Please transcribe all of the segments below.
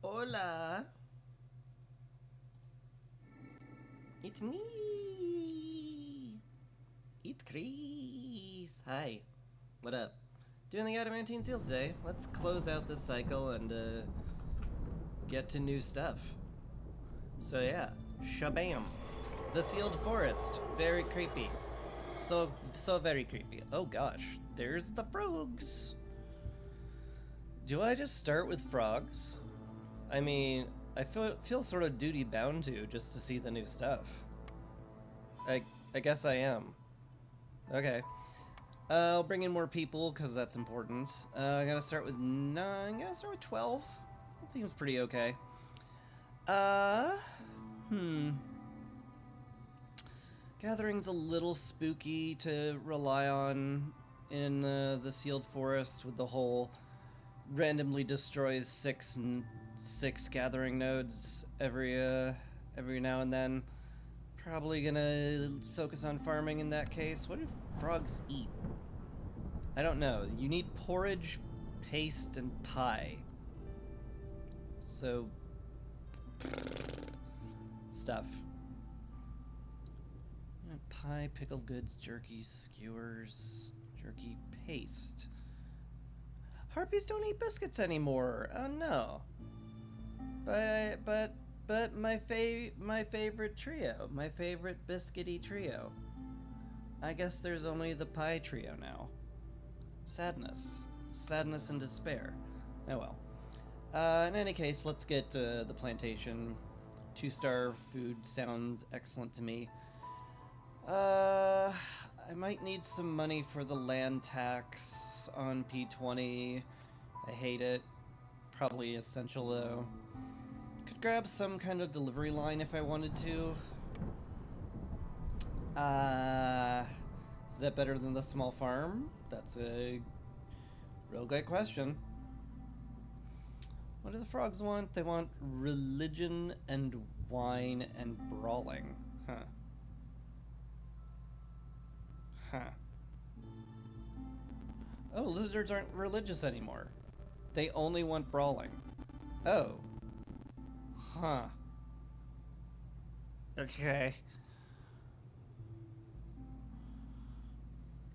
Hola! It's me! It's Chris! Hi. What up? Doing the adamantine seals today. Let's close out this cycle and get to new stuff. So yeah, shabam. The sealed forest. Very creepy. So very creepy. Oh gosh, there's the frogs! Do I just start with frogs? I mean, I feel sort of duty bound to just to see the new stuff. I guess I am. Okay. I'll bring in more people because that's important. I gotta start with 9. I gotta start with 12. That seems pretty okay. Hmm. Gathering's a little spooky to rely on in the sealed forest with the whole randomly destroys six gathering nodes every now and then. Probably gonna focus on farming in that case. What do frogs eat? I don't know. You need porridge, paste, and pie. So stuff. Pie, pickled goods, jerky, skewers, jerky, paste. Harpies don't eat biscuits anymore. Oh no. But my favorite trio, my favorite biscuity trio. I guess there's only the pie trio now. Sadness and despair. Oh well. In any case, let's get to the plantation. 2-star food sounds excellent to me. I might need some money for the land tax on P20. I hate it. Probably essential though. Could grab some kind of delivery line if I wanted to. Is that better than the small farm? That's a real great question. What do the frogs want? They want religion and wine and brawling. Huh. Oh, lizards aren't religious anymore. They only want brawling. Oh. Huh. Okay.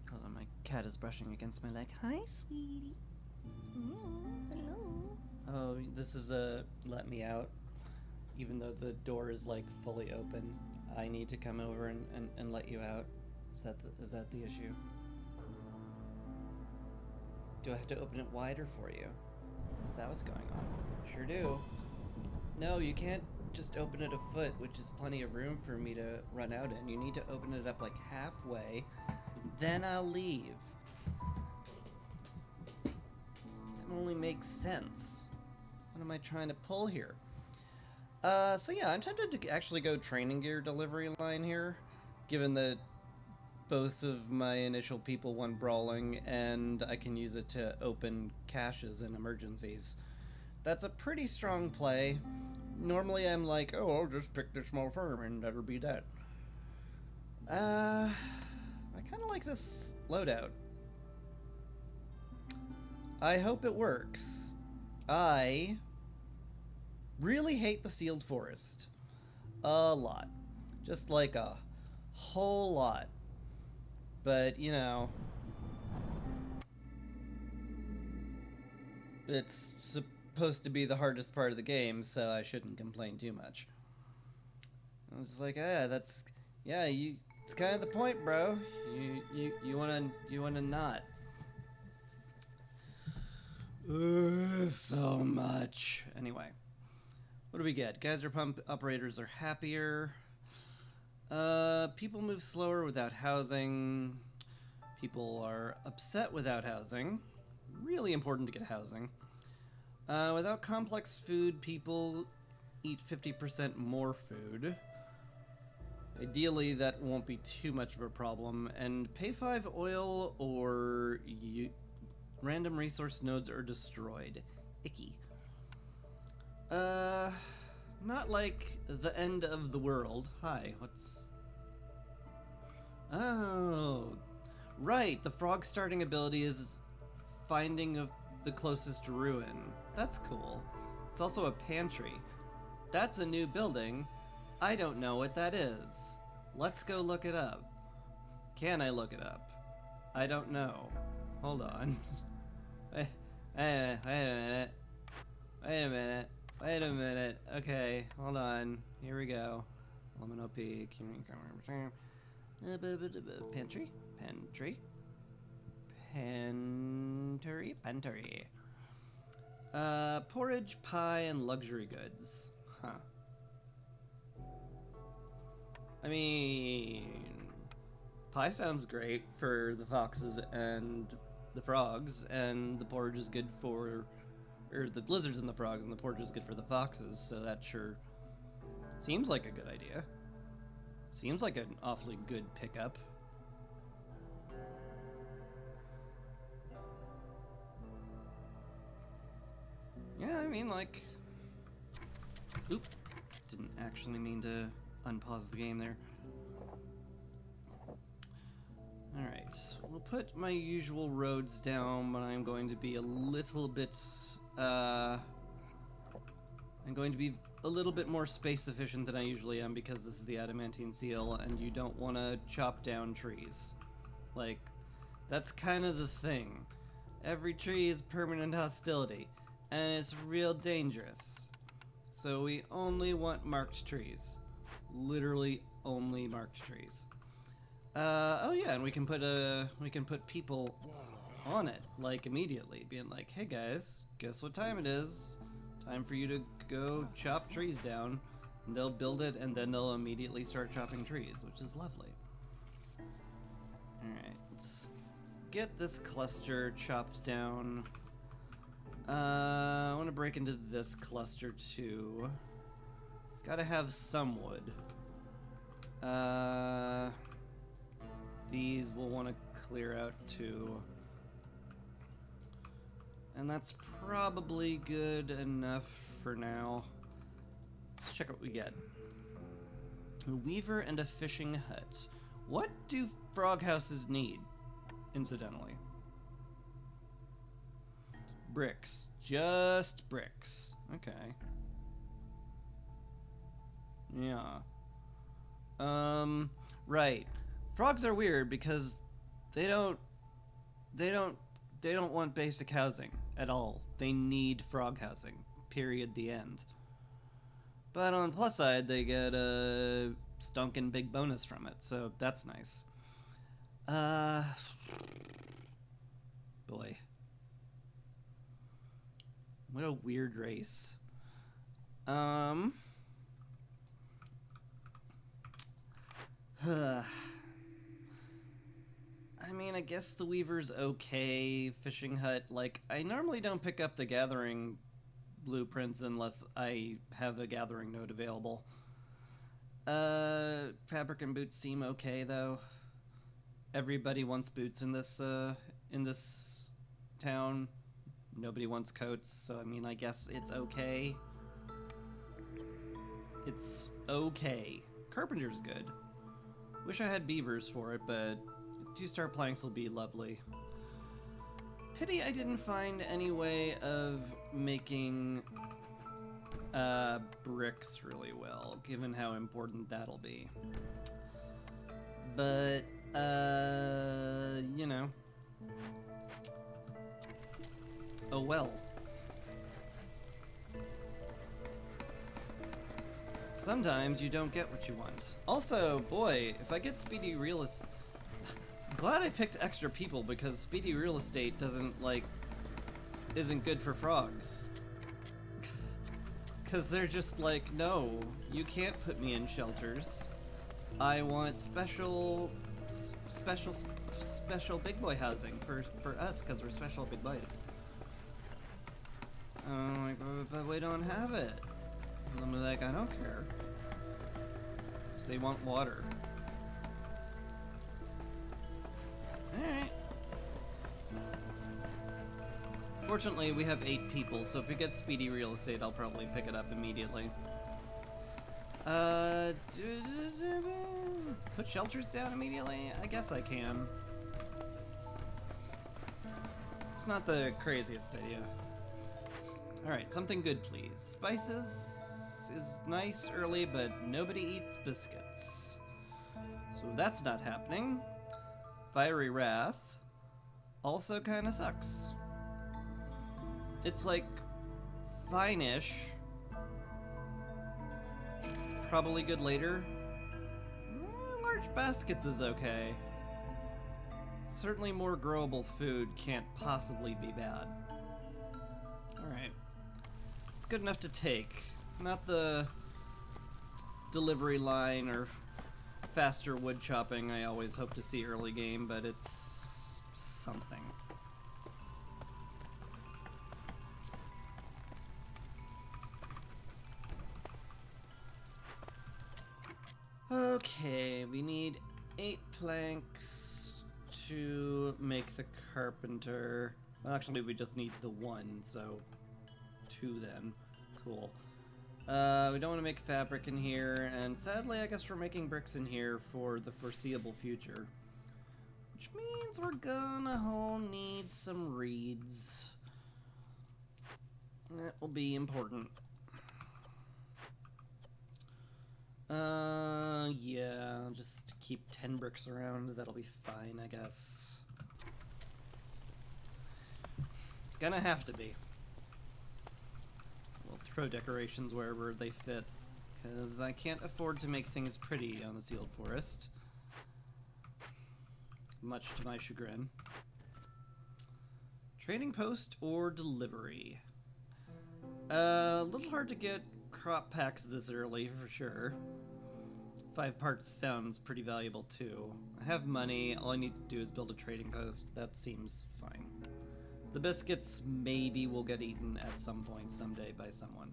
Hold on, my cat is brushing against my leg. Hi, sweetie. Hello. Oh, this is a let me out. Even though the door is like fully open, I need to come over and let you out. Is that the issue? Do I have to open it wider for you? Is that what's going on? Sure do. No, you can't just open it a foot, which is plenty of room for me to run out in. You need to open it up like halfway, then I'll leave. That only makes sense. What am I trying to pull here? So yeah, I'm tempted to actually go training gear delivery line here, given that both of my initial people want brawling, and I can use it to open caches in emergencies. That's a pretty strong play. Normally I'm like, oh, I'll just pick the small farm and that'll be that. I kind of like this loadout. I hope it works. I really hate the sealed forest. A lot. Just like a whole lot. But, you know, it's supposed to be the hardest part of the game, so I shouldn't complain too much. I was like, it's kind of the point, bro. You wanna not. So much. Anyway, what do we get? Geyser pump operators are happier. People move slower without housing. People are upset without housing. Really important to get housing. Without complex food, people eat 50% more food. Ideally, that won't be too much of a problem. And pay 5 oil or random resource nodes are destroyed. Icky. Not like the end of the world. Hi, what's... Oh, right, the frog starting ability is finding of the closest ruin. That's cool. It's also a pantry. That's a new building. I don't know what that is. Let's go look it up. Can I look it up? I don't know. Hold on. Wait a minute. Wait a minute. Wait a minute. Okay, hold on. Here we go. Element OP. Pantry? Pantry? Pantry. Porridge, pie, and luxury goods. Huh. I mean, pie sounds great for the foxes and the frogs, and the porridge is good for, or the lizards and the frogs, and the porridge is good for the foxes, so that sure seems like a good idea. Seems like an awfully good pickup. Yeah, I mean, like... Oop. Didn't actually mean to unpause the game there. Alright, we'll put my usual roads down, but I'm going to be a little bit... I'm going to be a little bit more space efficient than I usually am because this is the adamantine seal, and you don't want to chop down trees. Like, that's kind of the thing. Every tree is permanent hostility, and it's real dangerous. So we only want marked trees. Literally only marked trees. Oh yeah, and we can put people on it, like immediately, being like, hey guys, guess what time it is? Time for you to go chop trees down. And they'll build it, and then they'll immediately start chopping trees, which is lovely. Alright, let's get this cluster chopped down. I want to break into this cluster too. Gotta have some wood. These we'll want to clear out too. And that's probably good enough for now. Let's check what we get. A weaver and a fishing hut. What do frog houses need, incidentally? Bricks. Just bricks. Okay. Yeah. Right. Frogs are weird because they don't want basic housing at all. They need frog housing. Period. The end. But on the plus side, they get a stunkin' big bonus from it, so that's nice. Boy. What a weird race. I mean, I guess the Weaver's okay. Fishing hut, like, I normally don't pick up the gathering blueprints unless I have a gathering node available. Fabric and boots seem okay, though. Everybody wants boots in this town. Nobody wants coats, so I mean, I guess it's okay. It's okay. Carpenter's good. Wish I had beavers for it, but 2-star planks will be lovely. Pity I didn't find any way of making bricks really well, given how important that'll be. But, you know. Oh well. Sometimes you don't get what you want. Also, boy, if I get speedy real estate... Glad I picked extra people, because speedy real estate isn't good for frogs. Because they're just like, no, you can't put me in shelters. I want special big boy housing for us, because we're special big boys. I'm like, but we don't have it. And I'm like, I don't care. So they want water. Alright. Fortunately, we have 8 people, so if we get speedy real estate, I'll probably pick it up immediately. Put shelters down immediately? I guess I can. It's not the craziest idea. Alright, something good, please. Spices is nice early, but nobody eats biscuits. So that's not happening. Fiery Wrath also kind of sucks. It's like fine-ish. Probably good later. Large baskets is okay. Certainly more growable food can't possibly be bad. Alright. It's good enough to take. Not the delivery line or faster wood chopping I always hope to see early game, but it's something. Okay, we need 8 planks to make the carpenter. Well, actually, we just need the 1, so 2 then. Cool. We don't want to make fabric in here, and sadly, I guess we're making bricks in here for the foreseeable future. Which means we're gonna need some reeds. That will be important. Yeah, I'll just keep 10 bricks around. That'll be fine, I guess. It's gonna have to be. We'll throw decorations wherever they fit, because I can't afford to make things pretty on the sealed forest. Much to my chagrin. Trading post or delivery? A little hard to get crop packs this early, for sure. 5 parts sounds pretty valuable, too. I have money, all I need to do is build a trading post. That seems fine. The biscuits maybe will get eaten at some point someday by someone.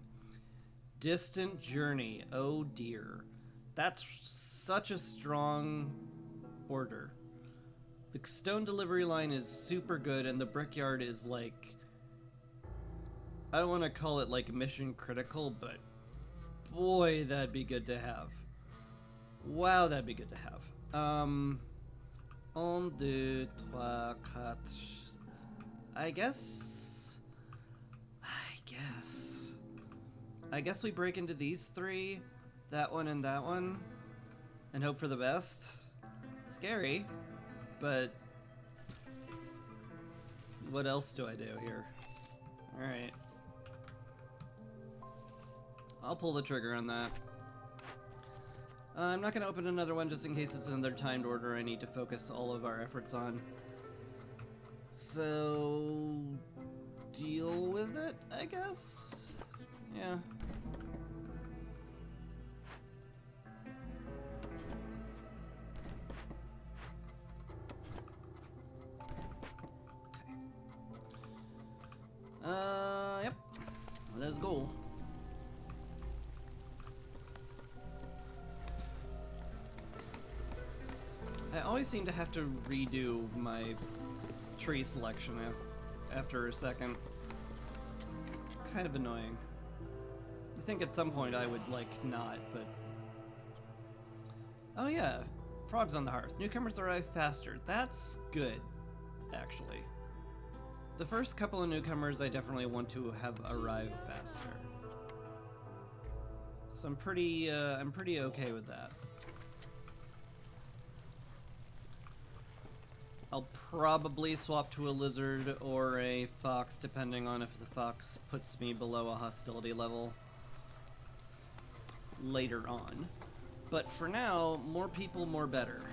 Distant journey, oh dear. That's such a strong order. The stone delivery line is super good, and the brickyard is like... I don't want to call it like mission critical, but boy, that'd be good to have. Wow, that'd be good to have. 1, 2, 3, 4. I guess we break into these 3, that one and that one, and hope for the best. Scary, but what else do I do here? Alright. I'll pull the trigger on that. I'm not going to open another one just in case it's another timed order I need to focus all of our efforts on. So... deal with it, I guess? Yeah. Okay. Yep. Let's go. I always seem to have to redo my tree selection after a second. It's kind of annoying. You think at some point I would, like, not, but... Oh yeah, frogs on the hearth. Newcomers arrive faster. That's good, actually. The first couple of newcomers I definitely want to have arrive faster. So I'm pretty okay with that. I'll probably swap to a lizard or a fox, depending on if the fox puts me below a hostility level later on. But for now, more people, more better.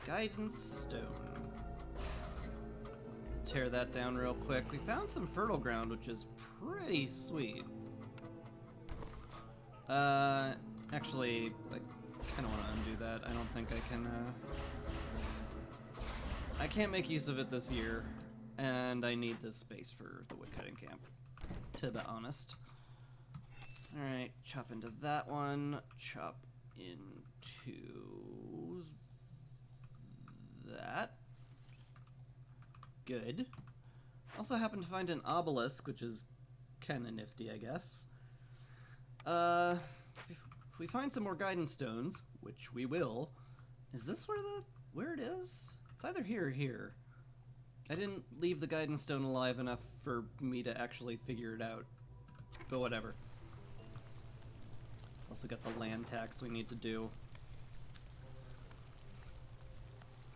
Guidance stone. Tear that down real quick. We found some fertile ground, which is pretty sweet. Actually, I kind of want to undo that. I don't think I can, I can't make use of it this year, and I need this space for the woodcutting camp, to be honest. Alright, chop into that one, chop into that. Good. Also happened to find an obelisk, which is kind of nifty, I guess. If we find some more guidance stones, which we will, is this where it is? It's either here or here. I didn't leave the guidance stone alive enough for me to actually figure it out. But whatever. Also got the land tax we need to do.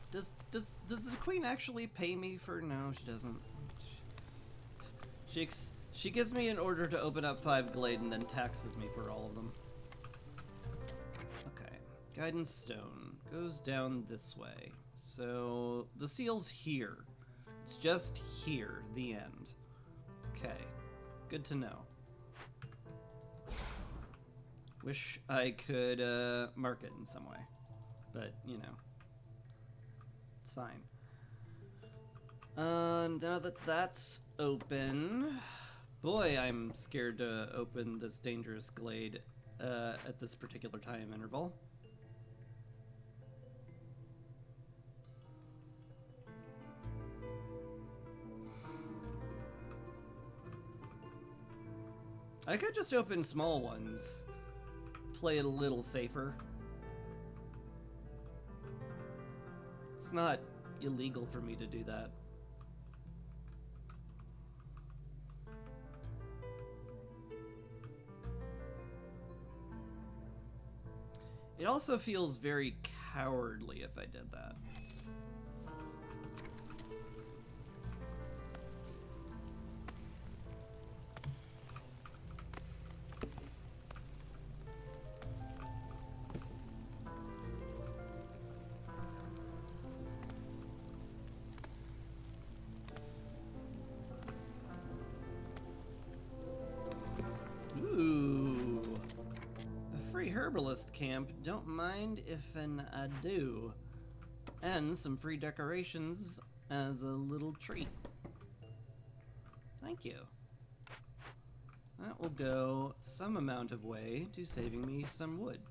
Does the queen actually pay me for... No, she doesn't. She gives me an order to open up 5 glade and then taxes me for all of them. Okay. Guidance stone goes down this way. So the seal's here. It's just here, the end. Okay. Good to know. Wish I could mark it in some way. But, you know. It's fine. Now that that's open, boy, I'm scared to open this dangerous glade at this particular time interval. I could just open small ones, play it a little safer. It's not illegal for me to do that. It also feels very cowardly if I did that. Herbalist camp, don't mind if I do. And some free decorations as a little treat. Thank you. That will go some amount of way to saving me some wood,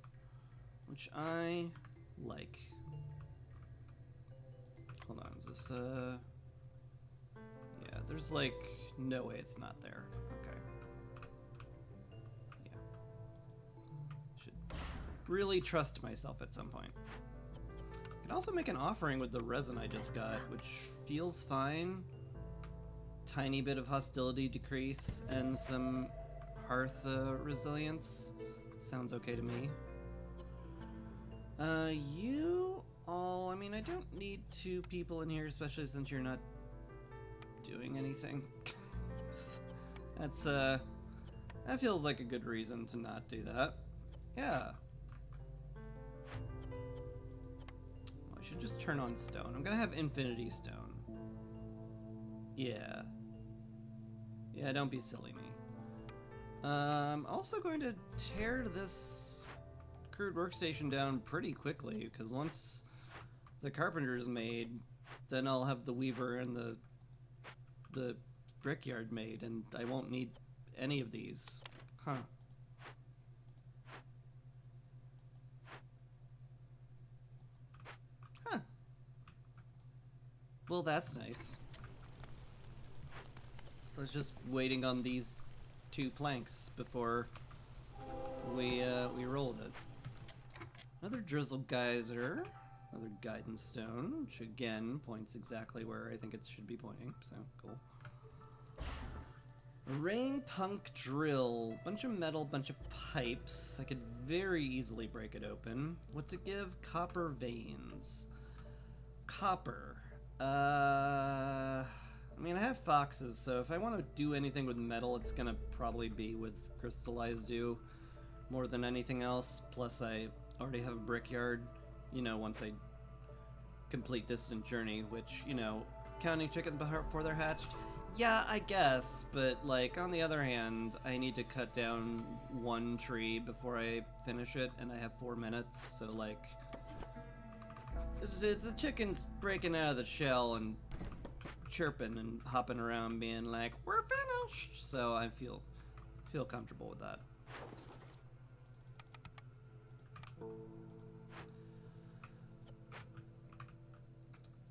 which I like. Hold on, is this yeah, there's like no way it's not there. Okay. Really trust myself at some point. I can also make an offering with the resin I just got, which feels fine. Tiny bit of hostility decrease and some hearth resilience. Sounds okay to me. You all, I mean, I don't need 2 people in here, especially since you're not doing anything. That's, that feels like a good reason to not do that. Yeah. Should just turn on stone. I'm gonna have infinity stone. Yeah. Yeah, don't be silly me. I'm also going to tear this crude workstation down pretty quickly, because once the carpenter is made, then I'll have the weaver and the brickyard made, and I won't need any of these. Huh. Well, that's nice. So it's just waiting on these 2 planks before we rolled it. Another drizzle geyser, another guidance stone, which again points exactly where I think it should be pointing. So cool. A rain punk drill, bunch of metal, bunch of pipes. I could very easily break it open. What's it give? Copper veins. Copper. I mean, I have foxes, so if I want to do anything with metal, it's gonna probably be with crystallized dew more than anything else. Plus, I already have a brickyard, you know, once I complete Distant Journey, which, you know, counting chickens before they're hatched, yeah, I guess, but, like, on the other hand, I need to cut down 1 tree before I finish it, and I have 4 minutes, so, like... The chicken's breaking out of the shell and chirping and hopping around being like, we're finished! So I feel comfortable with that.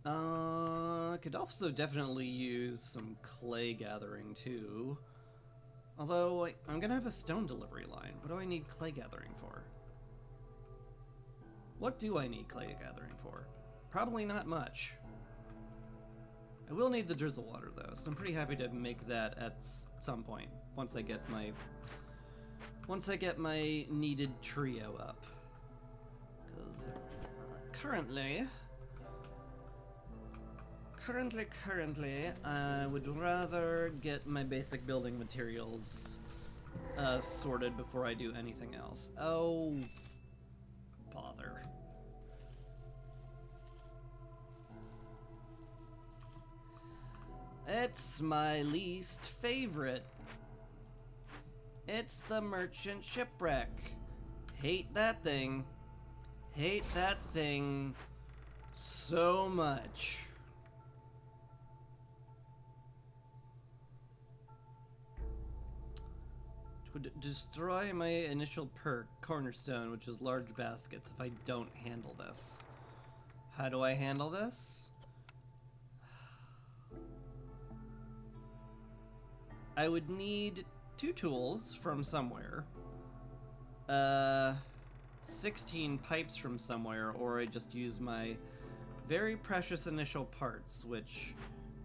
I could also definitely use some clay gathering too. Although, I'm gonna have a stone delivery line. What do I need clay gathering for? What do I need clay gathering for? Probably not much. I will need the drizzle water though, so I'm pretty happy to make that at some point once I get my needed trio up. Because currently, I would rather get my basic building materials sorted before I do anything else. Oh, bother. It's my least favorite. It's the merchant shipwreck. Hate that thing. Hate that thing so much. It would destroy my initial perk, Cornerstone, which is large baskets, if I don't handle this. How do I handle this? I would need 2 tools from somewhere, 16 pipes from somewhere, or I just use my very precious initial parts, which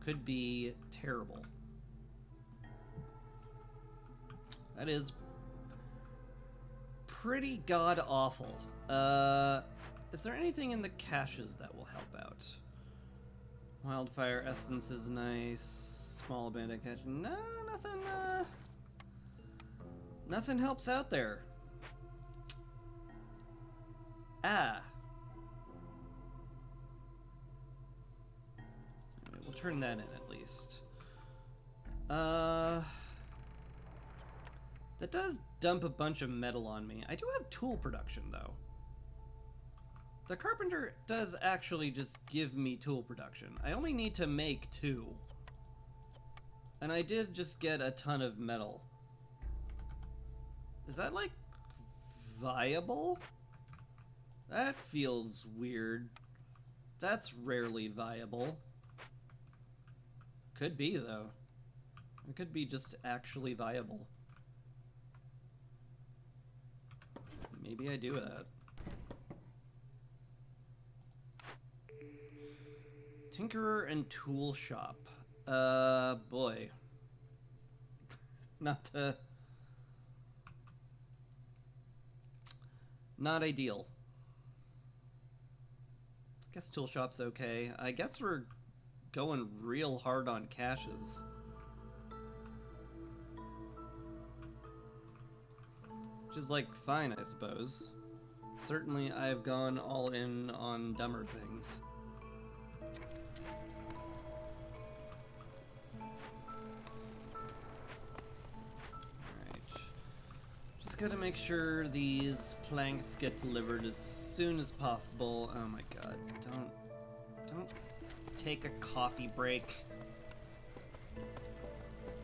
could be terrible. That is pretty god-awful. Is there anything in the caches that will help out? Wildfire essence is nice. Small abandoned cache. No, nothing, nothing helps out there. Ah. Anyway, we'll turn that in at least. That does dump a bunch of metal on me. I do have tool production, though. The carpenter does actually just give me tool production. I only need to make 2. And I did just get a ton of metal. Is that, like, viable? That feels weird. That's rarely viable. Could be, though. It could be just actually viable. Maybe I do that. Tinkerer and Tool Shop. Boy. Not ideal. I guess Tool Shop's okay. I guess we're going real hard on caches. Which is, like, fine, I suppose. Certainly I've gone all in on dumber things. Alright. Just gotta make sure these planks get delivered as soon as possible. Oh my god, don't take a coffee break.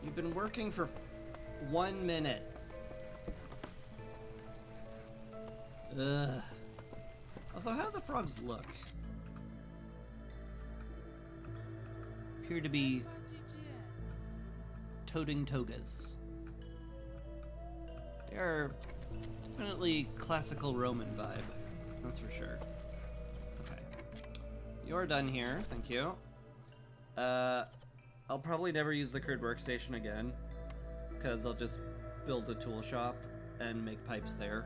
You've been working for 1 minute. Ugh. Also, how do the frogs look? Appear to be toting togas. They are definitely classical Roman vibe, that's for sure. Okay. You're done here, thank you. I'll probably never use the curd workstation again, because I'll just build a tool shop and make pipes there.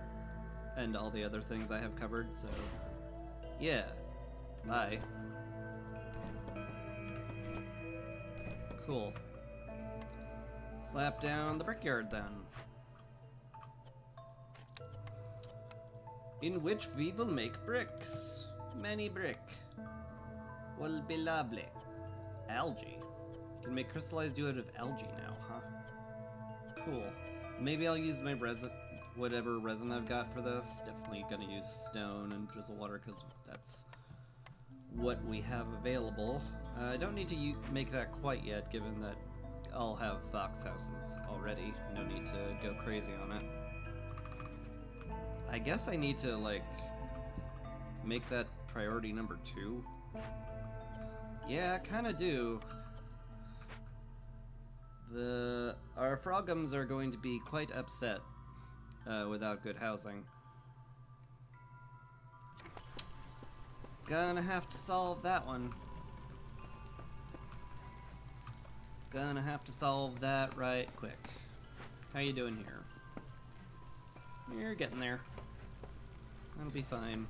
And all the other things I have covered, so yeah, bye. Cool. Slap down the brickyard then. In which we will make bricks. Many brick. Will be lovely. Algae. You can make crystallized dew out of algae now, huh? Cool. Maybe I'll use my resin. Whatever resin I've got for this, definitely gonna use stone and drizzle water because that's what we have available. I don't need to make that quite yet, given that I'll have fox houses already. No need to go crazy on it. I guess I need to, like, make that priority number 2. Yeah, I kinda do. Our frogums are going to be quite upset without good housing. Gonna have to solve that one. Gonna have to solve that right quick. How you doing here? You're getting there. That'll be fine.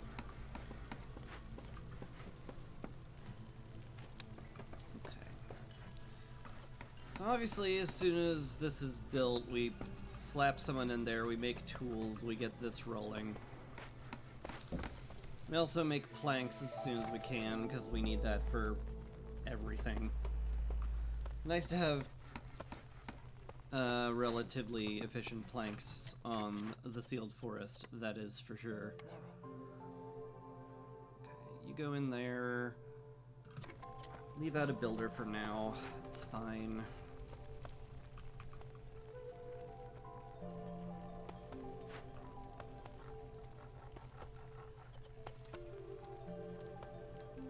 Okay. So obviously, as soon as this is built, we slap someone in there, we make tools, we get this rolling. We also make planks as soon as we can, because we need that for everything. Nice to have relatively efficient planks on the sealed forest, that is for sure. Okay, you go in there. Leave out a builder for now. It's fine.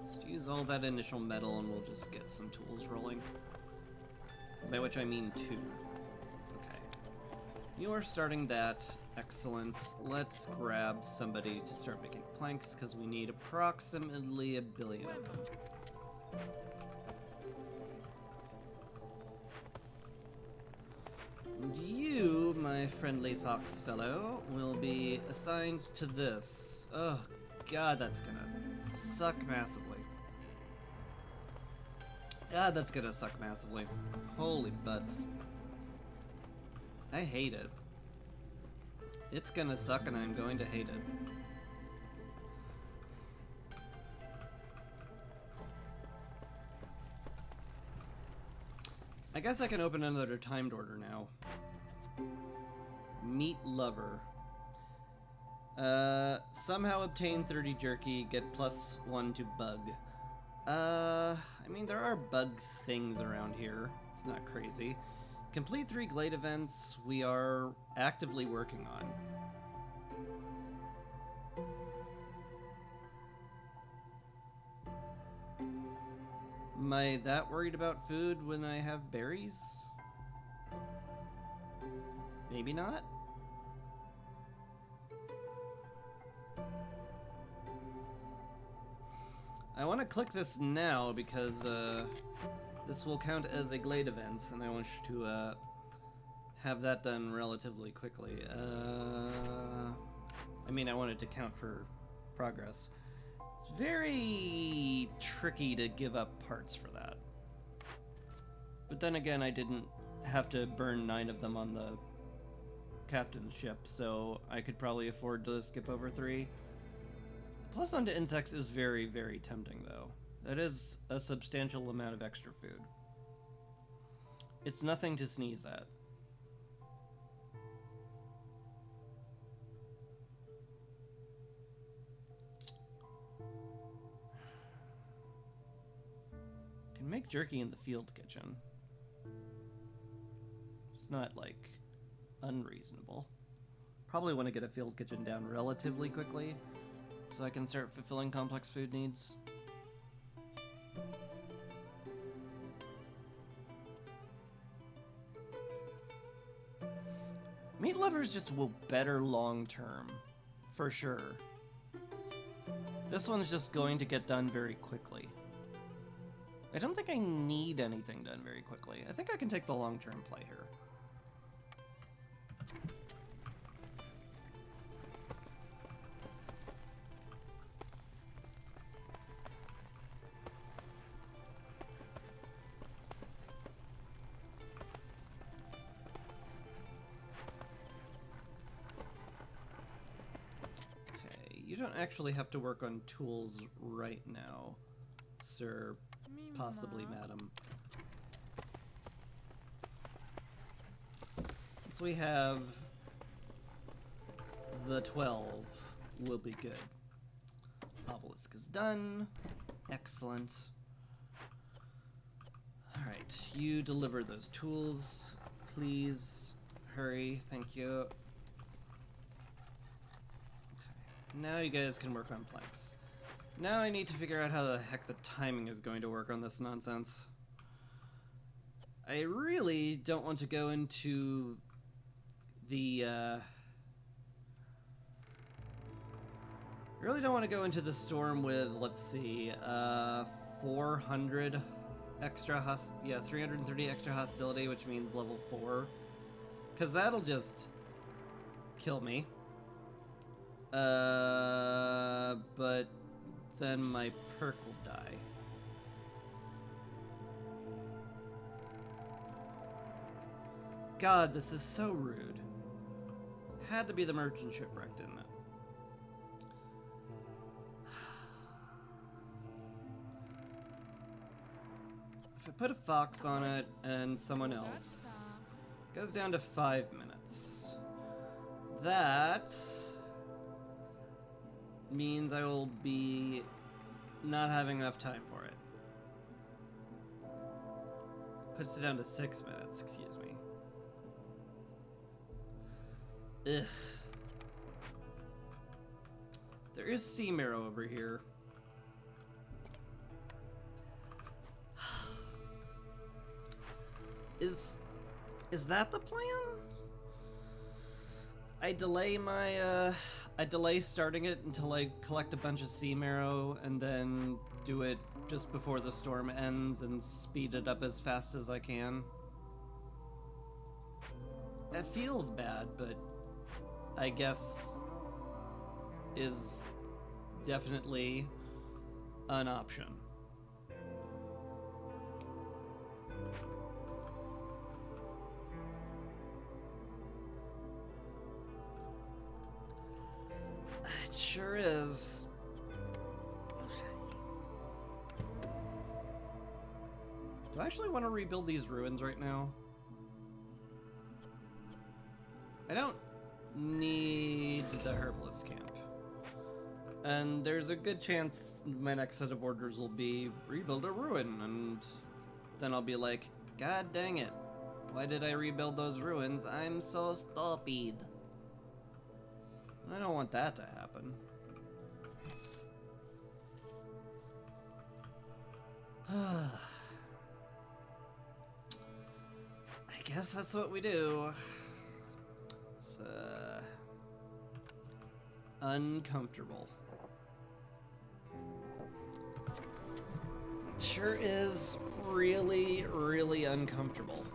Just use all that initial metal and we'll just get some tools rolling. By which I mean 2. Okay. You are starting that. Excellent. Let's grab somebody to start making planks, because we need approximately 1 billion of them. And you, my friendly fox fellow, will be assigned to this. Oh, God, that's gonna suck massively. God, that's gonna suck massively. Holy butts. I hate it. It's gonna suck and I'm going to hate it. I guess I can open another timed order now. Meat lover. Somehow obtain 30 jerky, get +1 to bug. I mean, there are bug things around here. It's not crazy. Complete 3 glade events we are actively working on. Am I that worried about food when I have berries? Maybe not? I want to click this now because this will count as a glade event, and I want you to have that done relatively quickly. I mean, I want it to count for progress. It's very tricky to give up parts for that. But then again, I didn't have to burn 9 of them on the captain's ship, so I could probably afford to skip over 3. Plus onto insects is very, very tempting, though. That is a substantial amount of extra food. It's nothing to sneeze at. Can make jerky in the field kitchen. It's not, like, unreasonable. Probably want to get a field kitchen down relatively quickly, so I can start fulfilling complex food needs. Meat lovers just will better long term, for sure. This one's just going to get done very quickly. I don't think I need anything done very quickly. I think I can take the long-term play here. You don't actually have to work on tools right now, sir, possibly madam. Once we have the 12, we'll be good. Obelisk is done. Excellent. Alright, you deliver those tools, please. Hurry, thank you. Now you guys can work on planks. Now I need to figure out how the heck the timing is going to work on this nonsense. I really don't want to go into the, storm with, let's see, 400 extra 330 extra hostility, which means level 4. Because that'll just kill me. But then my perk will die. God, this is so rude. Had to be the merchant shipwreck, didn't it? If I put a fox on it and someone else, it goes down to 5 minutes. That means I will be not having enough time for it. Puts it down to 6 minutes, excuse me. Ugh. There is sea marrow over here. Is that the plan? I delay starting it until I collect a bunch of sea marrow and then do it just before the storm ends and speed it up as fast as I can. It feels bad, but I guess is definitely an option. It sure is. Do I actually want to rebuild these ruins right now? I don't need the herbalist camp. And there's a good chance my next set of orders will be rebuild a ruin, and then I'll be like, God dang it. Why did I rebuild those ruins? I'm so stupid. I don't want that to happen. I guess that's what we do. It's uncomfortable. It sure is really, really uncomfortable.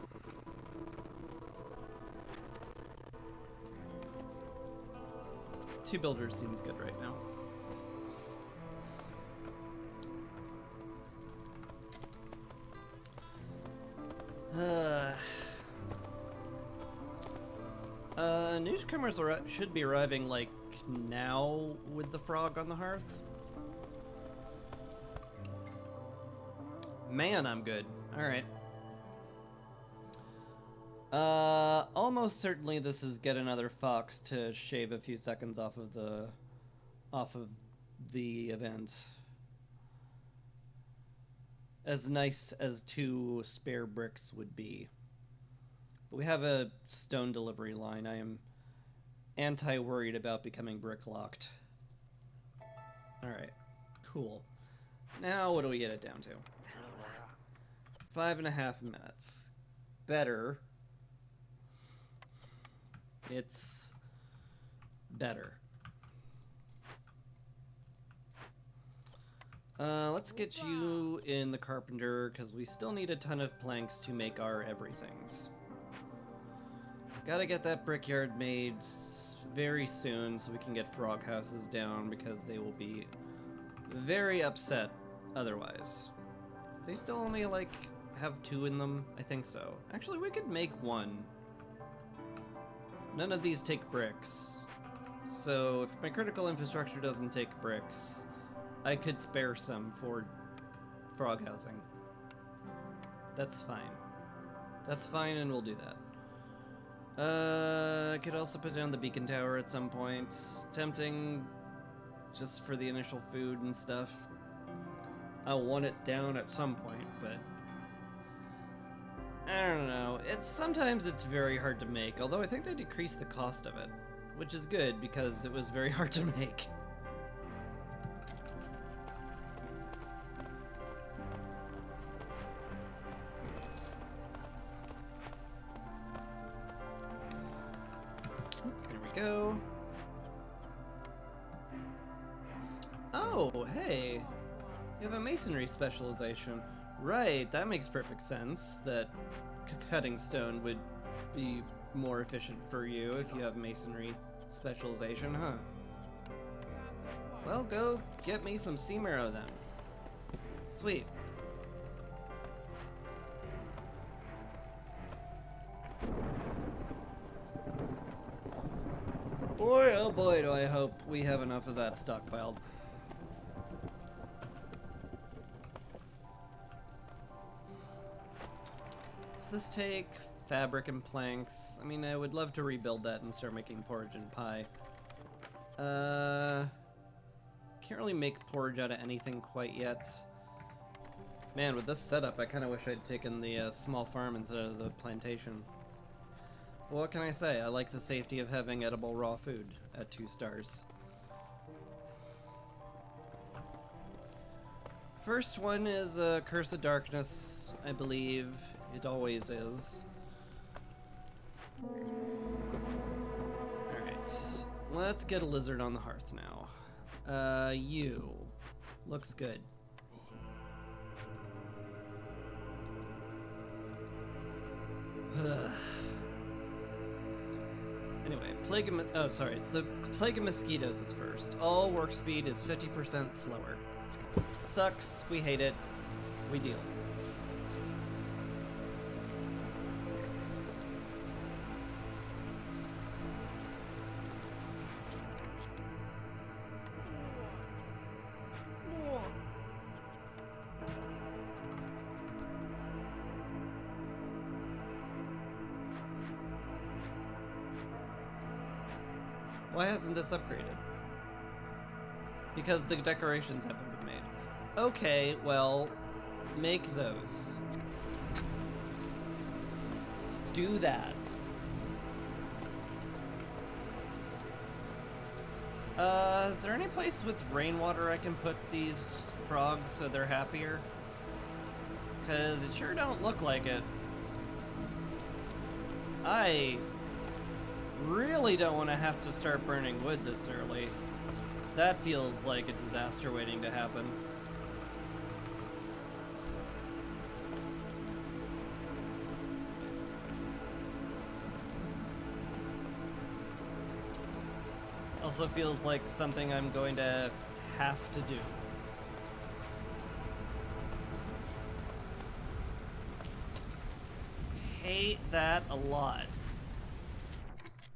Two builders seems good right now. Newcomers should be arriving like now with the frog on the hearth. Man, I'm good. All right. Almost certainly this is get another fox to shave a few seconds off of the event. As nice as 2 spare bricks would be. But we have a stone delivery line. I am anti-worried about becoming brick-locked. Alright, cool. Now what do we get it down to? 5.5 minutes. Better. It's better. Let's get you in the carpenter, because we still need a ton of planks to make our everythings. Gotta get that brickyard made very soon so we can get frog houses down, because they will be very upset otherwise. They still only, like, have 2 in them? I think so. Actually, we could make 1. None of these take bricks. So, if my critical infrastructure doesn't take bricks, I could spare some for frog housing. That's fine. That's fine, and we'll do that. I could also put down the beacon tower at some point. Tempting, just for the initial food and stuff. I'll want it down at some point, but I don't know. Sometimes it's very hard to make, although I think they decreased the cost of it, which is good because it was very hard to make. There we go. Oh, hey. You have a masonry specialization. Right, that makes perfect sense, that cutting stone would be more efficient for you if you have masonry specialization, huh? Well, go get me some sea marrow then. Sweet. Boy, oh boy, do I hope we have enough of that stockpiled. Does this take fabric and planks? I mean, I would love to rebuild that and start making porridge and pie. Can't really make porridge out of anything quite yet. Man, with this setup, I kind of wish I'd taken the small farm instead of the plantation. Well, what can I say? I like the safety of having edible raw food at 2 stars. First one is Curse of Darkness, I believe. It always is. Alright, let's get a lizard on the hearth now. You. Looks good. Anyway, it's the Plague of Mosquitoes is first. All work speed is 50% slower. Sucks, we hate it, we deal. Why hasn't this upgraded? Because the decorations haven't been made. Okay, well, make those. Do that. Is there any place with rainwater I can put these frogs so they're happier? Because it sure don't look like it. I really don't want to have to start burning wood this early. That feels like a disaster waiting to happen. Also feels like something I'm going to have to do. Hate that a lot.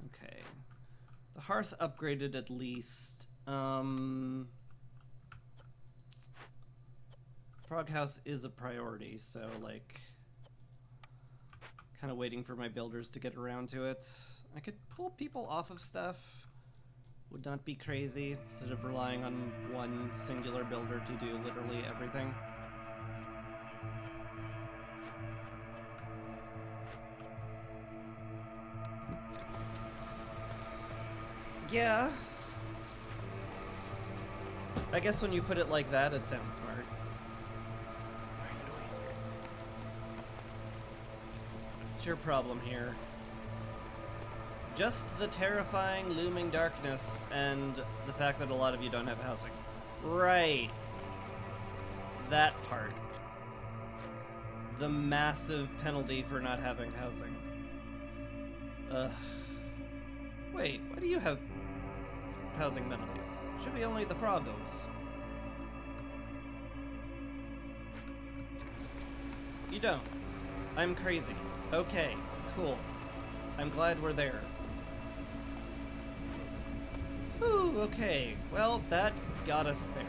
Okay. The hearth upgraded at least. Frog house is a priority, so like kind of waiting for my builders to get around to it. I could pull people off of stuff. Would not be crazy instead of relying on one singular builder to do literally everything. Yeah. I guess when you put it like that, it sounds smart. What's your problem here? Just the terrifying looming darkness and the fact that a lot of you don't have housing. Right. That part. The massive penalty for not having housing. Ugh. Wait, why do you have housing penalties? Should be only the froggos. You don't. I'm crazy. Okay, cool. I'm glad we're there. Ooh, okay. Well, that got us there.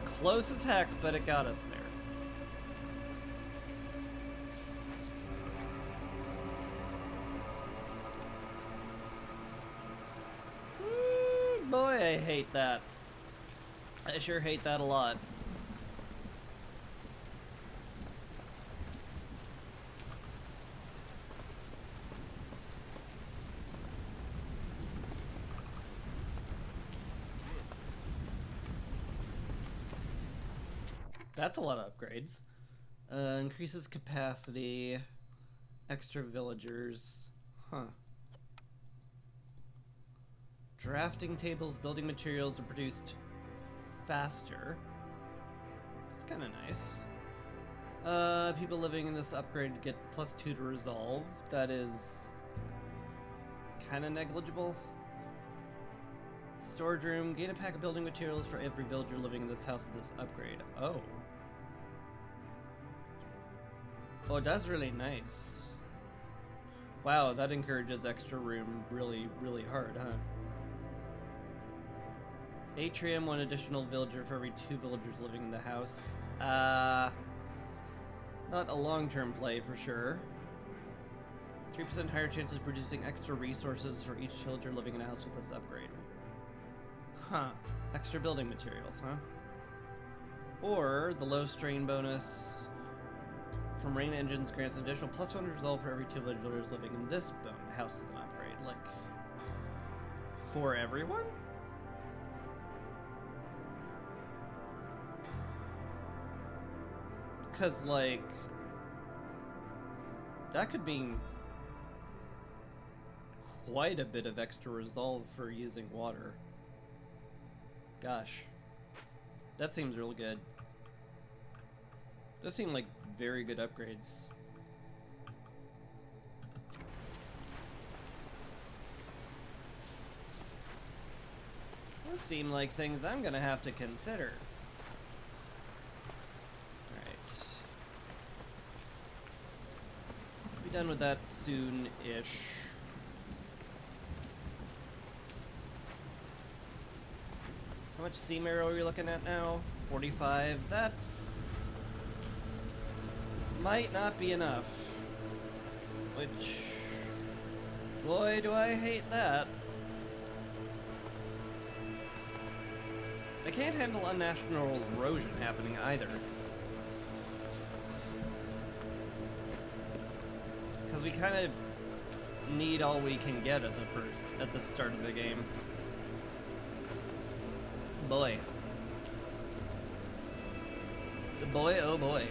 Close as heck, but it got us there. Boy, I hate that. I sure hate that a lot. That's a lot of upgrades. Increases capacity, extra villagers. Huh. Drafting tables, building materials are produced faster. That's kind of nice. People living in this upgrade get +2 to resolve. That is kind of negligible. Storage room. Gain a pack of building materials for every villager living in this house with this upgrade. Oh. Oh, that's really nice. Wow, that encourages extra room really, really hard, huh? Atrium, 1 additional villager for every 2 villagers living in the house. Not a long-term play for sure. 3% higher chance of producing extra resources for each villager living in a house with this upgrade. Huh. Extra building materials, huh? Or the low strain bonus from rain engines grants an additional +1 resolve for every 2 villagers living in this house with an upgrade. Like, for everyone? Because, like, that could mean quite a bit of extra resolve for using water. Gosh. That seems real good. Those seem like very good upgrades. Those seem like things I'm gonna have to consider. Alright. Be done with that soon-ish. How much sea marrow are we looking at now? 45. That's... might not be enough. Which... boy, do I hate that. I can't handle unnatural erosion happening either. Because we kind of need all we can get at the start of the game. Boy. Boy, oh boy.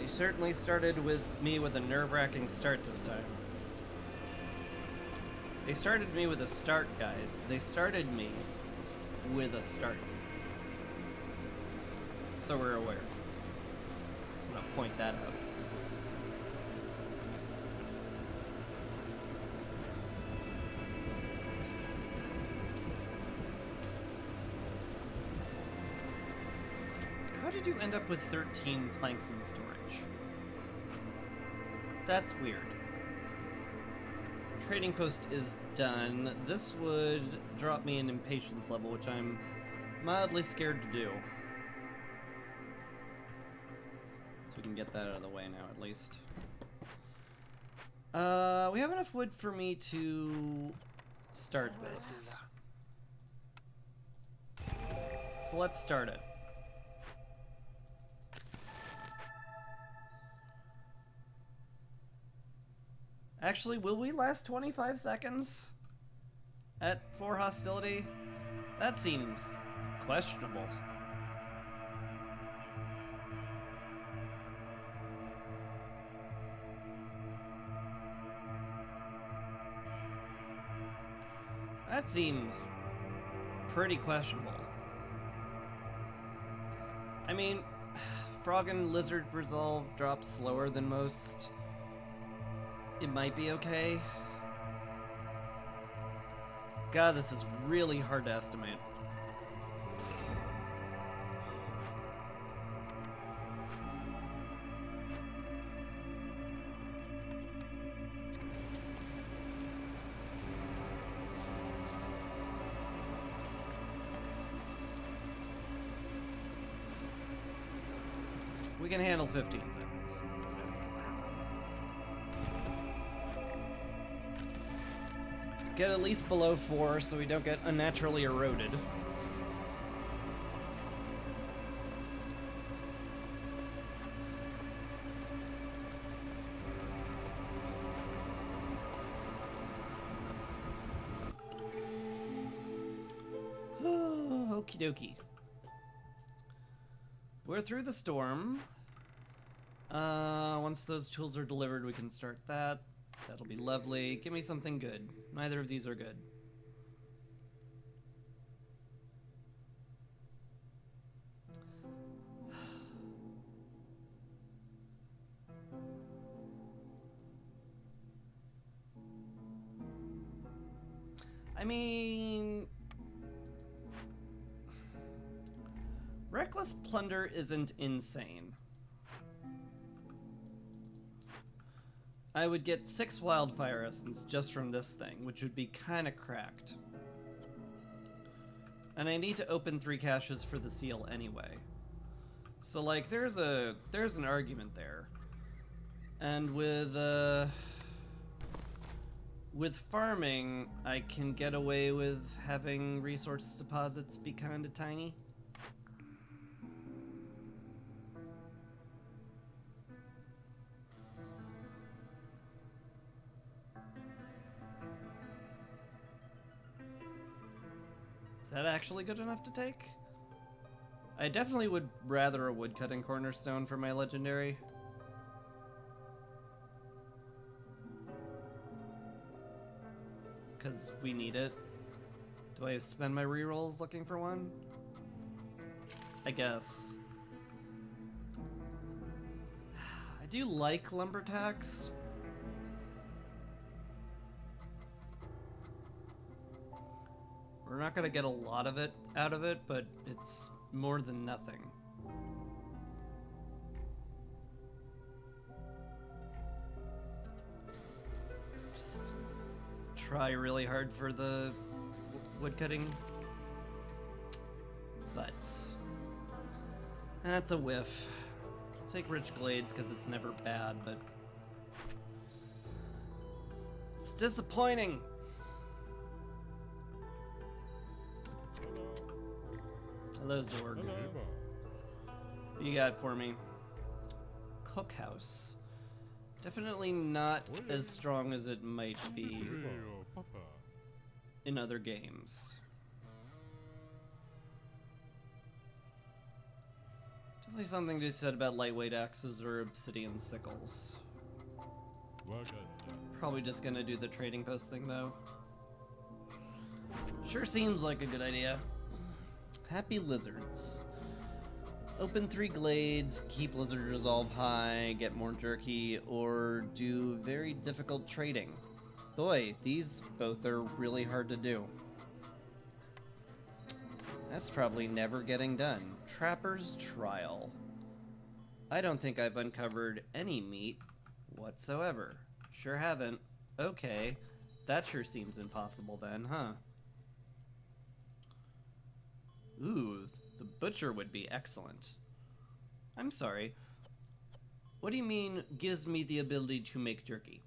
They certainly started with me with a nerve-wracking start this time. They started me with a start, guys. They started me with a start. So we're aware. Just gonna point that out. How did you end up with 13 planks in storage? That's weird. Trading post is done. This would drop me an impatience level, which I'm mildly scared to do. So we can get that out of the way now, at least. We have enough wood for me to start this. So let's start it. Actually, will we last 25 seconds at 4 hostility? That seems questionable. That seems pretty questionable. I mean, frog and lizard resolve drops slower than most. It might be okay. God, this is really hard to estimate. We can handle 15 seconds. Get at least below 4 so we don't get unnaturally eroded. Okie dokie. We're through the storm. Once those tools are delivered, we can start that. That'll be lovely. Give me something good. Neither of these are good. I mean, reckless plunder isn't insane. I would get 6 wildfire essence just from this thing, which would be kind of cracked. And I need to open 3 caches for the seal anyway. So like there's an argument there. And with farming, I can get away with having resource deposits be kind of tiny. Is that actually good enough to take? I definitely would rather a woodcutting cornerstone for my legendary. Because we need it. Do I spend my rerolls looking for one? I guess. I do like lumber tax. We're not gonna get a lot of it out of it, but it's more than nothing. Just try really hard for the woodcutting, but that's a whiff. Take rich glades because it's never bad, but it's disappointing. Hello, Zorg. What you got for me? Cookhouse. Definitely not as strong as it might be in other games. Definitely something to be said about lightweight axes or obsidian sickles. Probably just gonna do the trading post thing though. Sure seems like a good idea. Happy lizards. Open 3 glades, keep lizard resolve high, get more jerky, or do very difficult trading. Boy, these both are really hard to do. That's probably never getting done. Trapper's Trial. I don't think I've uncovered any meat whatsoever. Sure haven't. Okay, that sure seems impossible then, huh? Ooh, the butcher would be excellent. I'm sorry. What do you mean, gives me the ability to make jerky?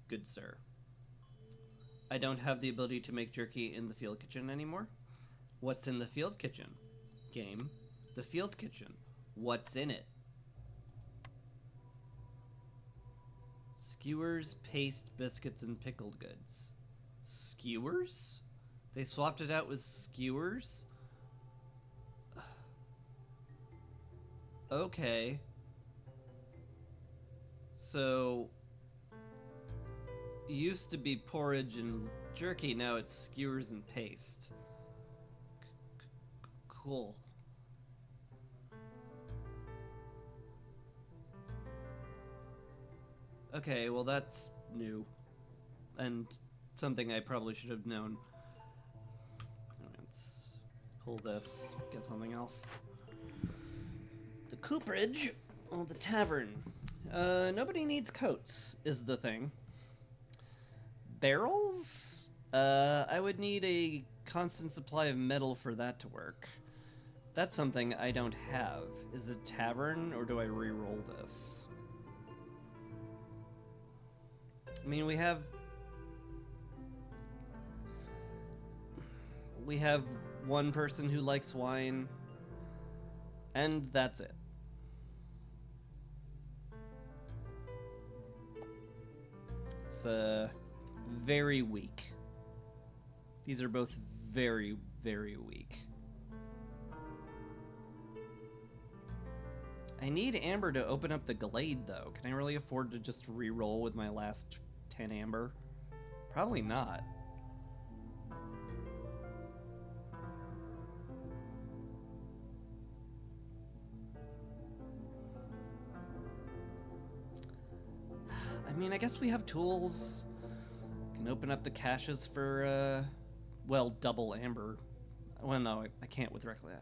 Good sir. I don't have the ability to make jerky in the field kitchen anymore. What's in the field kitchen? Game. The field kitchen. What's in it? Skewers, paste, biscuits, and pickled goods. Skewers? They swapped it out with skewers? Okay. So, it used to be porridge and jerky, now it's skewers and paste. Cool. Okay, well that's new. And something I probably should have known. Let's pull this, get something else. The cooperage, oh, the tavern. Nobody needs coats, is the thing. Barrels? I would need a constant supply of metal for that to work. That's something I don't have. Is it tavern, or do I re-roll this? I mean, we have one person who likes wine, and that's it. It's very weak. These are both very, very weak. I need amber to open up the glade, though. Can I really afford to just re-roll with my last 10 amber? Probably not. I mean, I guess we have tools. Can And open up the caches for, well, double amber. Well, no, I can't with reckless.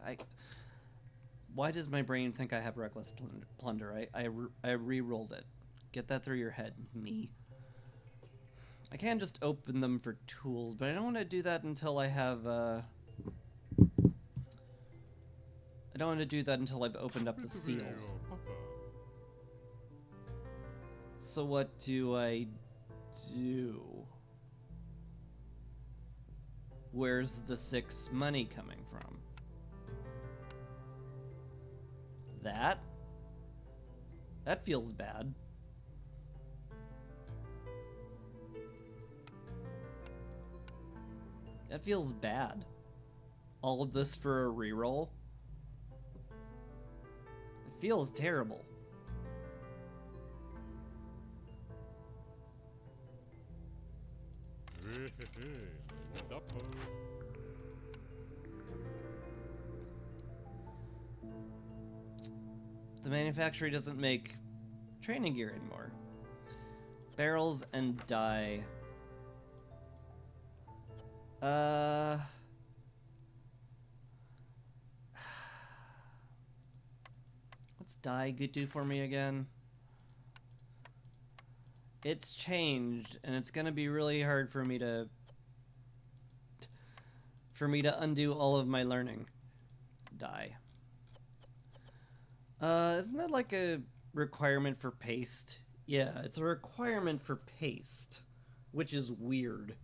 Why does my brain think I have reckless plunder? I re-rolled it. Get that through your head, me. I can just open them for tools, but I don't want to do that until I have, I don't want to do that until I've opened up the seal. So what do I do? Where's the 6 money coming from? That? That feels bad. That feels bad. All of this for a reroll? It feels terrible. The manufacturer doesn't make training gear anymore. Barrels and dye. What's dye good do for me again? It's changed, and it's gonna be really hard for me to undo all of my learning. Dye. Isn't that like a requirement for paste? Yeah, it's a requirement for paste, which is weird,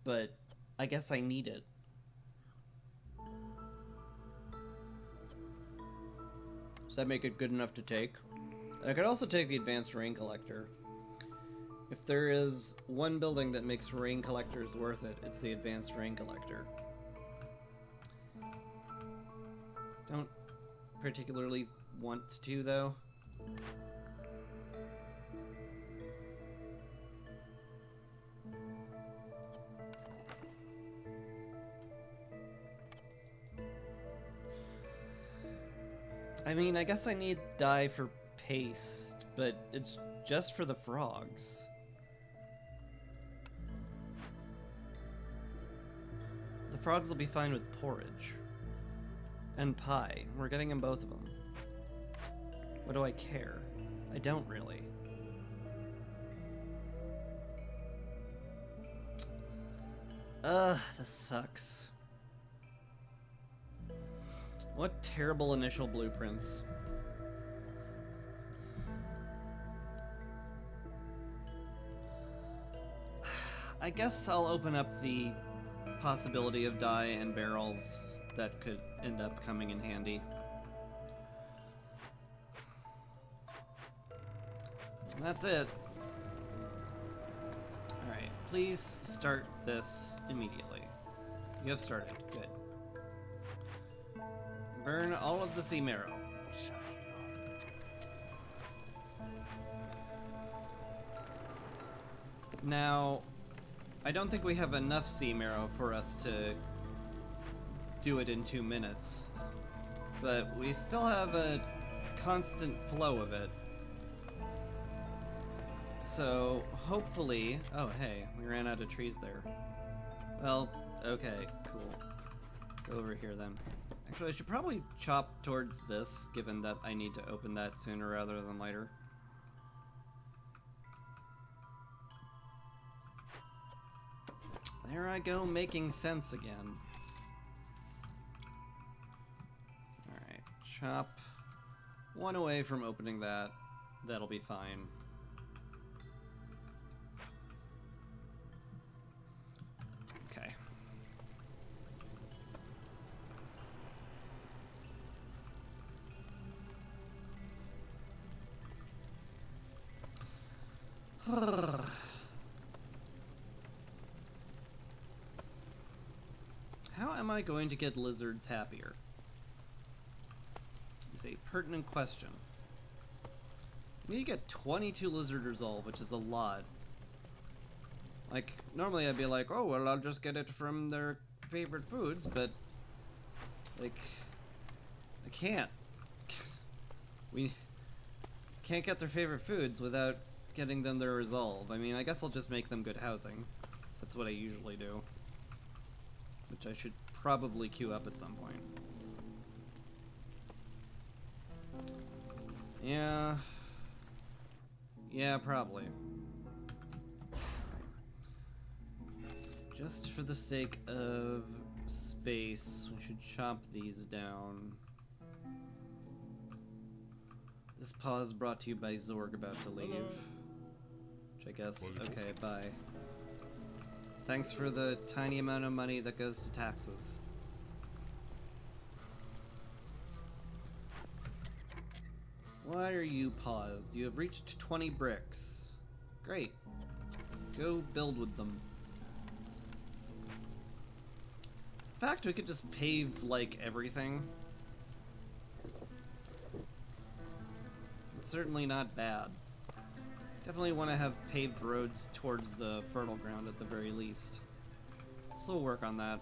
but I guess I need it. Does that make it good enough to take? I could also take the advanced rain collector. If there is one building that makes rain collectors worth it, it's the advanced rain collector. Don't particularly want to, though. I mean, I guess I need dye for paste, but it's just for the frogs. The frogs will be fine with porridge. And pie. We're getting them both of them. What do I care? I don't really. This sucks. What terrible initial blueprints. I guess I'll open up the possibility of dye and barrels that could end up coming in handy. And that's it. Alright, please start this immediately. You have started. Good. Burn all of the sea marrow. Now, I don't think we have enough sea marrow for us to do it in 2 minutes, but we still have a constant flow of it. So, hopefully... Oh, hey, we ran out of trees there. Well, okay, cool. Go over here then. Actually, I should probably chop towards this, given that I need to open that sooner rather than later. There I go, making sense again. Alright, chop one away from opening that. That'll be fine. Okay. How am I going to get lizards happier? It's a pertinent question. I need to get 22 lizard resolve, which is a lot. Like, normally I'd be like, oh, well, I'll just get it from their favorite foods, but, like, I can't. We can't get their favorite foods without getting them their resolve. I mean, I guess I'll just make them good housing. That's what I usually do. Which I should probably queue up at some point. Yeah. Yeah, probably. Just for the sake of space, we should chop these down. This pause brought to you by Zorg about to leave. Which I guess, okay, bye. Thanks for the tiny amount of money that goes to taxes. Why are you paused? You have reached 20 bricks. Great. Go build with them. In fact, we could just pave, like, everything. It's certainly not bad. Definitely want to have paved roads towards the fertile ground at the very least. So we'll work on that.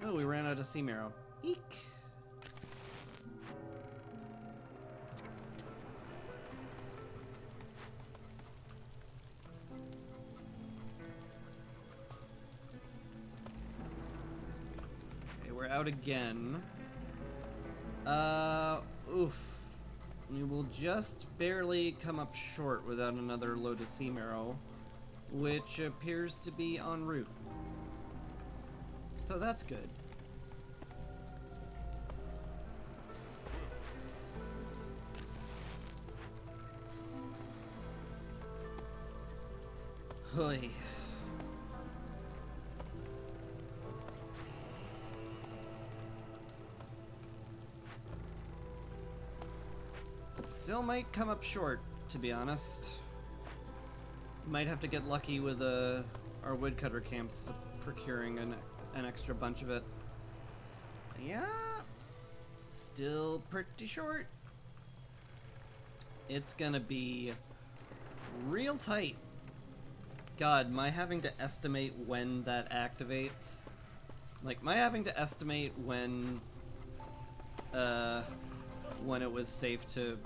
Oh, we ran out of sea marrow. Eek! Okay, we're out again. Oof. We will just barely come up short without another load of sea marrow, which appears to be en route. So that's good. Hoy. Still might come up short, to be honest. Might have to get lucky with our woodcutter camps procuring an extra bunch of it. Yeah, still pretty short. It's gonna be real tight. God, my having to estimate when that activates, like my having to estimate when it was safe to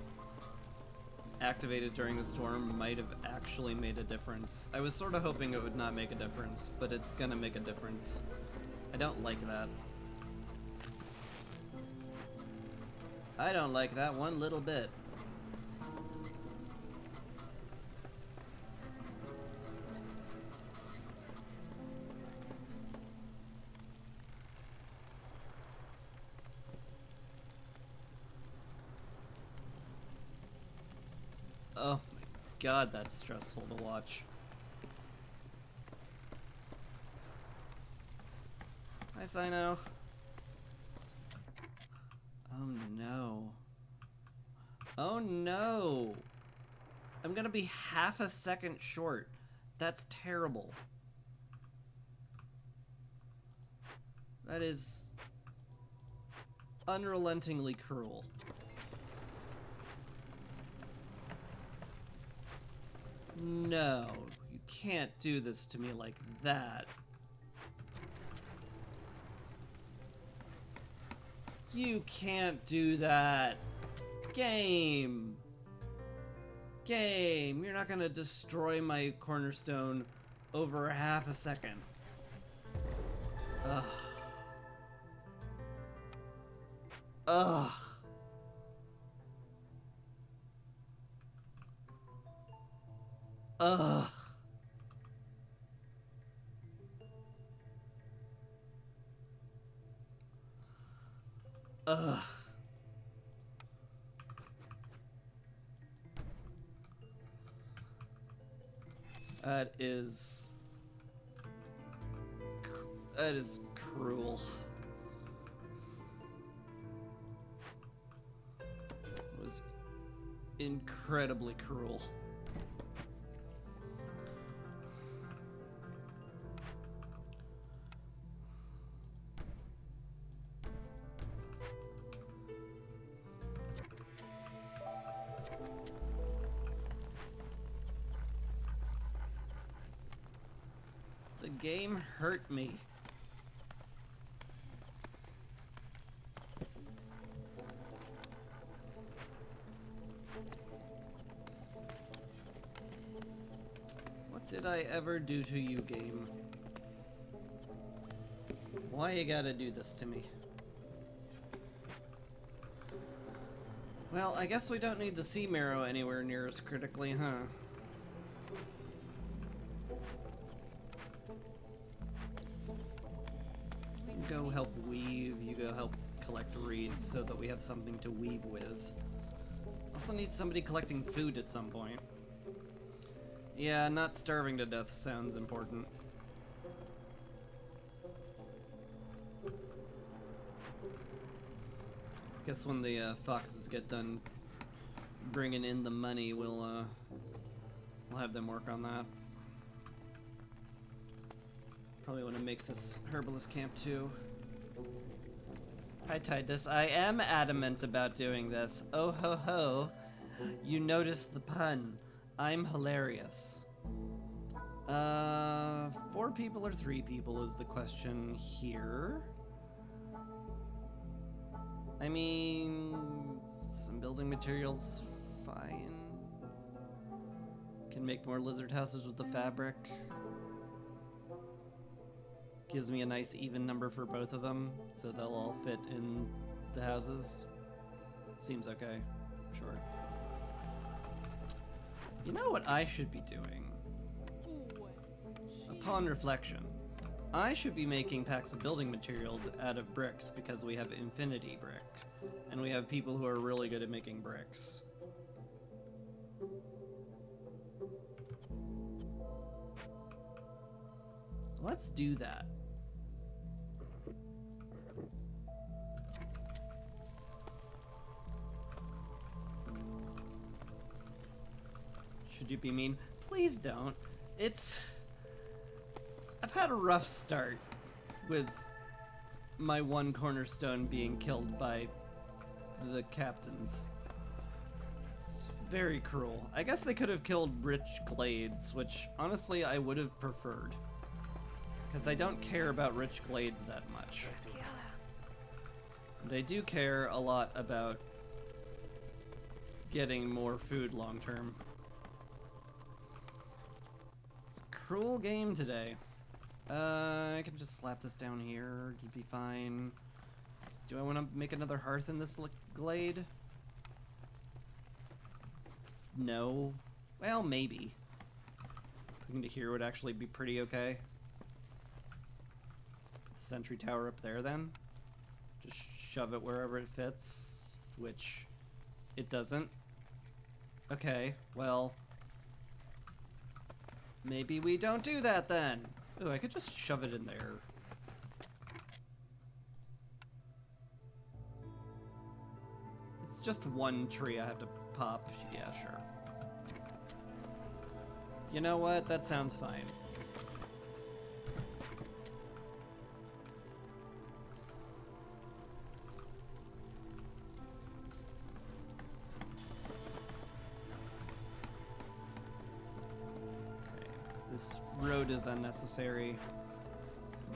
activate it during the storm might have actually made a difference. I was sort of hoping it would not make a difference, but it's gonna make a difference. I don't like that. I don't like that one little bit. Oh my god, that's stressful to watch. Hi, Sino. Oh no. Oh no! I'm gonna be half a second short. That's terrible. That is unrelentingly cruel. No, you can't do this to me like that. You can't do that. Game. Game, you're not gonna destroy my cornerstone over half a second. Ugh. Ugh. Ugh. Ugh. That is cruel. It was incredibly cruel. The game hurt me. I ever do to you, game? Why you gotta do this to me? Well, I guess we don't need the sea marrow anywhere near as critically, huh? You go help weave, you go help collect reeds so that we have something to weave with. Also need somebody collecting food at some point. Yeah, not starving to death sounds important. Guess when the foxes get done bringing in the money, we'll have them work on that. Probably want to make this herbalist camp too. Hi Titus, I am adamant about doing this. Oh ho ho, you noticed the pun. I'm hilarious. 4 people or 3 people is the question here. I mean, some building materials, fine. Can make more lizard houses with the fabric. Gives me a nice even number for both of them, so they'll all fit in the houses. Seems okay, sure. You know what I should be doing? Upon reflection, I should be making packs of building materials out of bricks because we have infinity brick. And we have people who are really good at making bricks. Let's do that. Should you be mean? Please don't. I've had a rough start with my one cornerstone being killed by the captains. It's very cruel. I guess they could have killed Rich Glades, which honestly I would have preferred. Because I don't care about Rich Glades that much. And I do care a lot about getting more food long term. It's a cruel game today. I can just slap this down here. You'd be fine. Do I want to make another hearth in this glade? No. Well, maybe. Putting it here would actually be pretty okay. Put the sentry tower up there then. Just shove it wherever it fits, which it doesn't. Okay, well, maybe we don't do that then. Ooh, I could just shove it in there. It's just one tree I have to pop. Yeah, sure. You know what? That sounds fine. This road is unnecessary.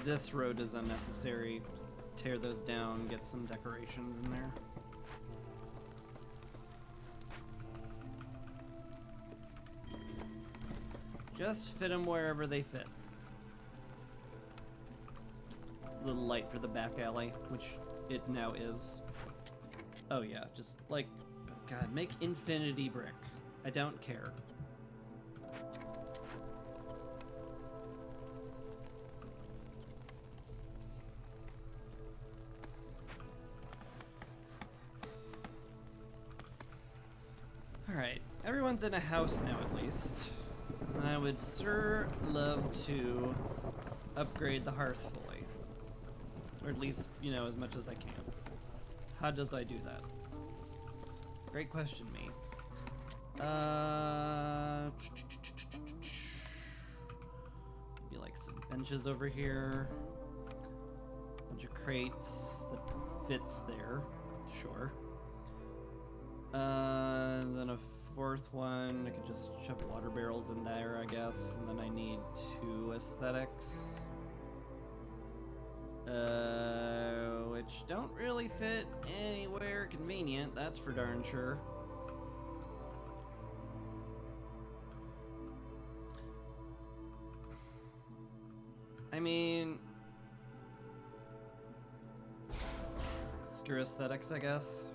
This road is unnecessary. Tear those down, get some decorations in there. Just fit them wherever they fit. A little light for the back alley, which it now is. Oh yeah, just like, oh God, make infinity brick. I don't care. Alright, everyone's in a house now at least. I would sure love to upgrade the hearth fully. Or at least, you know, as much as I can. How does I do that? Great question, me. Maybe like some benches over here. Bunch of crates that fits there. Sure. Then a fourth one, I could just shove water barrels in there, I guess. And then I need 2 aesthetics. Which don't really fit anywhere convenient, that's for darn sure. I mean, screw aesthetics, I guess.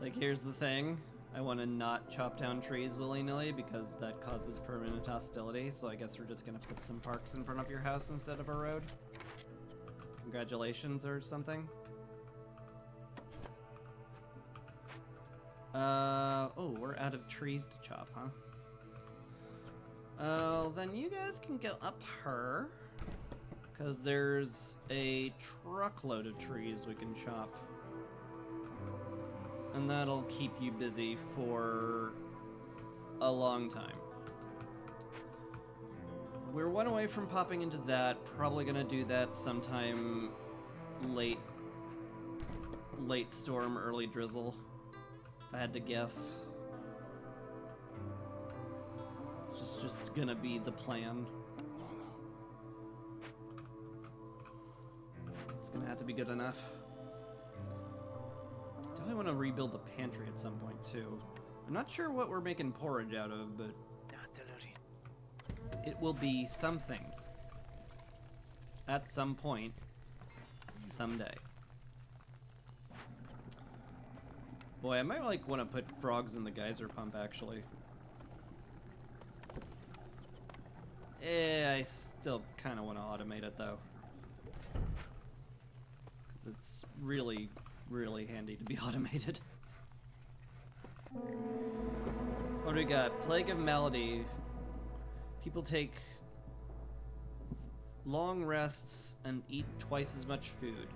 Like, here's the thing. I want to not chop down trees willy-nilly because that causes permanent hostility, so I guess we're just gonna put some parks in front of your house instead of a road. Congratulations or something. Oh, we're out of trees to chop, huh? Then you guys can go up her, because there's a truckload of trees we can chop. And that'll keep you busy for a long time. We're one away from popping into that. Probably gonna do that sometime late storm, early drizzle, if I had to guess. Just gonna be the plan. It's gonna have to be good enough. Definitely want to rebuild the pantry at some point too. I'm not sure what we're making porridge out of, but it will be something at some point, someday. Boy, I might like want to put frogs in the geyser pump actually. I still kind of want to automate it though, because it's really, really handy to be automated. What do we got? Plague of Malady. People take long rests and eat twice as much food.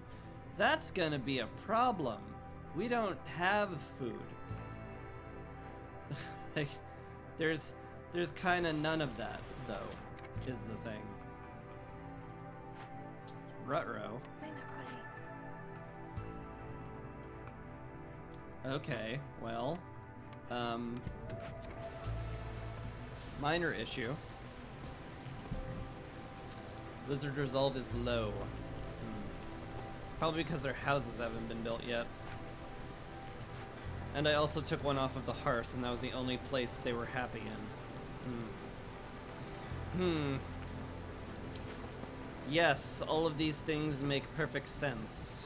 That's gonna be a problem. We don't have food. Like, there's kind of none of that though, is the thing. Rutrow. Okay, well, minor issue. Lizard resolve is low. Probably because their houses haven't been built yet. And I also took one off of the hearth, and that was the only place they were happy in. Yes, all of these things make perfect sense.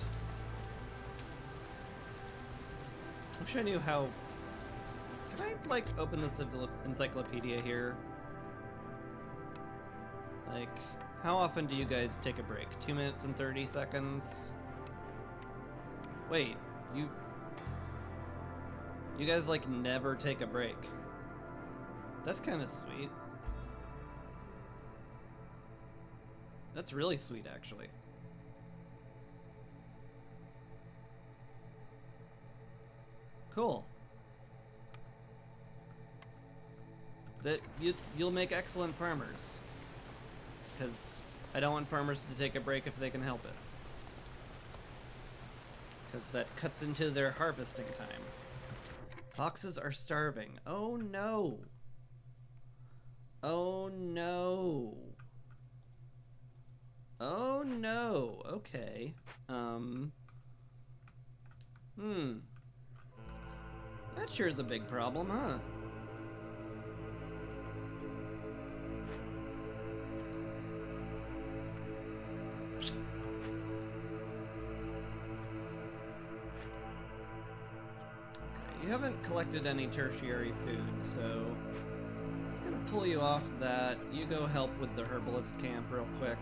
I wish I knew how... Can I, like, open this encyclopedia here? Like, how often do you guys take a break? 2 minutes and 30 seconds? Wait, you guys, like, never take a break. That's kind of sweet. That's really sweet, actually. Cool. That you'll make excellent farmers. Because I don't want farmers to take a break if they can help it. Because that cuts into their harvesting time. Foxes are starving. Oh no. Oh no. Oh no. Okay. That sure is a big problem, huh? You haven't collected any tertiary food, so it's gonna pull you off that. You go help with the herbalist camp real quick.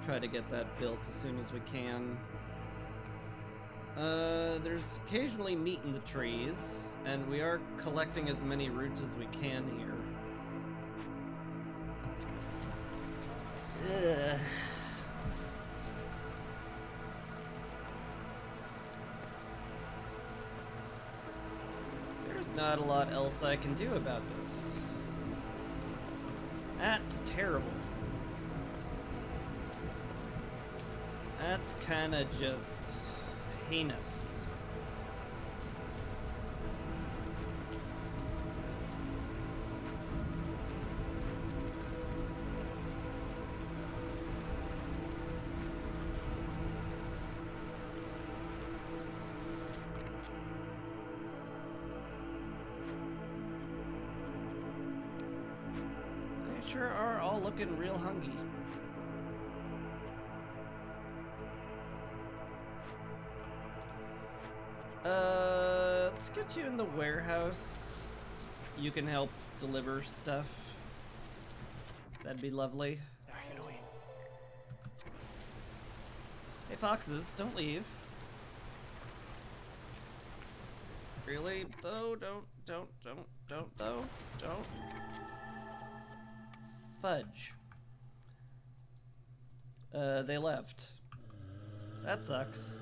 Try to get that built as soon as we can. There's occasionally meat in the trees, and we are collecting as many roots as we can here. Ugh. Not a lot else I can do about this. That's terrible. That's kinda just heinous. sure are all looking real hungry. Let's get you in the warehouse. You can help deliver stuff. That'd be lovely. Hey, foxes, don't leave. Really? Though, don't, though, don't. Fudge. They left. That sucks.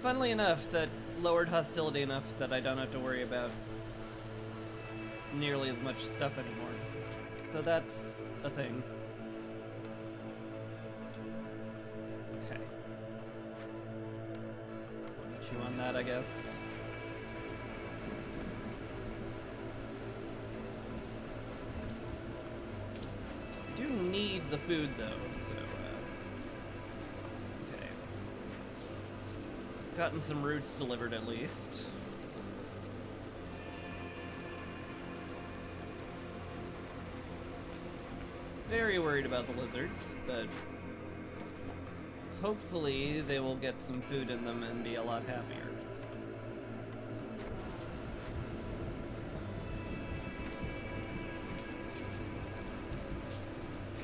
Funnily enough, that lowered hostility enough that I don't have to worry about nearly as much stuff anymore. So that's a thing. Okay. Chew on that, I guess. I do need the food, though, so... okay. Gotten some roots delivered, at least. Very worried about the lizards, but hopefully they will get some food in them and be a lot happier.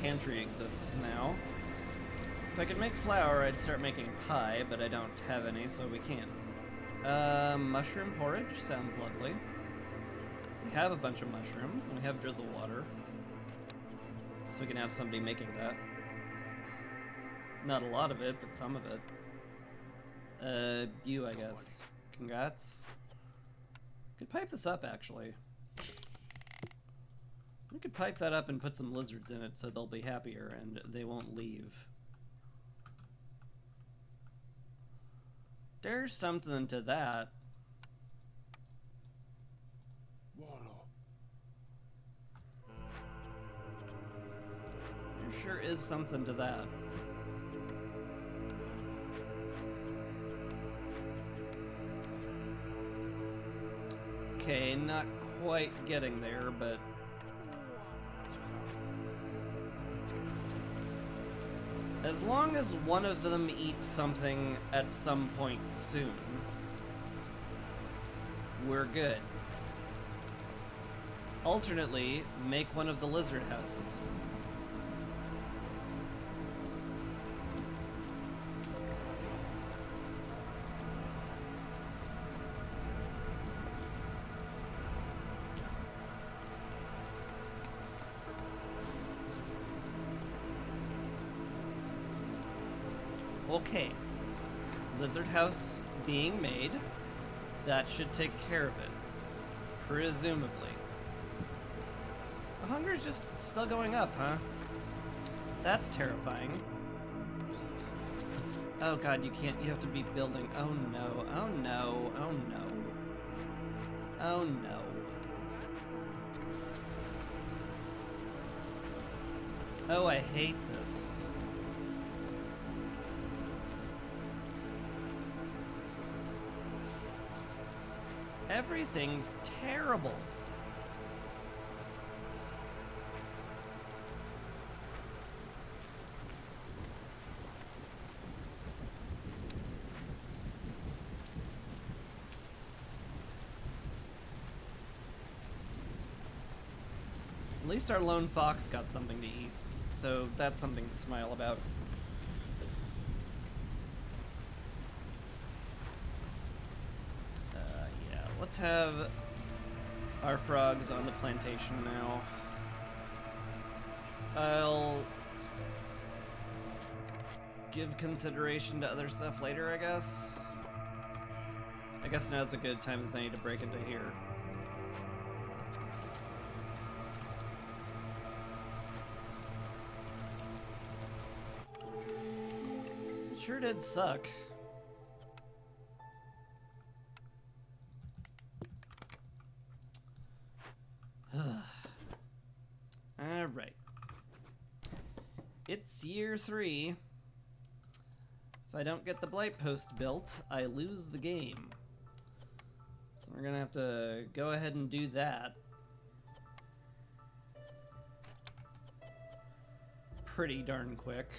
Pantry exists now. If I could make flour, I'd start making pie, but I don't have any, so we can't. Mushroom porridge sounds lovely. We have a bunch of mushrooms, and we have drizzle water. So we can have somebody making that. Not a lot of it, but some of it. You, I guess. Congrats. Could pipe this up, actually. We could pipe that up and put some lizards in it so they'll be happier and they won't leave. There's something to that. There sure is something to that. Okay, not quite getting there, but... as long as one of them eats something at some point soon, we're good. Alternately, make one of the lizard houses. Okay, lizard house being made, that should take care of it, presumably. The hunger's just still going up, huh? That's terrifying. Oh god, you can't, you have to be building, oh no, oh no, oh no. Oh no. Oh, I hate this. Everything's terrible. At least our lone fox got something to eat, so that's something to smile about. Let's have our frogs on the plantation now. I'll give consideration to other stuff later, I guess. I guess now's a good time as I need to break into here. It sure did suck. Alright. It's year 3. If I don't get the blight post built, I lose the game. So we're gonna have to go ahead and do that. Pretty darn quick.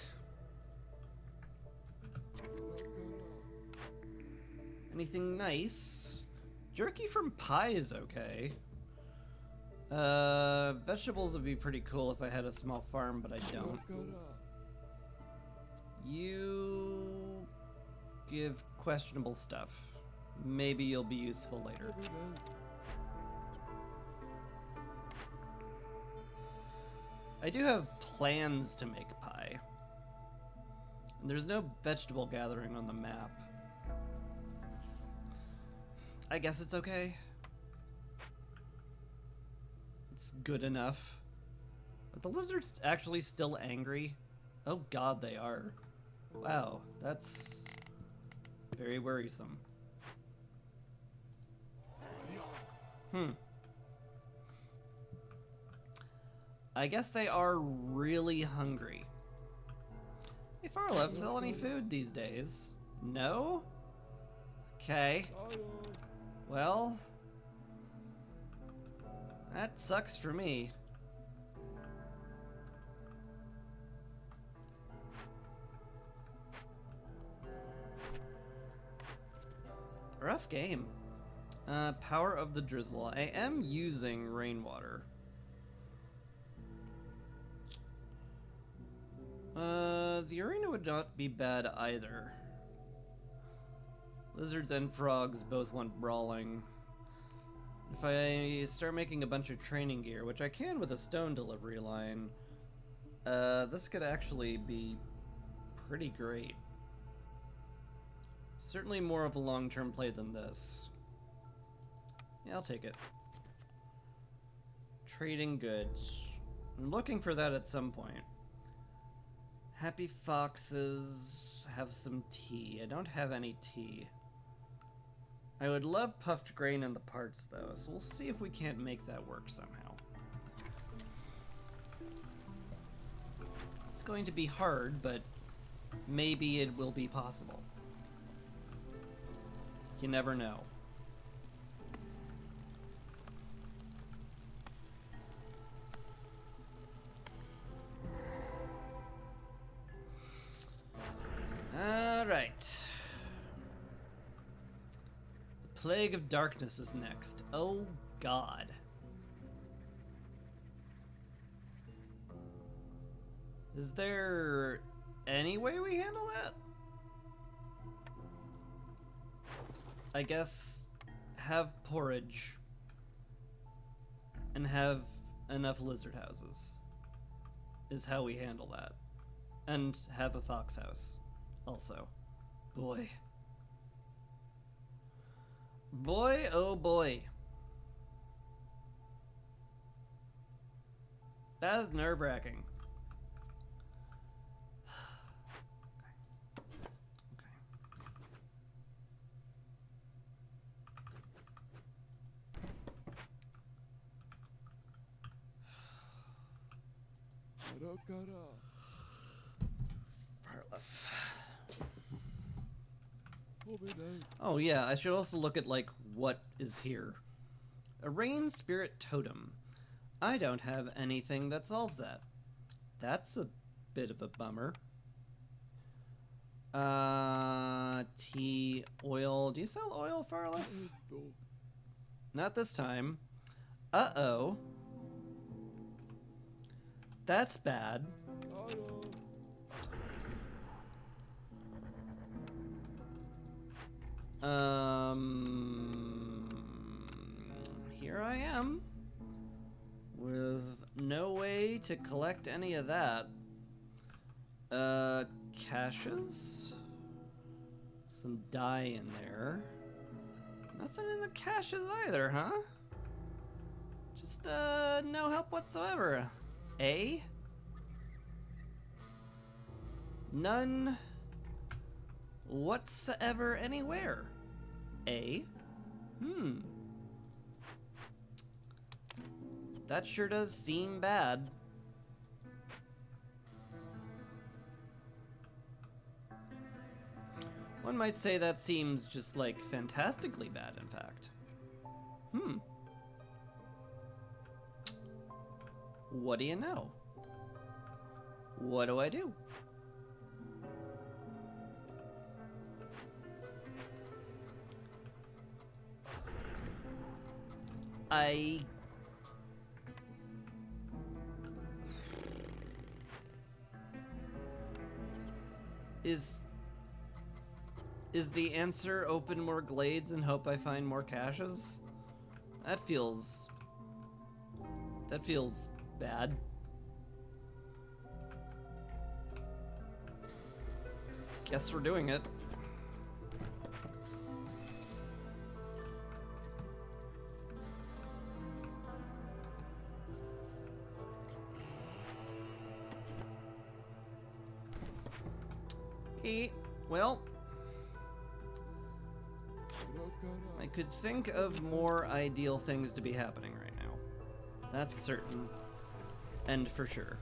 Anything nice? Jerky from pie is okay. Vegetables would be pretty cool if I had a small farm, but I don't. You give questionable stuff. Maybe you'll be useful later. I do have plans to make pie. And there's no vegetable gathering on the map. I guess it's okay. It's good enough. Are the lizards actually still angry? Oh god, they are. Wow, that's very worrisome. I guess they are really hungry. Hey, Farlef, sell any food these days? No? Okay. Well, that sucks for me. Rough game. Power of the drizzle. I am using rainwater. The arena would not be bad either. Lizards and frogs both want brawling. If I start making a bunch of training gear, which I can with a stone delivery line, this could actually be pretty great. Certainly more of a long-term play than this. Yeah, I'll take it. Trading goods. I'm looking for that at some point. Happy foxes have some tea. I don't have any tea. I would love puffed grain in the parts though, so we'll see if we can't make that work somehow. It's going to be hard, but maybe it will be possible. You never know. All right. The Plague of Darkness is next. Oh, God. Is there any way we handle that? I guess have porridge and have enough lizard houses is how we handle that. And have a fox house also. Boy. Boy, oh boy. That is nerve-wracking. Oh yeah, I should also look at like what is here. A rain spirit totem. I don't have anything that solves that. That's a bit of a bummer. Tea, oil. Do you sell oil, Farlef? Not this time. Uh-oh. That's bad. Here I am with no way to collect any of that. Caches? Some dye in there. Nothing in the caches either, huh? Just, no help whatsoever. A? None whatsoever anywhere. A? That sure does seem bad. One might say that seems just like fantastically bad, in fact. What do you know? What do I do? Is the answer open more glades and hope I find more caches? That feels bad. Guess we're doing it. Okay, well, I could think of more ideal things to be happening right now. That's certain, and for sure.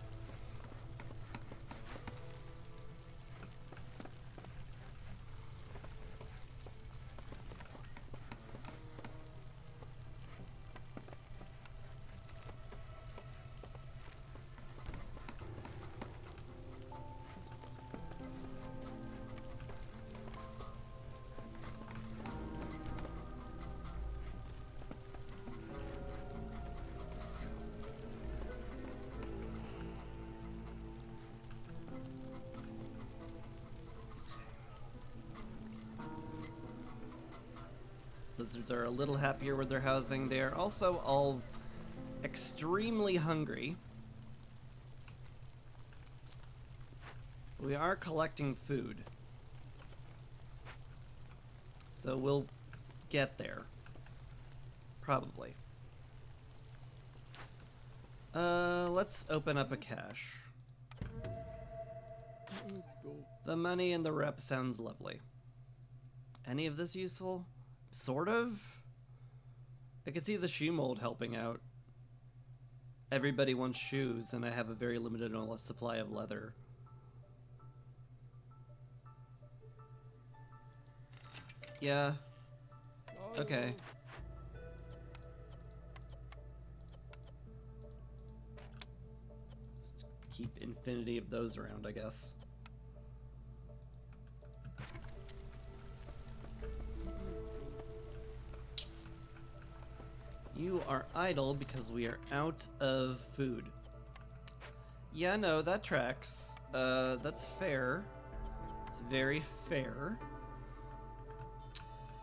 Lizards are a little happier with their housing. They are also all extremely hungry. We are collecting food, so we'll get there. Probably. Let's open up a cache. The money and the rep sounds lovely. Any of this useful? Sort of. I could see the shoe mold helping out. Everybody wants shoes, and I have a very limited supply of leather. Yeah. Okay. Let's keep infinity of those around, I guess. You are idle because we are out of food. Yeah, no, that tracks. That's fair. It's very fair.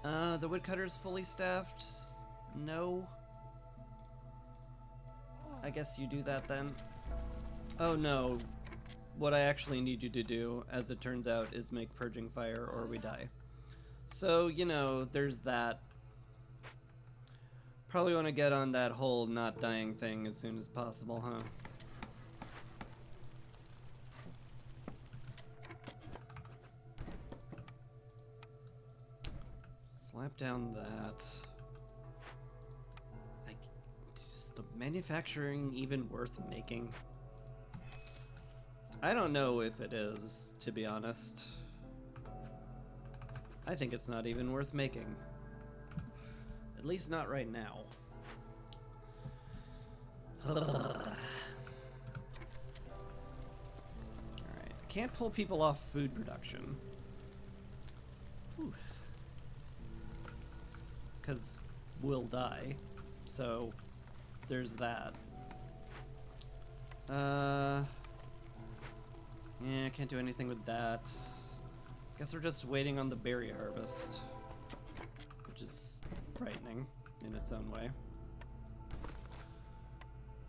The woodcutter's fully staffed? No. I guess you do that then. Oh no. What I actually need you to do, as it turns out, is make purging fire or we die. So, you know, there's that. Probably want to get on that whole not dying thing as soon as possible, huh? Slap down that. Is the manufacturing even worth making? I don't know if it is, to be honest. I think it's not even worth making. At least not right now. Alright, I can't pull people off food production. Because we'll die. So, there's that. Yeah, I can't do anything with that. Guess we're just waiting on the berry harvest. Which is frightening in its own way.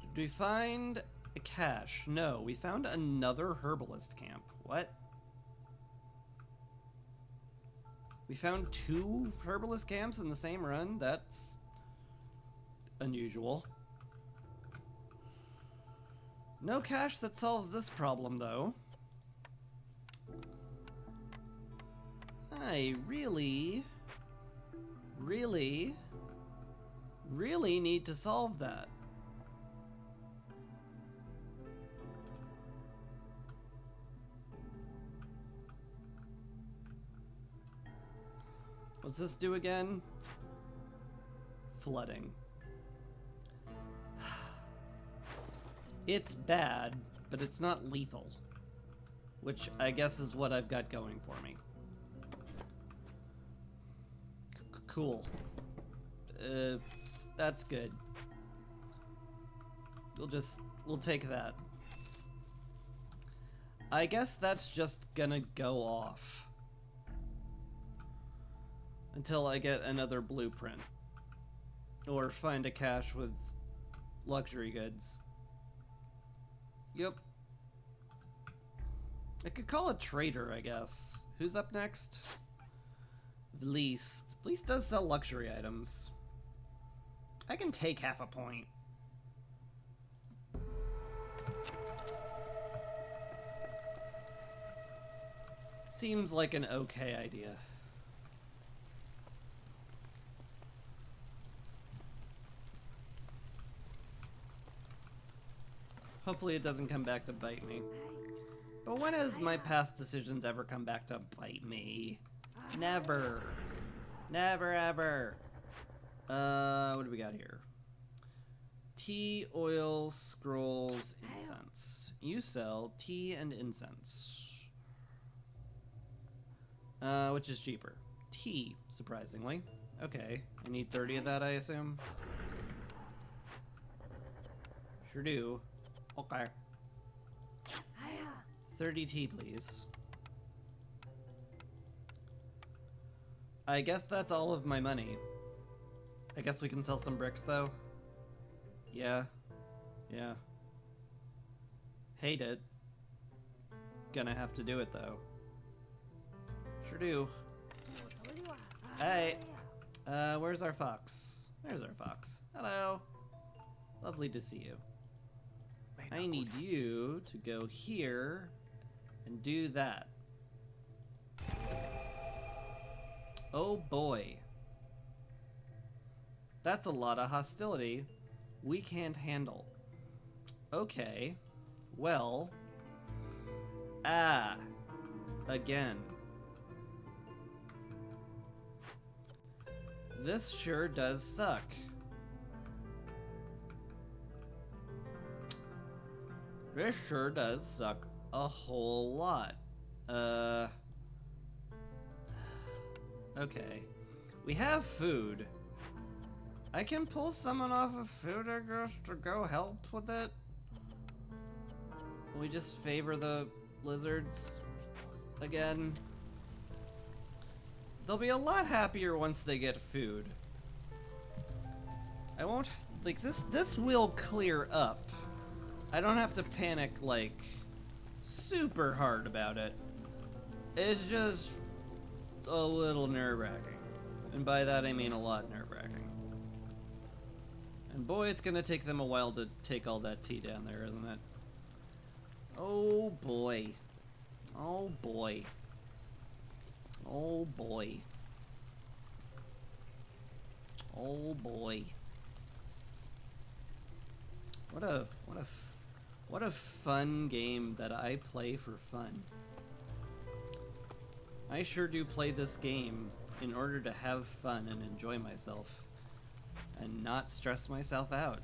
Did we find a cache? No, we found another herbalist camp. What? We found 2 herbalist camps in the same run? That's unusual. No cache that solves this problem, though. I really need to solve that. What's this do again? flooding. It's bad, but it's not lethal, which I guess is what I've got going for me. Cool. That's good. We'll take that. I guess that's just gonna go off until I get another blueprint or find a cache with luxury goods. Yep. I could call a trader, I guess. Who's up next? Vleese. Vleese does sell luxury items. I can take half a point. Seems like an okay idea. Hopefully it doesn't come back to bite me. But when has my past decisions ever come back to bite me? Never. Never ever. What do we got here? Tea, oil, scrolls, incense. You sell tea and incense. Which is cheaper? Tea, surprisingly. Okay, I need 30 of that, I assume. Sure do. Okay. 30 tea, please. I guess that's all of my money. I guess we can sell some bricks, though. Yeah. Yeah. Hate it. Gonna have to do it, though. Sure do. Hey. Where's our fox? There's our fox. Hello. Lovely to see you. I need you to go here and do that. Oh boy. That's a lot of hostility we can't handle. Okay. Well. Again. This sure does suck. This sure does suck a whole lot. Okay. We have food. I can pull someone off of food, I guess, to go help with it. We just favor the lizards again. They'll be a lot happier once they get food. I won't, like, this will clear up. I don't have to panic, like, super hard about it. It's just a little nerve-wracking. And by that I mean a lot nerve-wracking. And boy, it's gonna take them a while to take all that tea down there, isn't it? Oh boy. Oh boy. Oh boy. Oh boy. What a fun game that I play for fun. I sure do play this game in order to have fun and enjoy myself and not stress myself out.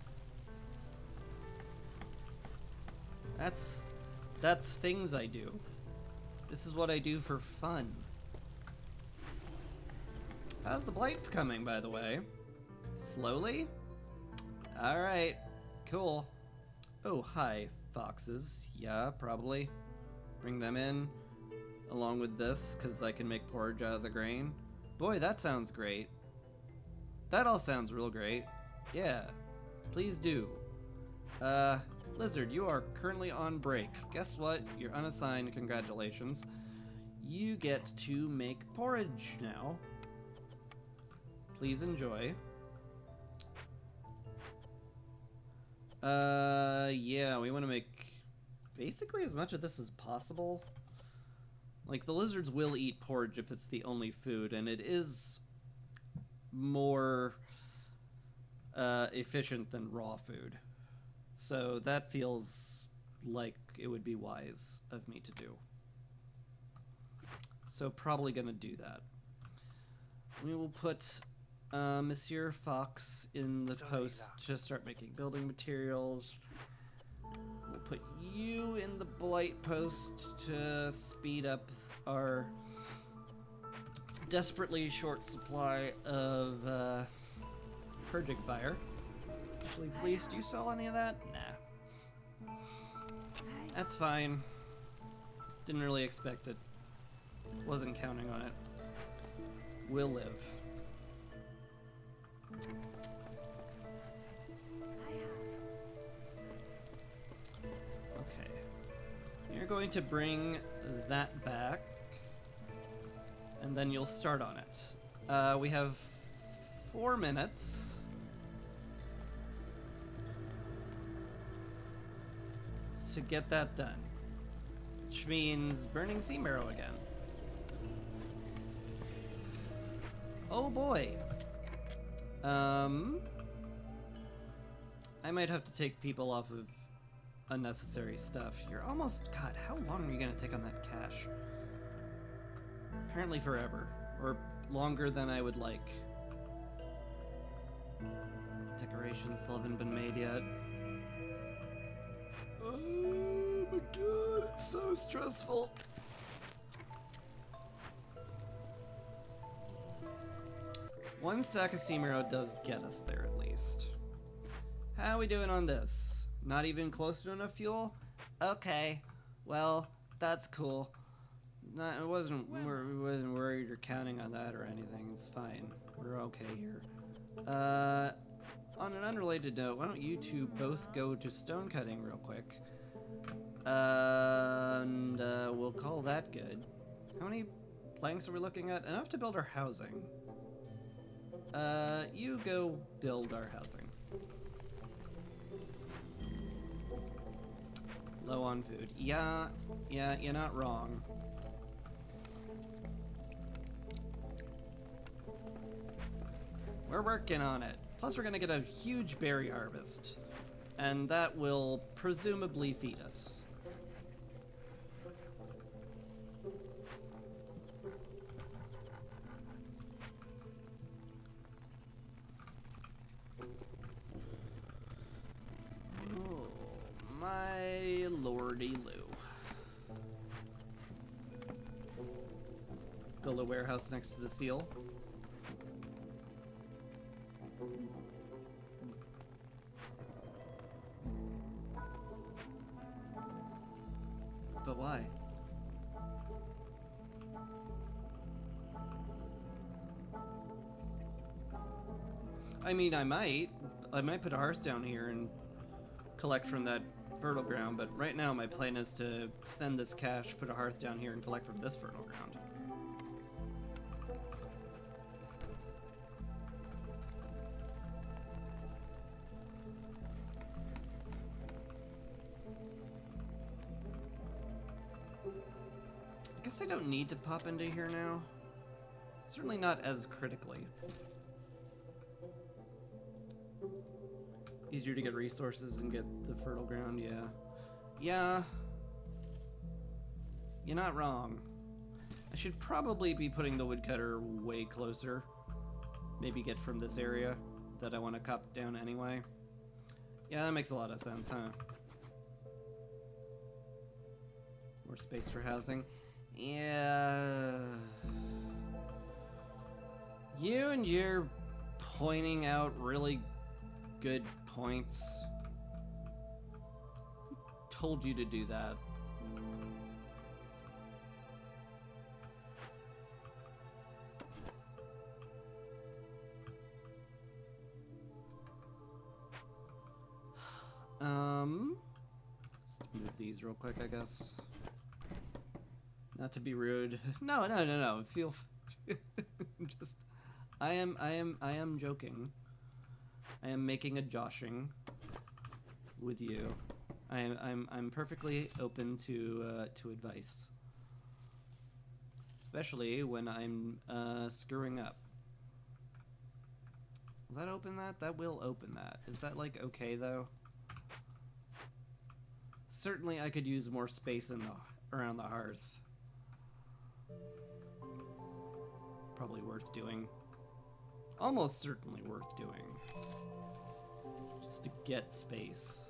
That's things I do. This is what I do for fun. How's the blight coming, by the way? Slowly? Alright, cool. Oh, hi, foxes. Yeah, probably. Bring them in, along with this, because I can make porridge out of the grain. Boy, that sounds great. That all sounds real great. Yeah, please do. Lizard, you are currently on break. Guess what? You're unassigned, congratulations. You get to make porridge now. Please enjoy. Yeah, we want to make basically as much of this as possible. Like, the lizards will eat porridge if it's the only food, and it is more efficient than raw food. So that feels like it would be wise of me to do. So probably gonna do that. We will put Monsieur Fox in the post to start making building materials. We'll put you in the blight post to speed up our desperately short supply of purging fire. Actually, please, do you sell any of that? Nah. That's fine. Didn't really expect it. Wasn't counting on it. We'll live. Okay. You're going to bring that back, and then you'll start on it. We have 4 minutes. To get that done. Which means burning sea marrow again. Oh boy. I might have to take people off of unnecessary stuff. You're almost... God, how long are you gonna take on that cash? Apparently forever. Or longer than I would like. Decorations still haven't been made yet. Oh my god, it's so stressful. One stack of sea marrow does get us there at least. How are we doing on this? Not even close to enough fuel? Okay, well, that's cool. We wasn't worried or counting on that or anything. It's fine. We're okay here. On an unrelated note, why don't you two both go to stone cutting real quick? And we'll call that good. How many planks are we looking at? Enough to build our housing. You go build our housing. Low on food. Yeah, you're not wrong. We're working on it. Plus we're gonna get a huge berry harvest. And that will presumably feed us. Oh, my lordy Lou. Build a warehouse next to the seal. But why? I mean, I might put a hearth down here and collect from that fertile ground, but right now my plan is to send this cash, put a hearth down here, and collect from this fertile ground. I guess I don't need to pop into here now. Certainly not as critically. Easier to get resources and get the fertile ground, yeah. Yeah. You're not wrong. I should probably be putting the woodcutter way closer. Maybe get from this area that I want to cut down anyway. Yeah, that makes a lot of sense, huh? More space for housing. Yeah. You and your pointing out really good points. Who told you to do that? Let's move these real quick, I guess. Not to be rude. No. Feel just I am joking. I am making a joshing with you. I'm perfectly open to advice. Especially when I'm screwing up. Will that open that? That will open that. Is that like okay though? Certainly I could use more space around the hearth. Probably worth doing. almost certainly worth doing. Just to get space.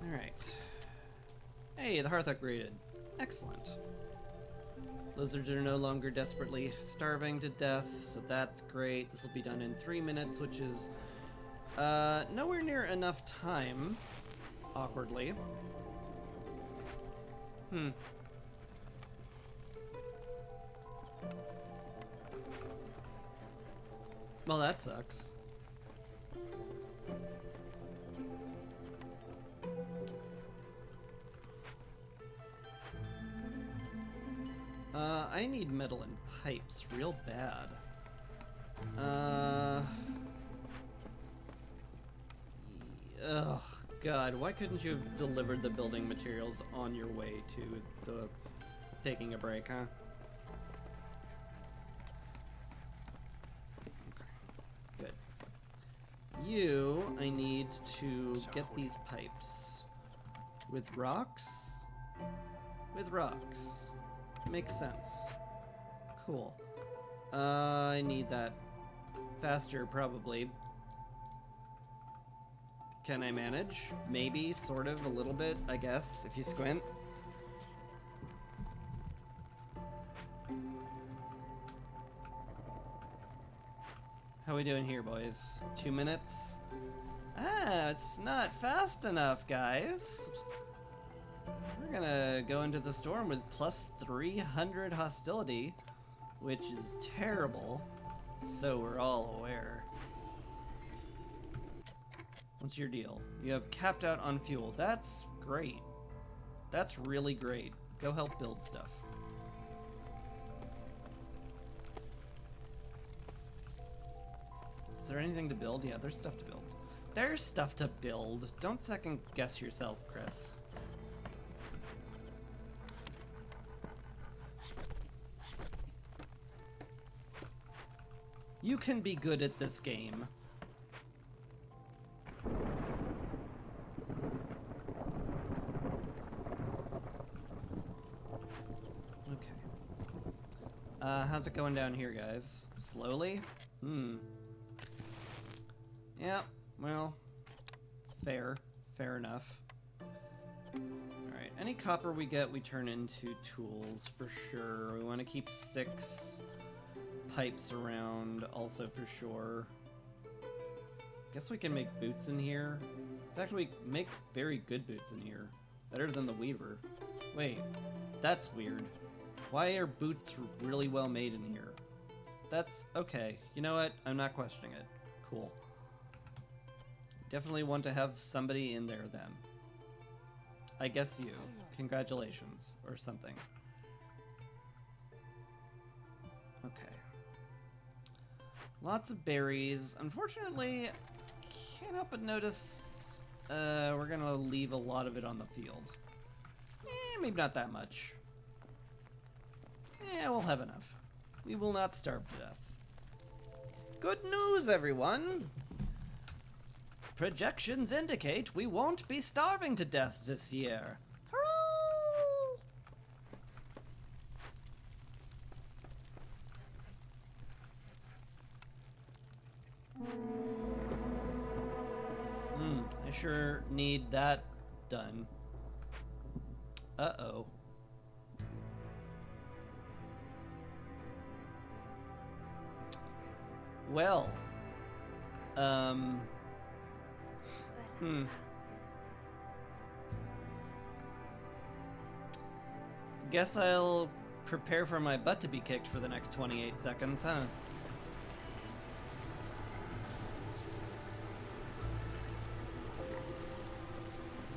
Alright. Hey, the hearth upgraded. Excellent. Lizards are no longer desperately starving to death, so that's great. This will be done in 3 minutes, which is nowhere near enough time, awkwardly. Well, that sucks. I need metal and pipes real bad. Oh, God, why couldn't you have delivered the building materials on your way to the taking a break, huh? Good. You, I need to get these pipes. With rocks? With rocks. Makes sense. Cool. I need that faster, probably. Can I manage? Maybe, sort of, a little bit, I guess, if you squint. How we doing here, boys? 2 minutes? Ah, it's not fast enough, guys. We're gonna go into the storm with plus 300 hostility, which is terrible, so we're all aware. What's your deal? You have capped out on fuel. That's great. That's really great. Go help build stuff. Is there anything to build? Yeah, there's stuff to build. There's stuff to build. Don't second guess yourself, Chris. You can be good at this game. Okay. How's it going down here, guys? Slowly? Yeah, well, fair. Fair enough. Alright, any copper we get, we turn into tools for sure. We want to keep 6 pipes around also for sure. Guess we can make boots in here. In fact, we make very good boots in here. Better than the Weaver. Wait, that's weird. Why are boots really well made in here? That's okay. You know what? I'm not questioning it. Cool. Definitely want to have somebody in there then. I guess you. Congratulations. Or something. Okay. Lots of berries. Unfortunately, can't help but notice we're gonna leave a lot of it on the field. Maybe not that much. We'll have enough. We will not starve to death. Good news, everyone! Projections indicate we won't be starving to death this year. I sure need that done. Uh-oh. Well, guess I'll prepare for my butt to be kicked for the next 28 seconds, huh?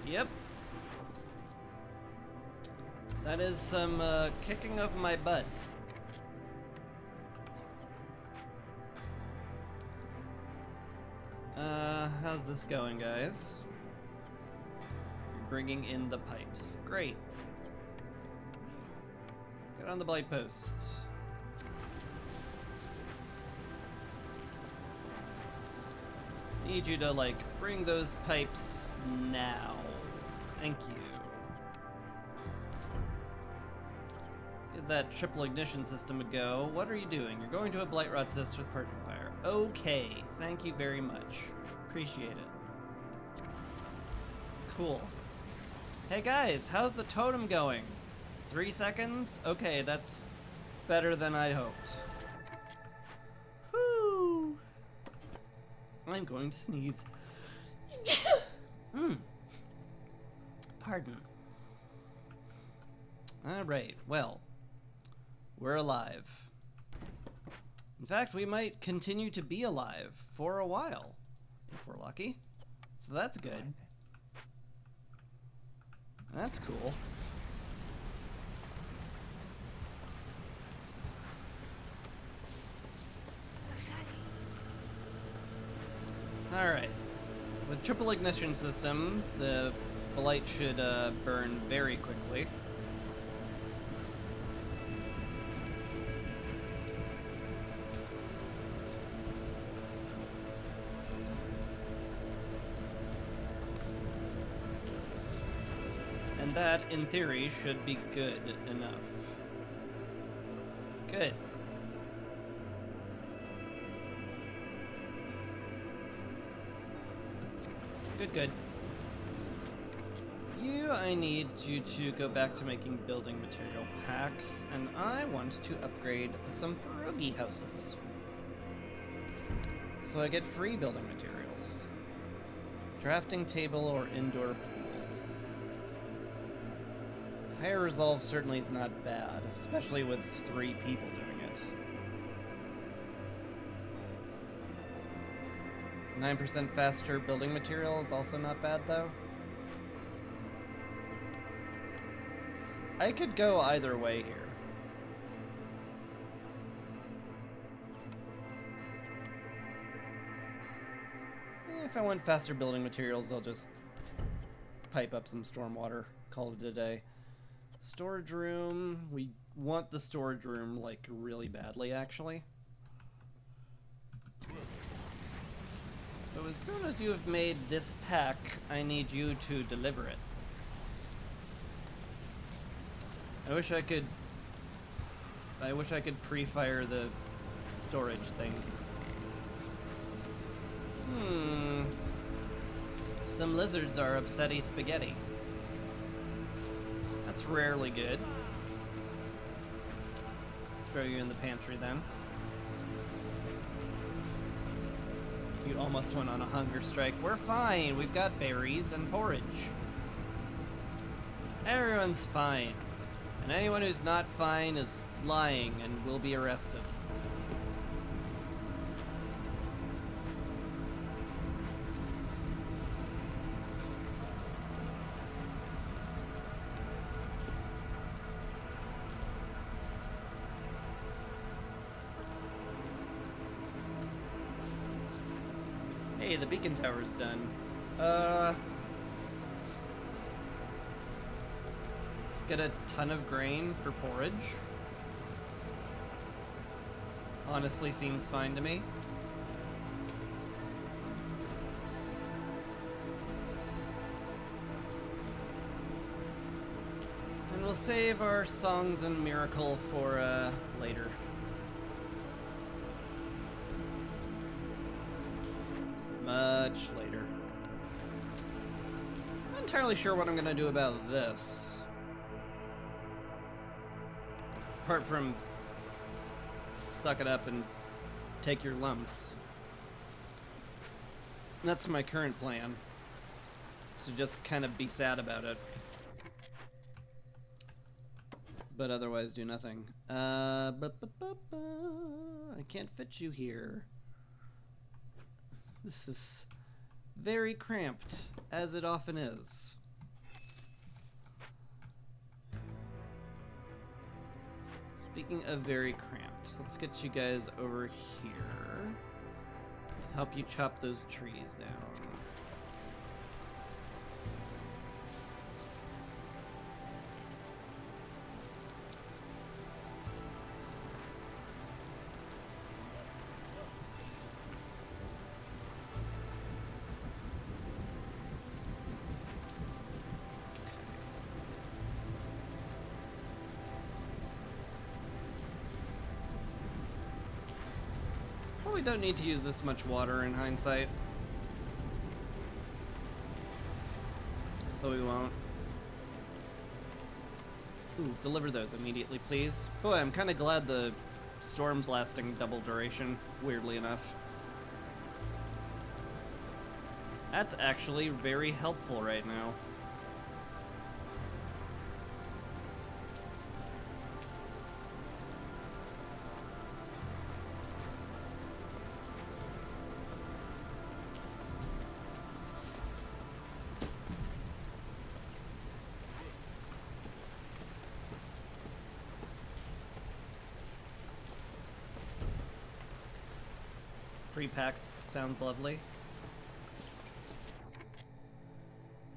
Yep. That is some kicking of my butt. How's this going, guys? You're bringing in the pipes. Great. Get on the blight post. Need you to, like, bring those pipes now. Thank you. give that triple ignition system a go. What are you doing? You're going to a blight rod cyst with parking fire. Okay, thank you very much. Appreciate it. Cool. Hey guys, how's the totem going? 3 seconds? Okay, that's better than I hoped. Whew. I'm going to sneeze. Pardon. Alright, well, we're alive. In fact, we might continue to be alive for a while, if we're lucky. So that's good. That's cool. Alright. With triple ignition system, the blight should burn very quickly. And that, in theory, should be good enough. Good. Good. I need you to go back to making building material packs, and I want to upgrade some pierogi houses. So I get free building materials. Drafting table or indoor pool. Higher resolve certainly is not bad, especially with 3 people doing it. 9% faster building materials, also not bad though. I could go either way here. If I want faster building materials, I'll just pipe up some stormwater, call it a day. Storage room, we want the storage room like really badly actually. So as soon as you have made this pack, I need you to deliver it. I wish I could pre-fire the storage thing. Some lizards are upsetty spaghetti. That's rarely good. Throw you in the pantry then. You almost went on a hunger strike. We're fine. We've got berries and porridge. Everyone's fine. And anyone who's not fine is lying and will be arrested. Hey, the beacon tower's done. Let's get a ton of grain for porridge. Honestly, seems fine to me. And we'll save our songs and miracle for later. Much later. I'm not entirely sure what I'm gonna do about this. Apart from suck it up and take your lumps. That's my current plan. So just kind of be sad about it. But otherwise do nothing. I can't fit you here. This is very cramped, as it often is. Speaking of very cramped, let's get you guys over here to help you chop those trees down. Probably don't need to use this much water in hindsight. So we won't. Ooh, deliver those immediately, please. Boy, I'm kind of glad the storm's lasting double duration, weirdly enough. That's actually very helpful right now. Free packs sounds lovely.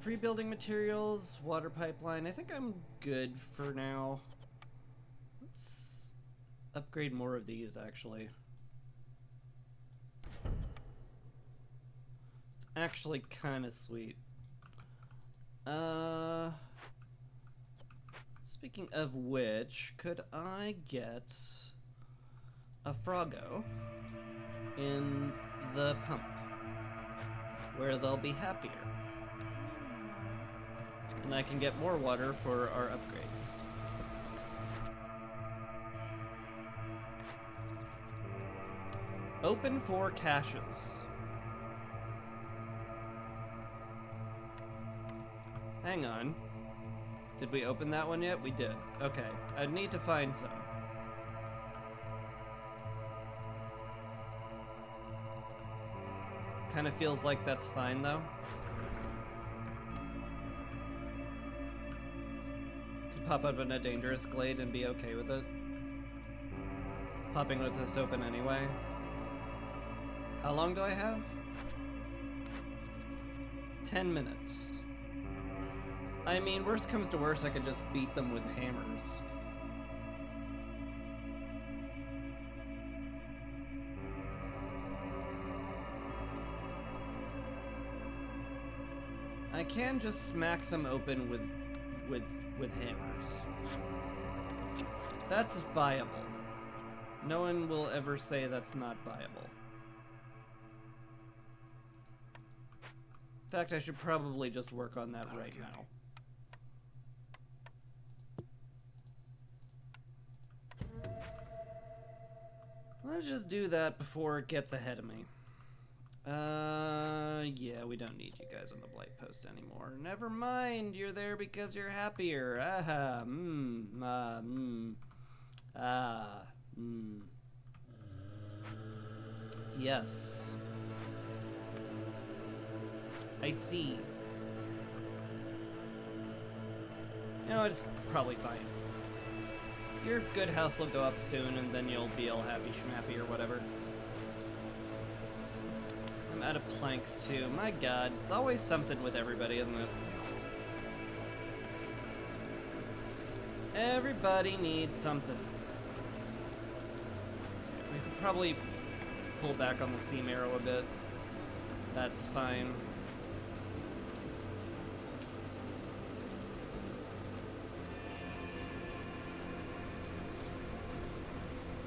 Free building materials, water pipeline. I think I'm good for now. Let's upgrade more of these, actually. It's actually kind of sweet. Speaking of which, could I get a Froggo in the pump, where they'll be happier? And I can get more water for our upgrades. Open for caches. Hang on. Did we open that one yet? We did. Okay. I'd need to find some. Kind of feels like that's fine, though. Could pop up in a dangerous glade and be okay with it. Popping with this open anyway. How long do I have? 10 minutes. I mean, worst comes to worst, I could just beat them with hammers. I can just smack them open with hammers. That's viable. No one will ever say that's not viable. In fact, I should probably just work on that right now. Let's just do that before it gets ahead of me. Yeah, we don't need you guys on the Blight Post anymore. Never mind, you're there because you're happier. Yes. I see. You know, it's probably fine. Your good house will go up soon, and then you'll be all happy schmappy or whatever. I'm out of planks, too. My god, it's always something with everybody, isn't it? Everybody needs something. We could probably pull back on the seam arrow a bit. That's fine.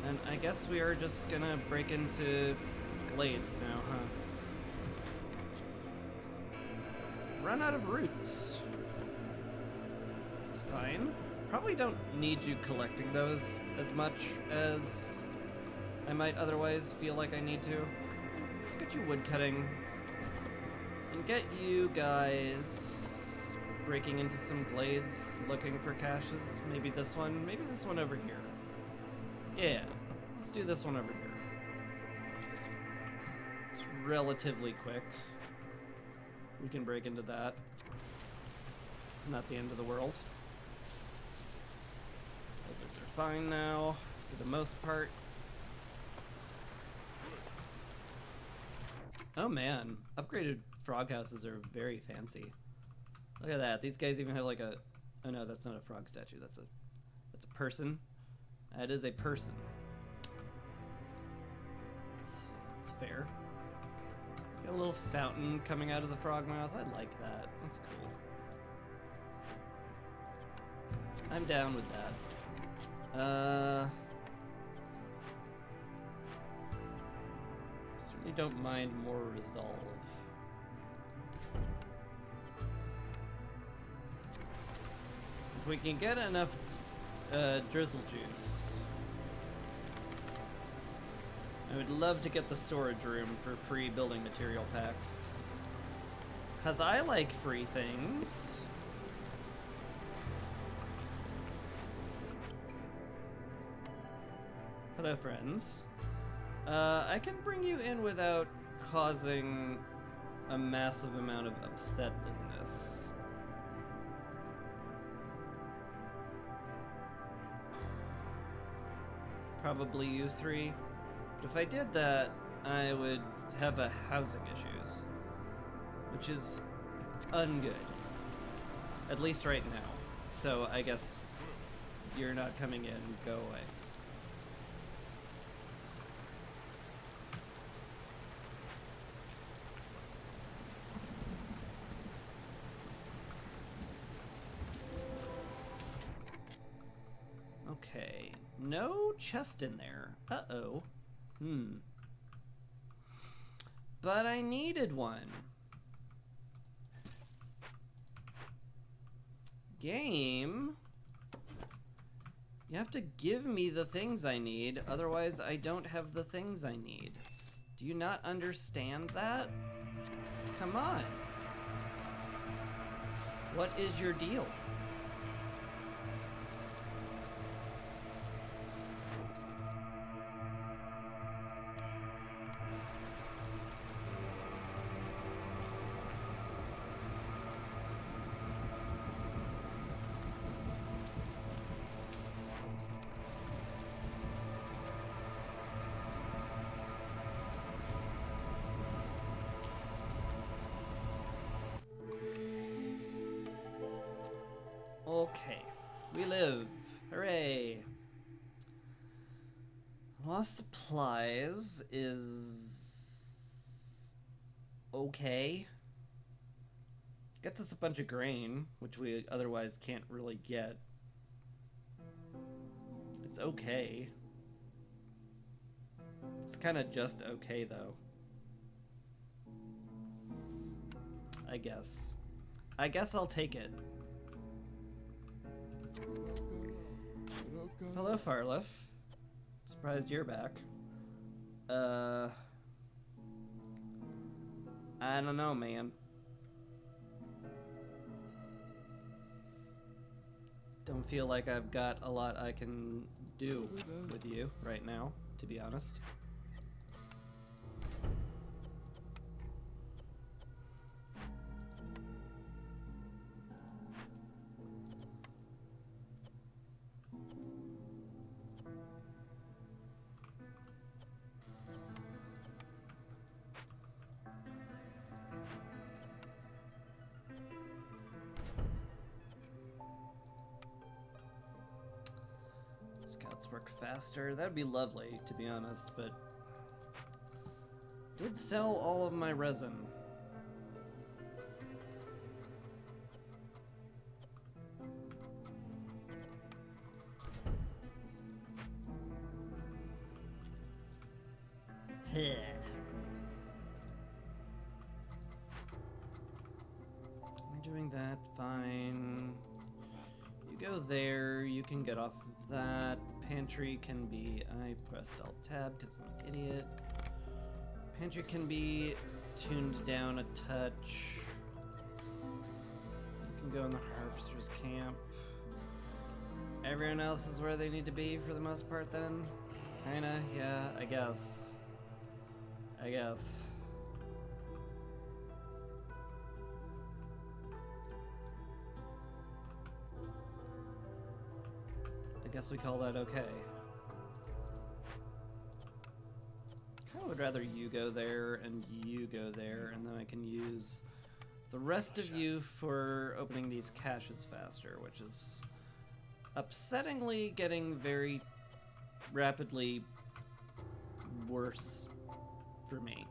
And I guess we are just gonna break into glades now, huh? Run out of roots. It's fine. Probably don't need you collecting those as much as I might otherwise feel like I need to. Let's get you wood cutting. And get you guys breaking into some glades, looking for caches. Maybe this one over here. Yeah, let's do this one over here. It's relatively quick. We can break into that. It's not the end of the world. Lizards are fine now, for the most part. Oh man, upgraded frog houses are very fancy. Look at that. These guys even have like a... Oh no, that's not a frog statue. That's a person. That is a person. It's fair. It's got a little fountain coming out of the frog mouth. I like that. That's cool. I'm down with that. You don't mind more resolve. If we can get enough drizzle juice, I would love to get the storage room for free building material packs. 'Cause I like free things. Hello, friends. I can bring you in without causing a massive amount of upsetness. Probably you three. But if I did that, I would have housing issues. Which is ungood. At least right now. So I guess you're not coming in, go away. Okay, no chest in there. Uh-oh. But I needed one. Game? You have to give me the things I need, otherwise I don't have the things I need. Do you not understand that? Come on. What is your deal? Okay, we live. Hooray. Lost supplies is okay. Gets us a bunch of grain, which we otherwise can't really get. It's okay. It's kind of just okay, though. I guess. I guess I'll take it. Hello, Farliff. Surprised you're back. I don't know, man. Don't feel like I've got a lot I can do with you right now, to be honest. Scouts work faster. That'd be lovely, to be honest, but did sell all of my resin. We're doing that, fine. You go there, you can get off of that. The pantry can be, I pressed Alt-Tab because I'm an idiot. Pantry can be tuned down a touch. You can go in the harvester's camp. Everyone else is where they need to be for the most part then? Kinda, yeah, I guess. I guess. I guess we call that okay. I would rather you go there and you go there, and then I can use the rest of you for opening these caches faster, which is upsettingly getting very rapidly worse for me.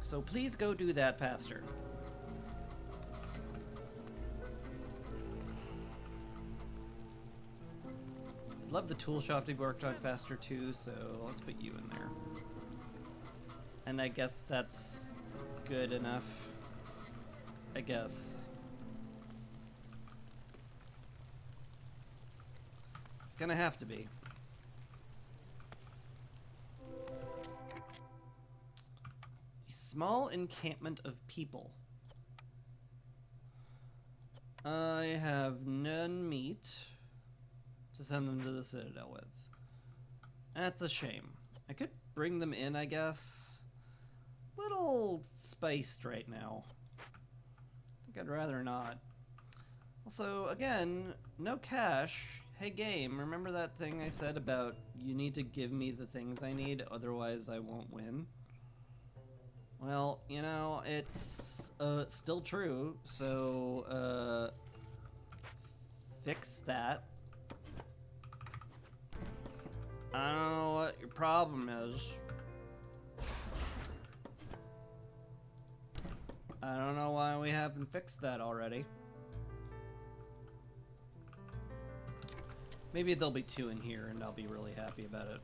So please go do that faster. I'd love the tool shop to be worked on faster too, so let's put you in there. And I guess that's good enough. I guess. It's gonna have to be. A small encampment of people. I have none meat to send them to the Citadel with. That's a shame. I could bring them in, I guess. Little spiced right now. I think I'd rather not. Also, again, no cash. Hey game, remember that thing I said about you need to give me the things I need, otherwise I won't win? Well, you know, it's still true, so fix that. I don't know what your problem is. I don't know why we haven't fixed that already. Maybe there'll be 2 in here and I'll be really happy about it.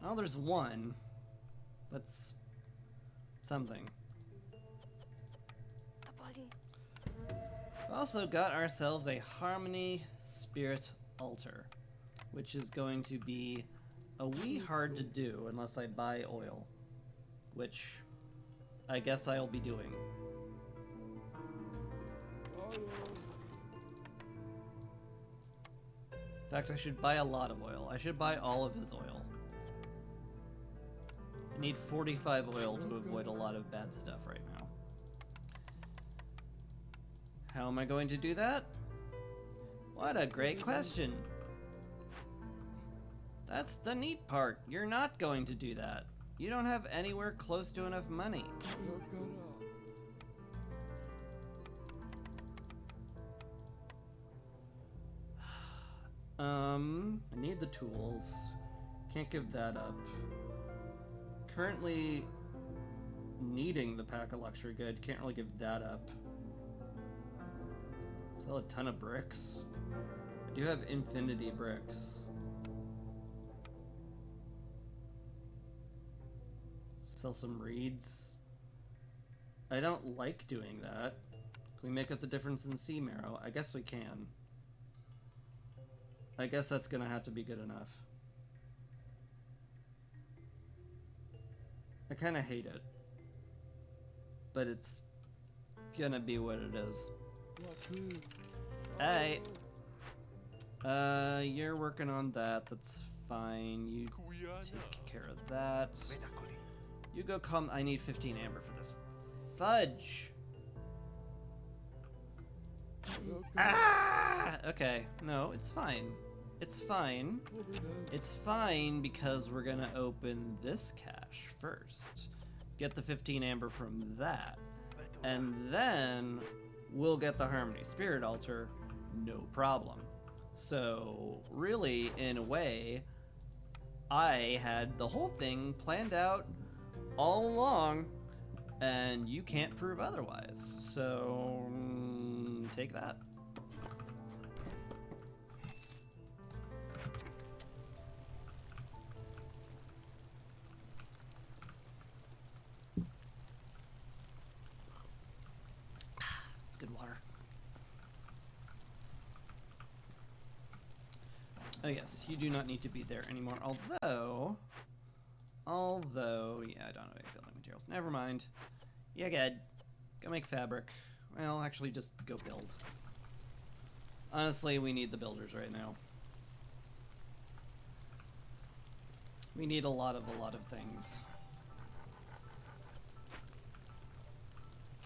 Oh, there's 1. That's something. We've also got ourselves a Harmony Spirit Altar, which is going to be a wee hard to do unless I buy oil, which I guess I'll be doing. In fact, I should buy a lot of oil. I should buy all of his oil. I need 45 oil to avoid a lot of bad stuff right now. How am I going to do that? What a great question. That's the neat part. You're not going to do that. You don't have anywhere close to enough money. I need the tools. Can't give that up. Currently needing the pack of luxury good. Can't really give that up. Sell a ton of bricks. I do have infinity bricks. Sell some reeds. I don't like doing that. Can we make up the difference in sea marrow? I guess we can. I guess that's gonna have to be good enough. I kinda hate it. But it's gonna be what it is. Hey! You're working on that, that's fine. You take care of that. You go come. I need 15 amber for this. Fudge! Ah! Okay, no, it's fine. It's fine. It's fine because we're gonna open this cache first. Get the 15 amber from that. And then we'll get the Harmony Spirit Altar, no problem. So, really, in a way, I had the whole thing planned out all along, and you can't prove otherwise. So, take that. It's good water. Oh yes, you do not need to be there anymore, although, yeah, I don't have any building materials. Never mind. You're good. Go make fabric. Well, actually, just go build. Honestly, we need the builders right now. We need a lot of things.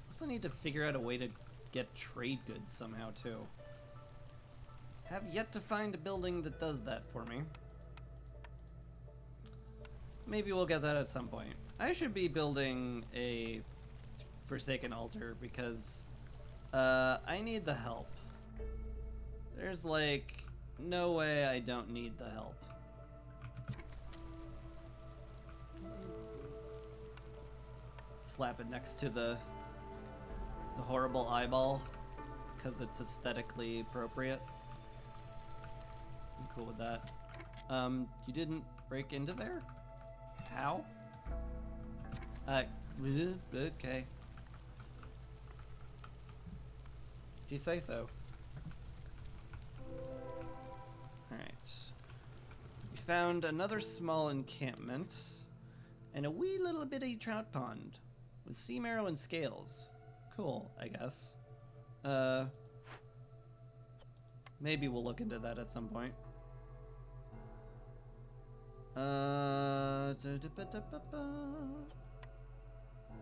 Also need to figure out a way to get trade goods somehow, too. Have yet to find a building that does that for me. Maybe we'll get that at some point. I should be building a Forsaken altar because I need the help. There's like no way I don't need the help. Slap it next to the horrible eyeball because it's aesthetically appropriate. I'm cool with that. You didn't break into there? How? Okay. If you say so. Alright. We found another small encampment and a wee little bitty trout pond with sea marrow and scales. Cool, I guess. Maybe we'll look into that at some point.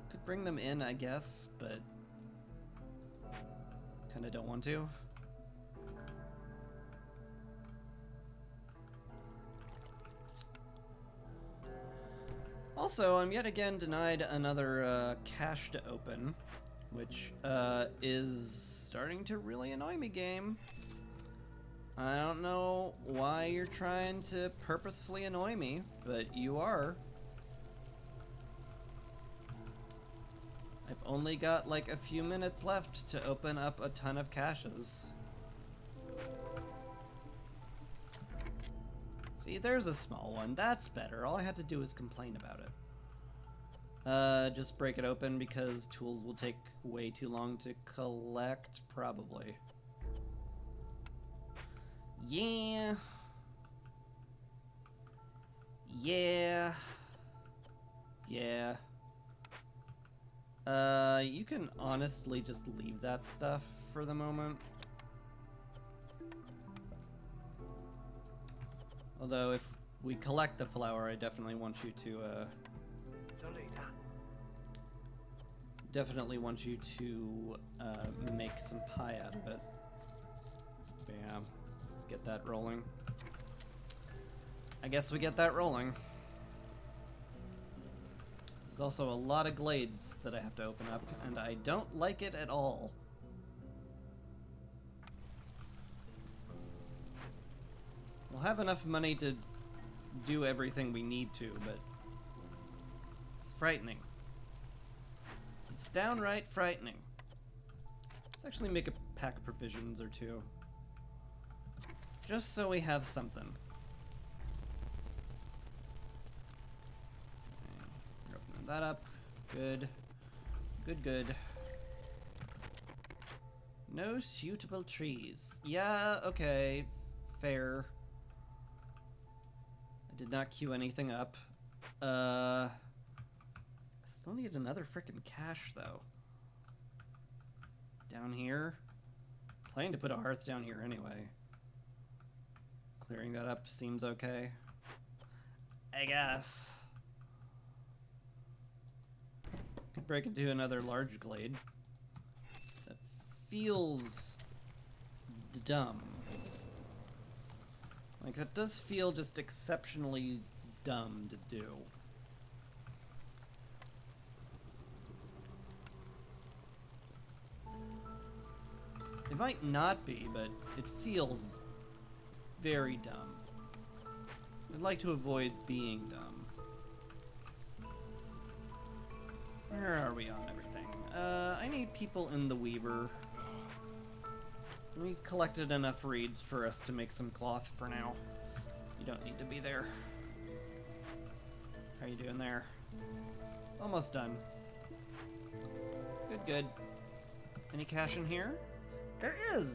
Could bring them in, I guess, but kinda don't want to. Also, I'm yet again denied another cache to open, which is starting to really annoy me, game. I don't know why you're trying to purposefully annoy me, but you are. I've only got like a few minutes left to open up a ton of caches. See, there's a small one. That's better. All I had to do was complain about it. Just break it open because tools will take way too long to collect, probably. Yeah. Yeah. Yeah. You can honestly just leave that stuff for the moment. Although if we collect the flower, I definitely want you to, make some pie out of it. Bam. Let's get that rolling. I guess we get that rolling. There's also a lot of glades that I have to open up, and I don't like it at all. We'll have enough money to do everything we need to, but it's frightening. It's downright frightening. Let's actually make a pack of provisions or two. Just so we have something. Okay, we're opening that up. Good. Good, good. No suitable trees. Yeah, okay. Fair. I did not queue anything up. Still need another frickin' cache, though. Down here. Planning to put a hearth down here anyway. Clearing that up seems okay. I guess. Could break into another large glade. That feels dumb. Like, that does feel just exceptionally dumb to do. It might not be, but it feels very dumb. I'd like to avoid being dumb. Where are we on everything? I need people in the Weaver. We collected enough reeds for us to make some cloth for now. You don't need to be there. How you doing there? Almost done. Good, good. Any cash in here? There is!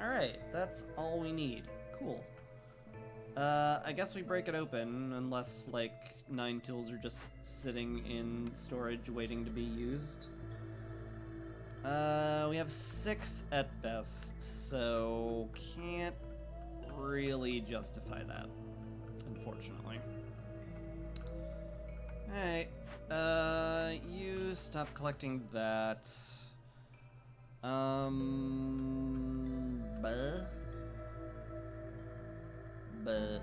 Alright, that's all we need. Cool. I guess we break it open, unless, like, 9 tools are just sitting in storage waiting to be used. We have 6 at best, so can't really justify that, unfortunately. Alright, you stop collecting that. Buh. Buh.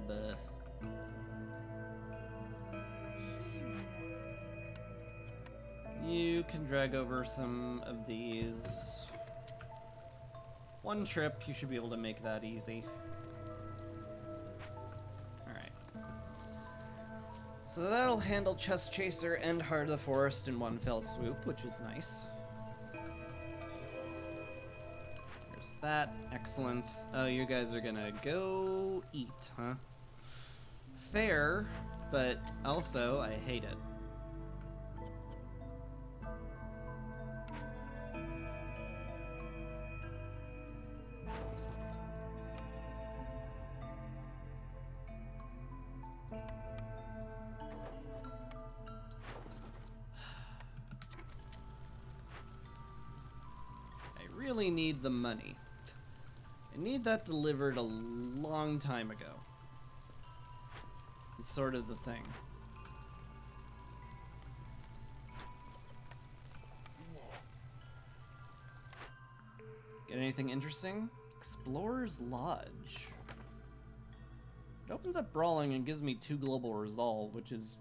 Buh. You can drag over some of these. One trip, you should be able to make that easy. Alright. So that'll handle Chest Chaser and Heart of the Forest in one fell swoop, which is nice. There's that. Excellent. Oh, you guys are gonna go eat, huh? Fair, but also I hate it. I really need the money. I need that delivered a long time ago. It's sort of the thing. Get anything interesting? Explorer's Lodge. It opens up brawling and gives me 2 global resolve, which is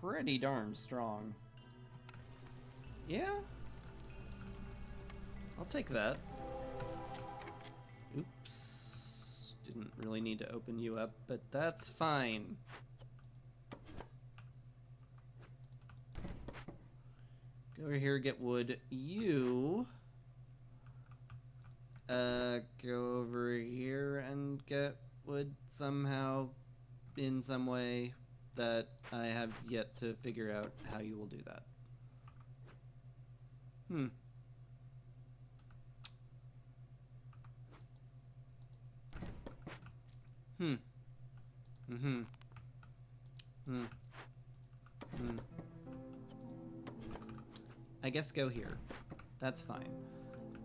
pretty darn strong. Yeah? I'll take that. Oops. Didn't really need to open you up, but that's fine. Go over here, get wood. You... go over here and get wood somehow, in some way that I have yet to figure out how you will do that. I guess go here. That's fine.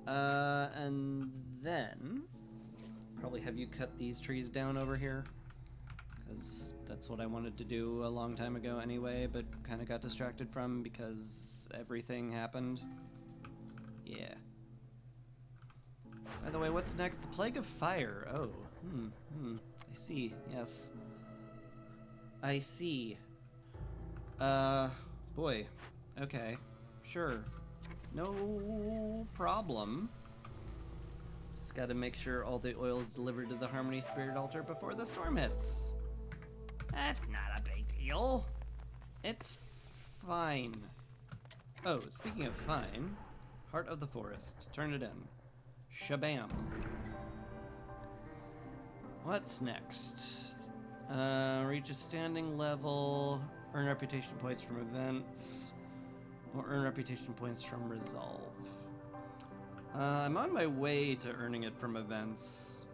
And then probably have you cut these trees down over here, because that's what I wanted to do a long time ago anyway, but kind of got distracted from because everything happened. Yeah. By the way, what's next? The Plague of Fire. Oh, I see. Yes. I see. Boy. Okay. Sure. No problem. Just gotta make sure all the oil is delivered to the Harmony Spirit Altar before the storm hits. That's not a big deal. It's fine. Oh, speaking of fine, Heart of the Forest. Turn it in. Shabam. What's next? Reach a standing level, earn reputation points from events, or earn reputation points from resolve. I'm on my way to earning it from events.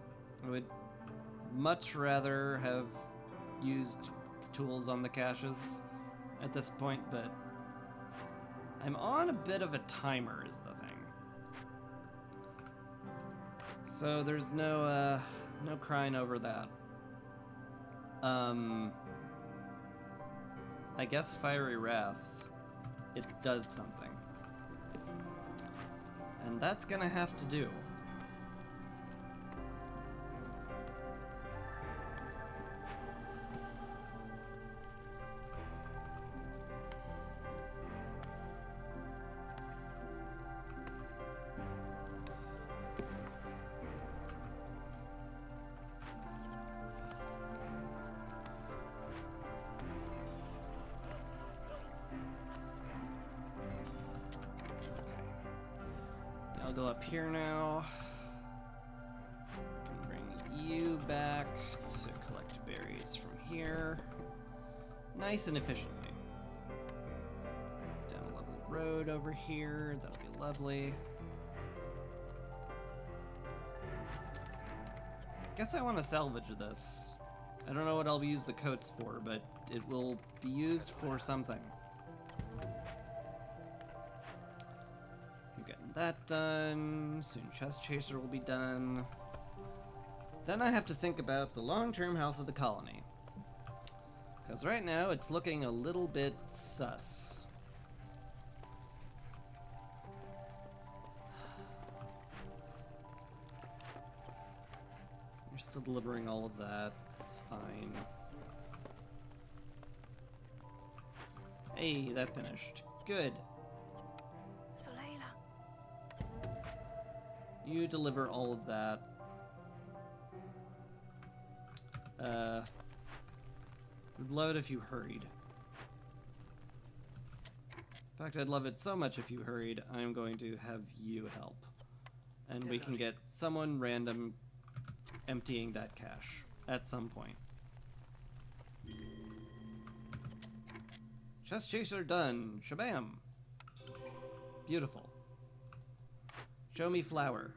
I would much rather have used tools on the caches at this point, but I'm on a bit of a timer is the thing. So there's no crying over that. I guess Fiery Wrath, it does something. And that's gonna have to do. I'll go up here now. Can bring you back to collect berries from here. Nice and efficiently. Down a level road over here. That'll be lovely. Guess I want to salvage this. I don't know what I'll use the coats for, but it will be used for something. That done. Soon Chest Chaser will be done. Then I have to think about the long-term health of the colony. Because right now it's looking a little bit sus. You're still delivering all of that. It's fine. Hey, that finished. Good. You deliver all of that. Would love it if you hurried. In fact, I'd love it so much if you hurried. I'm going to have you help. And we can get someone random emptying that cache at some point. Chest chaser done. Shabam. Beautiful. Show me flour.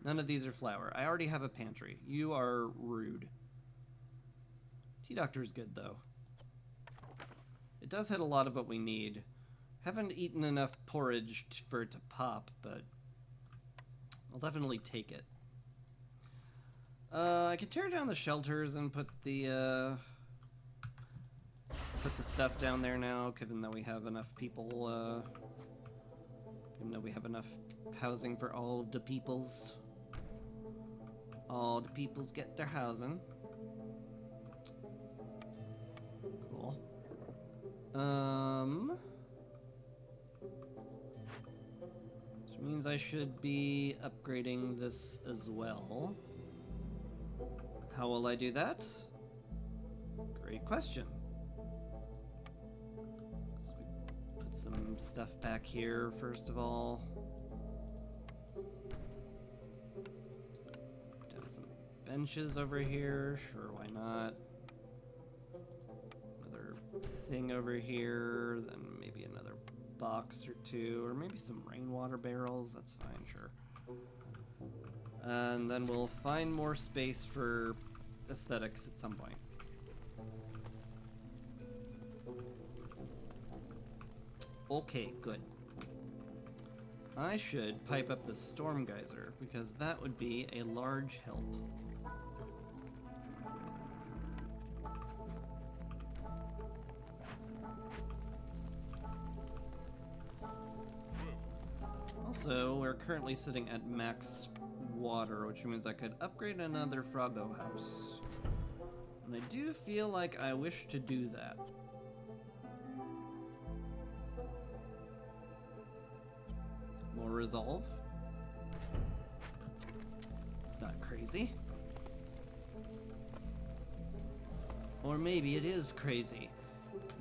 None of these are flour. I already have a pantry. You are rude. Tea Doctor is good, though. It does hit a lot of what we need. Haven't eaten enough porridge for it to pop, but I'll definitely take it. I could tear down the shelters and put the stuff down there now, given that we have enough people, given that we have enough housing for all of the peoples. All the peoples get their housing. Cool. Which means I should be upgrading this as well. How will I do that? Great question. So we put some stuff back here first of all. Put some benches over here. Sure, why not? Another thing over here. Then maybe another box or two, or maybe some rainwater barrels. That's fine, sure. And then we'll find more space for aesthetics at some point. Okay, good. I should pipe up the storm geyser, because that would be a large help. Also, we're currently sitting at max water, which means I could upgrade another Froggo house. And I do feel like I wish to do that. More resolve. It's not crazy. Or maybe it is crazy.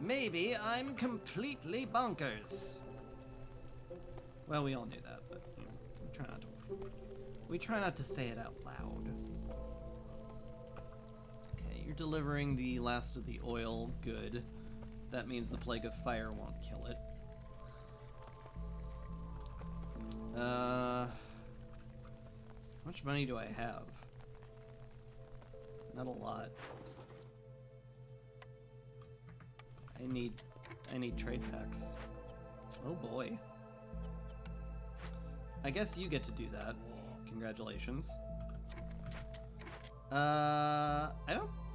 Maybe I'm completely bonkers. Well, we all knew that, but you know, we try not to say it out loud. Okay, you're delivering the last of the oil. Good. That means the plague of fire won't kill it. How much money do I have? Not a lot. I need trade packs. Oh boy. I guess you get to do that. Congratulations. I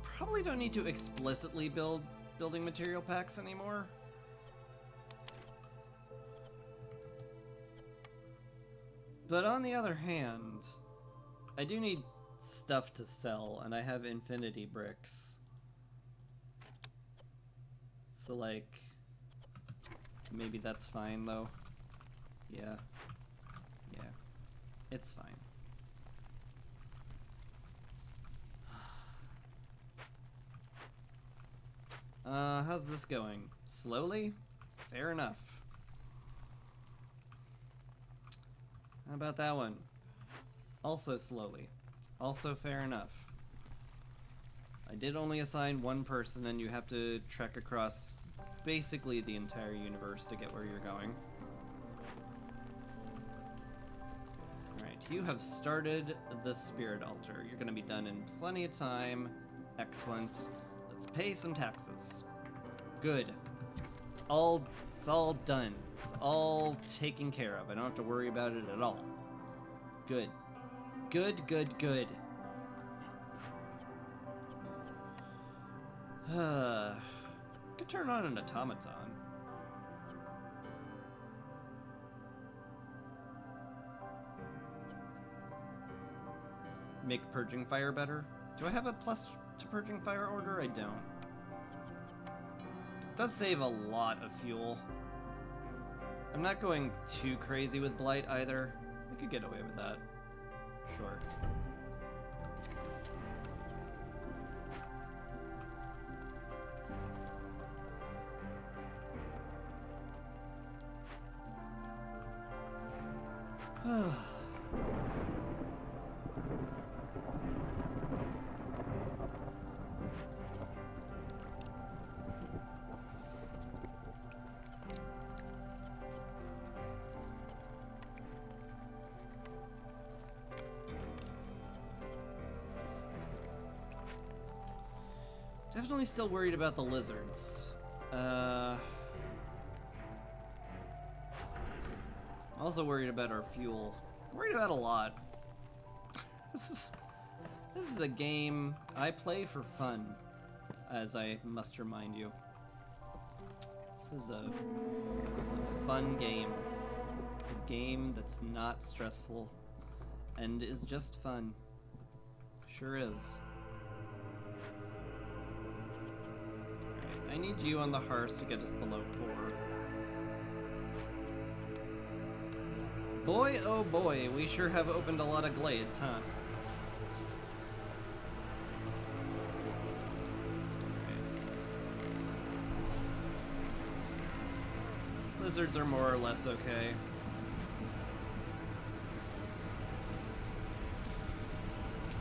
probably don't need to explicitly build building material packs anymore. But on the other hand, I do need stuff to sell, and I have infinity bricks. So like, maybe that's fine though. Yeah. Yeah. It's fine. How's this going? Slowly? Fair enough. How about that one? Also slowly. Also fair enough. I did only assign one person, and you have to trek across basically the entire universe to get where you're going. Alright, you have started the spirit altar. You're gonna be done in plenty of time. Excellent. Let's pay some taxes. Good. It's all done. It's all taken care of. I don't have to worry about it at all. Good. Good, good, good. Could turn on an automaton. Make purging fire better. Do I have a plus to purging fire order? I don't. It does save a lot of fuel. I'm not going too crazy with blight either. I could get away with that. Sure. Definitely still worried about the lizards. Also worried about our fuel. Worried about a lot. This is a game I play for fun, as I must remind you. This is a fun game. It's a game that's not stressful and is just fun. Sure is. Alright, I need you on the hearth to get us below 4. Boy, oh boy, we sure have opened a lot of glades, huh? Lizards are more or less okay.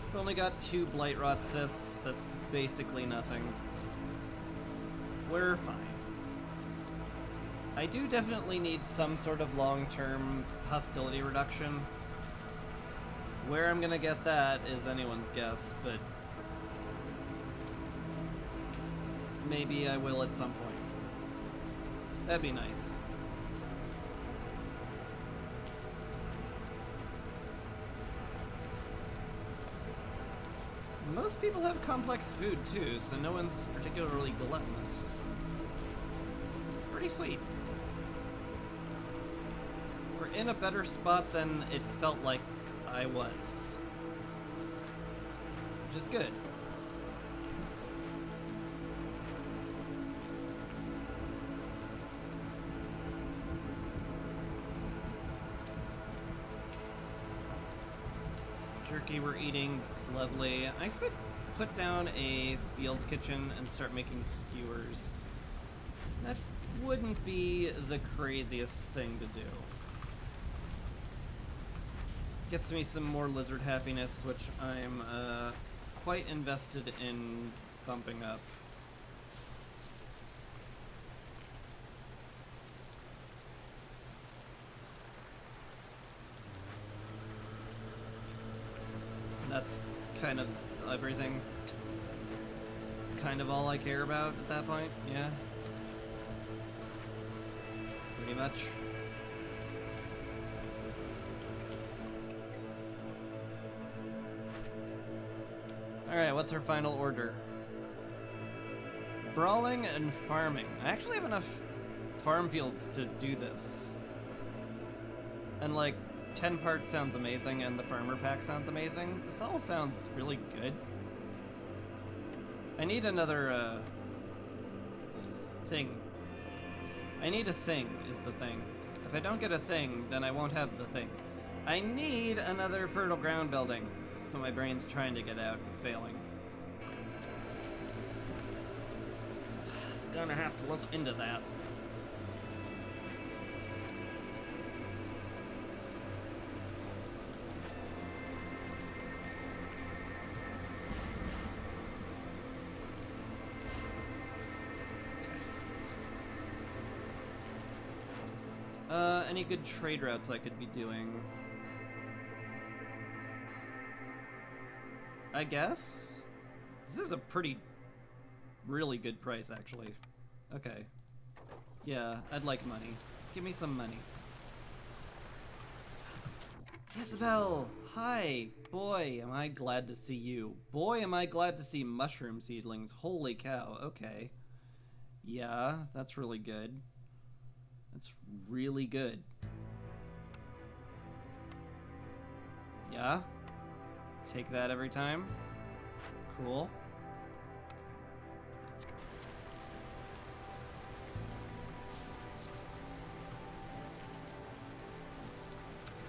We've only got 2 blight rot cysts, that's basically nothing. We're fine. I do definitely need some sort of long-term hostility reduction. Where I'm gonna get that is anyone's guess, but maybe I will at some point. That'd be nice. Most people have complex food too, so no one's particularly gluttonous. It's pretty sweet. We're in a better spot than it felt like I was. Which is good. Jerky we're eating, it's lovely. I could put down a field kitchen and start making skewers. That wouldn't be the craziest thing to do. Gets me some more lizard happiness, which I'm quite invested in bumping up. That's kind of everything. It's kind of all I care about at that point, yeah. Pretty much. Alright, what's our final order? Brawling and farming. I actually have enough farm fields to do this. And like, 10 parts sounds amazing, and the farmer pack sounds amazing. This all sounds really good. I need another, thing. I need a thing, is the thing. If I don't get a thing, then I won't have the thing. I need another fertile ground building. That's what my brain's trying to get out, but failing. Gonna have to look into that. Any good trade routes I could be doing? I guess? This is a really good price, actually. Okay. Yeah, I'd like money. Give me some money. Isabel! Hi! Boy, am I glad to see you. Boy, am I glad to see mushroom seedlings. Holy cow, okay. Yeah, that's really good. That's really good. Yeah? Take that every time. Cool.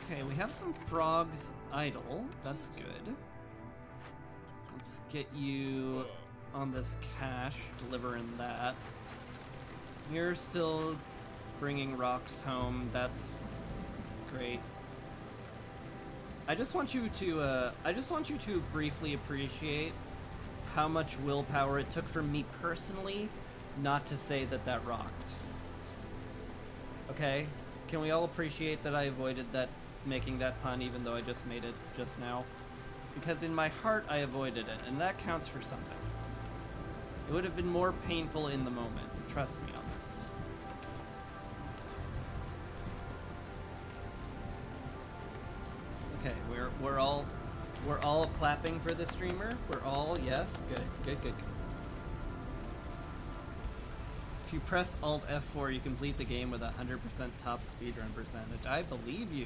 Okay, we have some frogs idle. That's good. Let's get you on this cache, delivering that. You're still bringing rocks home. That's great. I just want you to briefly appreciate how much willpower it took for me personally not to say that that rocked. Okay? Can we all appreciate that I avoided that, making that pun, even though I just made it just now? Because in my heart I avoided it, and that counts for something. It would have been more painful in the moment. Trust me on this. Okay, we're all clapping for the streamer. We're all, yes, good. If you press Alt F4, you complete the game with 100% top speedrun percentage. I believe you.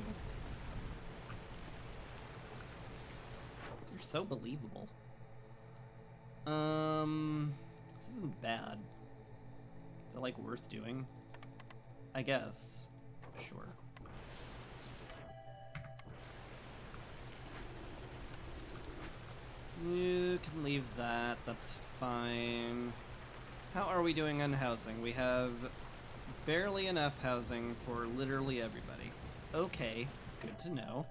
You're so believable. This isn't bad. Is it like worth doing? I guess. Sure. You can leave that, that's fine. How are we doing on housing? We have barely enough housing for literally everybody. Okay, good to know.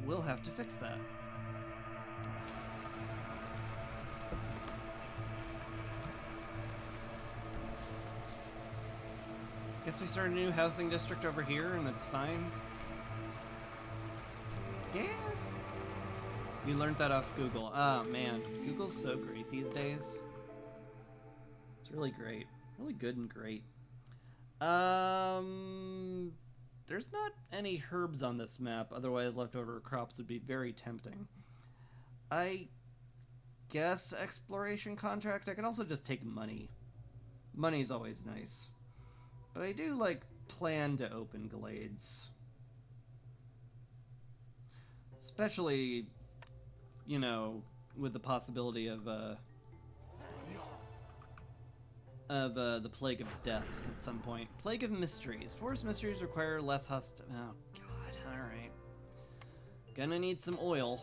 We'll have to fix that. Guess we start a new housing district over here and it's fine. Yeah. You learned that off Google. Oh man, Google's so great these days. It's really great. Really good and great. There's not any herbs on this map, otherwise leftover crops would be very tempting. I guess exploration contract. I can also just take money. Money's always nice. But I do, like, plan to open glades. Especially, you know, with the possibility of the Plague of Death at some point. Plague of Mysteries. Forest mysteries require less oh, God, alright. Gonna need some oil.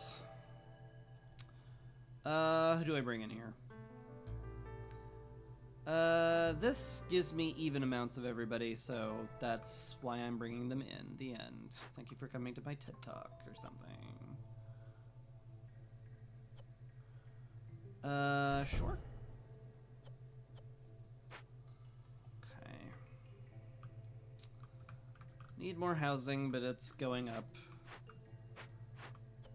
Who do I bring in here? This gives me even amounts of everybody, so that's why I'm bringing them in. The end. Thank you for coming to my TED Talk or something. Sure. Okay. Need more housing, but it's going up.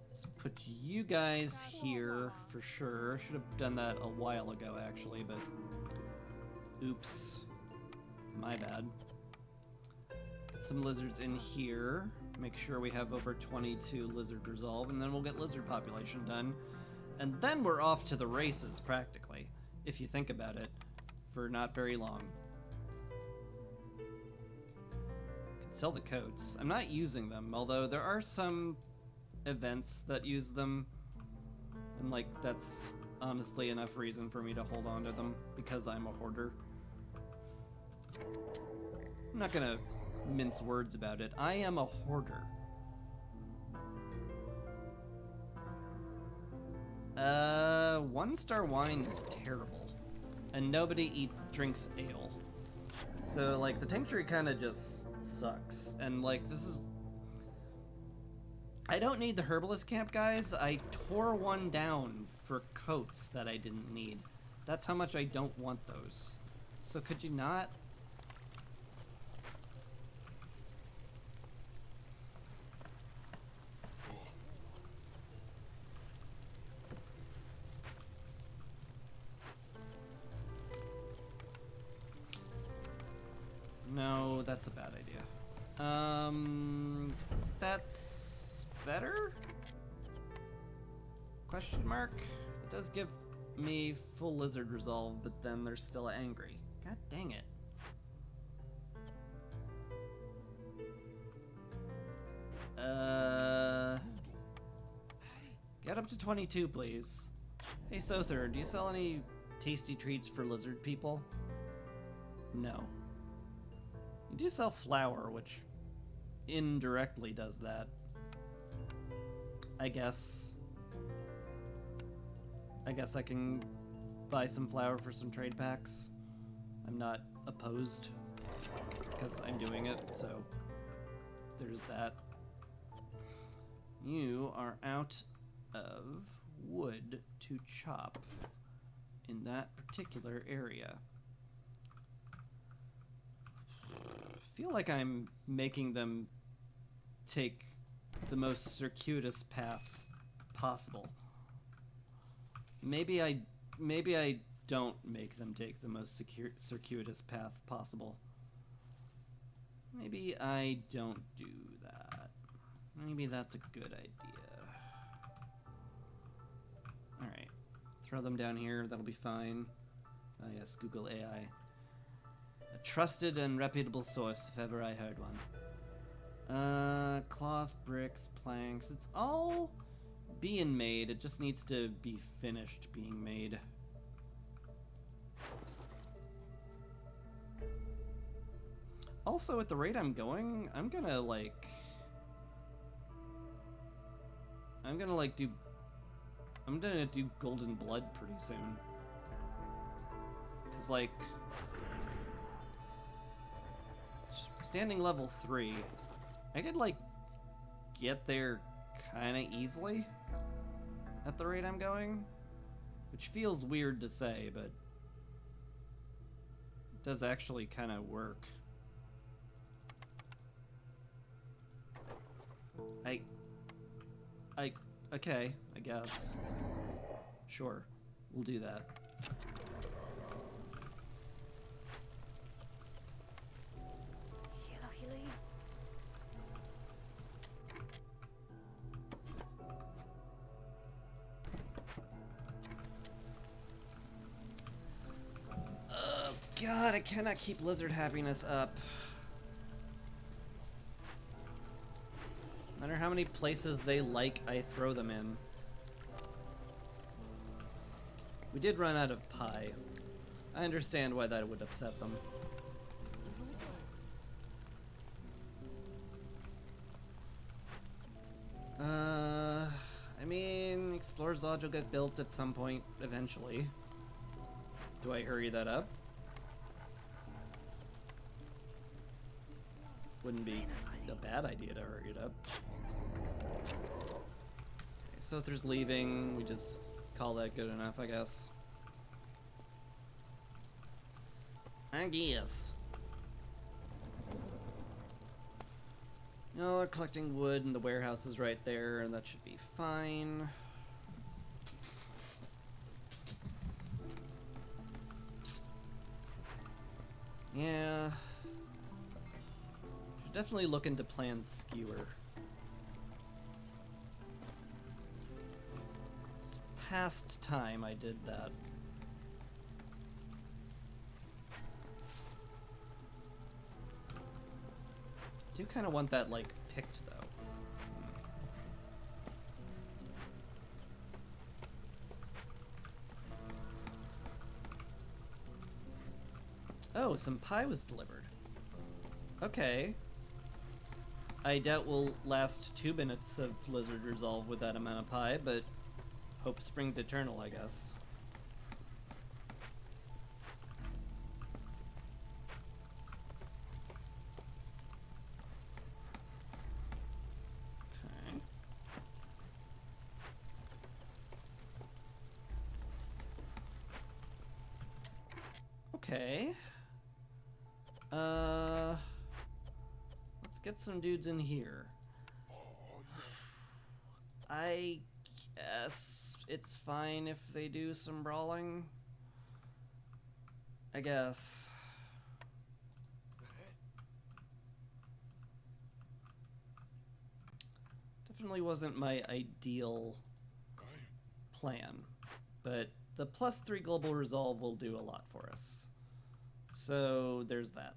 Let's put you guys here for sure. Should have done that a while ago, actually, but oops. My bad. Put some lizards in here. Make sure we have over 22 lizard resolve, and then we'll get lizard population done. And then we're off to the races, practically, if you think about it, for not very long. Could sell the coats. I'm not using them, although there are some events that use them, and like that's honestly enough reason for me to hold on to them, because I'm a hoarder. I'm not gonna mince words about it. I am a hoarder. One-star wine is terrible, and nobody drinks ale. So, like, the tincture kind of just sucks, and, like, this is... I don't need the herbalist camp, guys. I tore one down for coats that I didn't need. That's how much I don't want those. So could you not? No, that's a bad idea. That's better? Question mark? It does give me full lizard resolve, but then they're still angry. God dang it. Get up to 22, please. Hey, Sother, do you sell any tasty treats for lizard people? No. You do sell flour, which indirectly does that. I guess I can buy some flour for some trade packs. I'm not opposed, because I'm doing it, so there's that. You are out of wood to chop in that particular area. I feel like I'm making them take the most circuitous path possible. maybe I don't make them take the most circuitous path possible. Maybe I don't do that. Maybe that's a good idea. Alright. Throw them down here, that'll be fine. Oh yes, Google AI. A trusted and reputable source, if ever I heard one. Cloth, bricks, planks. It's all being made. It just needs to be finished being made. Also, at the rate I'm going, I'm gonna do Golden Blood pretty soon. Cause like, standing level 3, I could like get there kinda easily at the rate I'm going, which feels weird to say, but it does actually kinda work. Okay, I guess. Sure, we'll do that. Oh God, I cannot keep lizard happiness up. No matter how many places they like, I throw them in. We did run out of pie. I understand why that would upset them. I mean, Explorer's Lodge will get built at some point, eventually. Do I hurry that up? Wouldn't be a bad idea to hurry it up. Okay, Sother's leaving. We just call that good enough, I guess. I guess. No, they're collecting wood and the warehouse is right there, and that should be fine. Yeah. Should definitely look into plan skewer. It's past time I did that. I do kind of want that, like, picked, though. Oh, some pie was delivered. Okay. I doubt we'll last 2 minutes of Lizard Resolve with that amount of pie, but hope springs eternal, I guess. Okay. Let's get some dudes in here. I guess it's fine if they do some brawling. I guess. Definitely wasn't my ideal plan, but the +3 global resolve will do a lot for us. So there's that.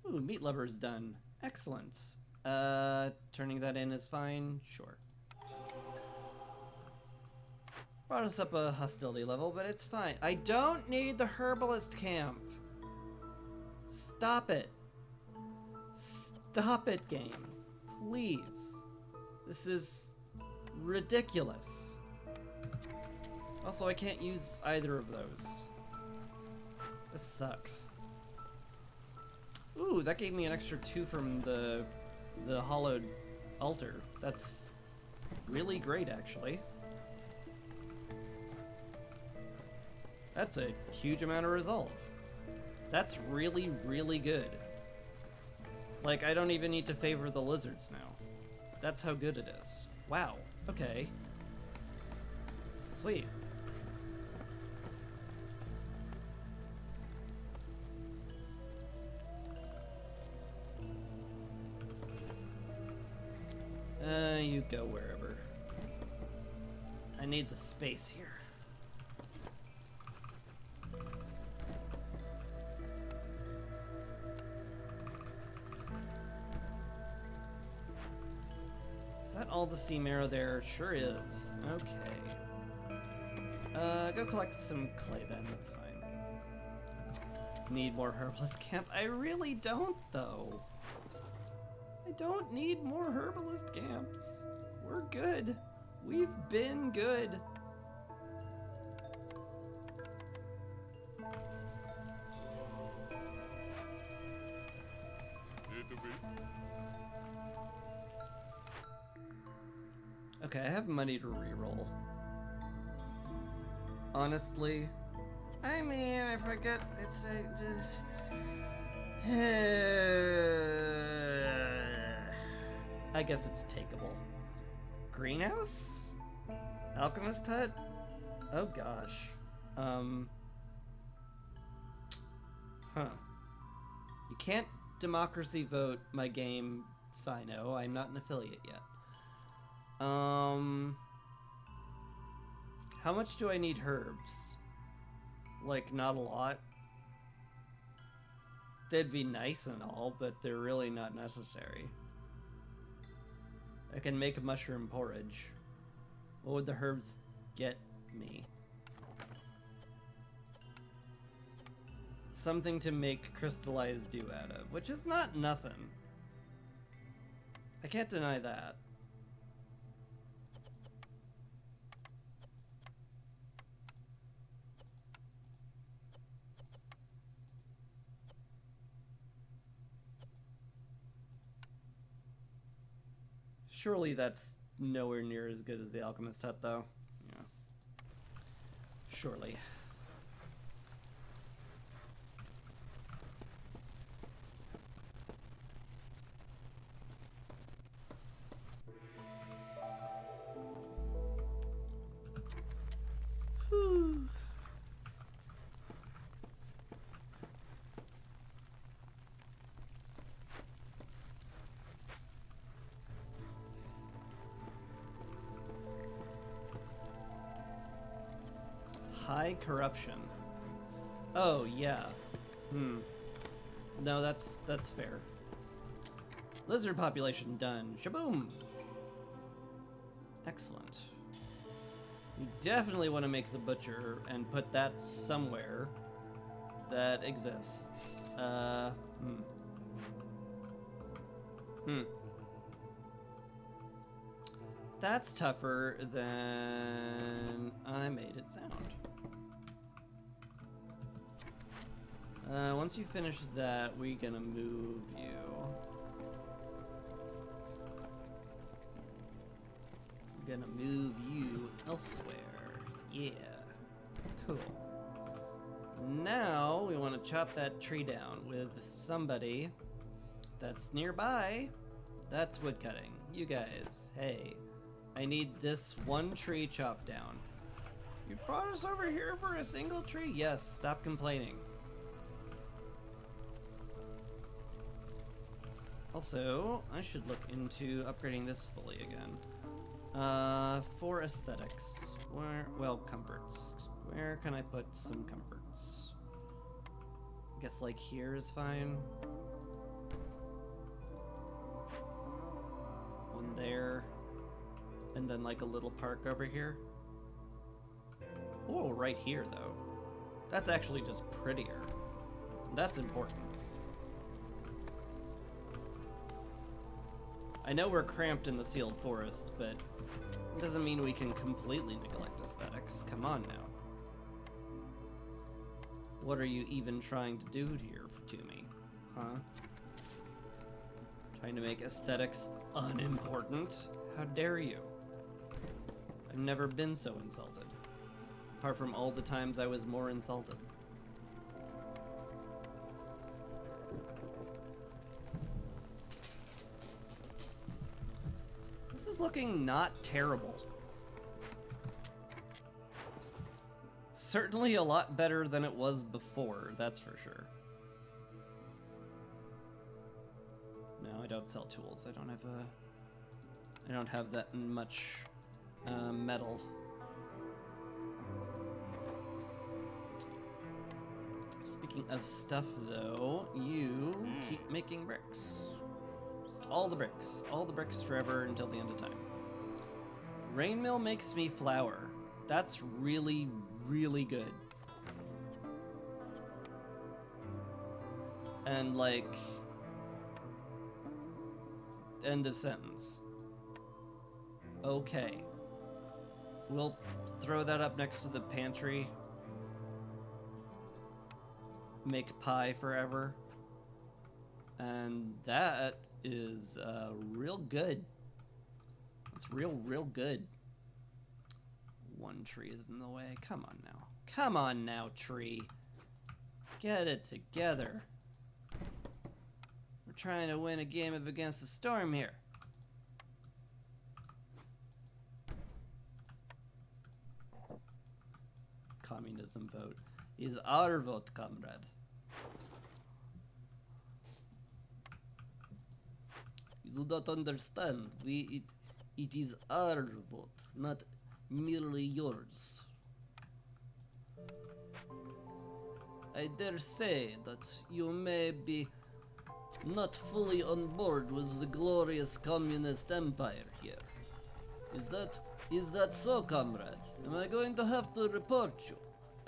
Ooh, meat lover's done. Excellent. Turning that in is fine. Sure. Brought us up a hostility level, but it's fine. I don't need the herbalist camp. Stop it. Stop it, game. Please. This is ridiculous. Also, I can't use either of those. This sucks. Ooh, that gave me an extra 2 from the hollowed altar. That's really great, actually. That's a huge amount of resolve. That's really, really good. Like, I don't even need to favor the lizards now. That's how good it is. Wow, okay. Sweet. You go wherever. I need the space here. Is that all the sea marrow there? Sure is. Okay. Go collect some clay then, that's fine. Need more herbalist camp? I really don't, though. I don't need more herbalist camps. We're good. We've been good. Okay, I have money to reroll. Honestly, I mean, I forget it's I guess it's takeable. Greenhouse? Alchemist hut? Oh gosh. You can't democracy vote my game, Sino. I'm not an affiliate yet. How much do I need herbs? Like, not a lot. They'd be nice and all, but they're really not necessary. I can make a mushroom porridge. What would the herbs get me? Something to make crystallized dew out of, which is not nothing. I can't deny that. Surely that's nowhere near as good as the Alchemist hut, though. Yeah. Surely. Whew. High corruption. Oh, yeah. No, that's fair. Lizard population done. Shaboom! Excellent. You definitely want to make the butcher and put that somewhere that exists. That's tougher than I made it sound. Once you finish that, we're gonna move you. We're gonna move you elsewhere. Yeah. Cool. Now, we want to chop that tree down with somebody that's nearby. That's woodcutting. You guys, hey. I need this one tree chopped down. You brought us over here for a single tree? Yes, stop complaining. Also, I should look into upgrading this fully again. For aesthetics. Well, comforts. Where can I put some comforts? I guess like here is fine. One there. And then like a little park over here. Oh, right here though. That's actually just prettier. That's important. I know we're cramped in the sealed forest, but it doesn't mean we can completely neglect aesthetics. Come on now. What are you even trying to do here to me? Huh? Trying to make aesthetics unimportant? How dare you? I've never been so insulted. Apart from all the times I was more insulted. This is looking not terrible. certainly a lot better than it was before, that's for sure. No, I don't sell tools. I don't have that much metal. Speaking of stuff, though, you keep making bricks. Just all the bricks forever until the end of time. Rain mill makes me flour. That's really, really good. And like, end of sentence. Okay. We'll throw that up next to the pantry. Make pie forever. And that is real good. It's real good. One tree is in the way. Come on now. Come on now, tree. Get it together. We're trying to win a game of Against the Storm here. Communism vote is our vote, comrade. You do not understand. It is our vote, not merely yours. I dare say that you may be not fully on board with the glorious communist empire here. Is that so, comrade? Am I going to have to report you?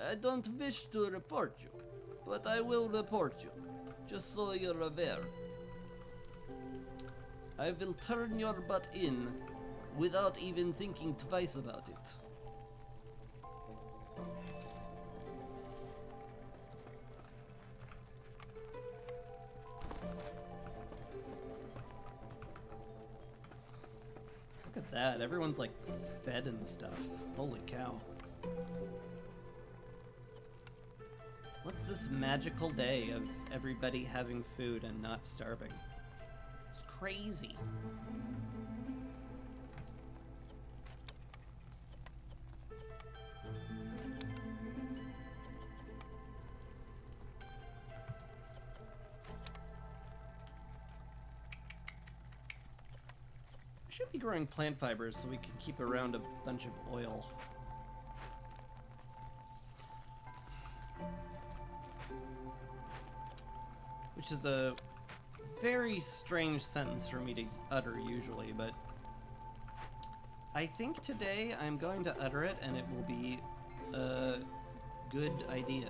I don't wish to report you, but I will report you, just so you're aware. I will turn your butt in without even thinking twice about it. Look at that, everyone's like fed and stuff. Holy cow. What's this magical day of everybody having food and not starving? It's crazy. We should be growing plant fibers so we can keep around a bunch of oil. Which is a very strange sentence for me to utter usually, but I think today I'm going to utter it and it will be a good idea.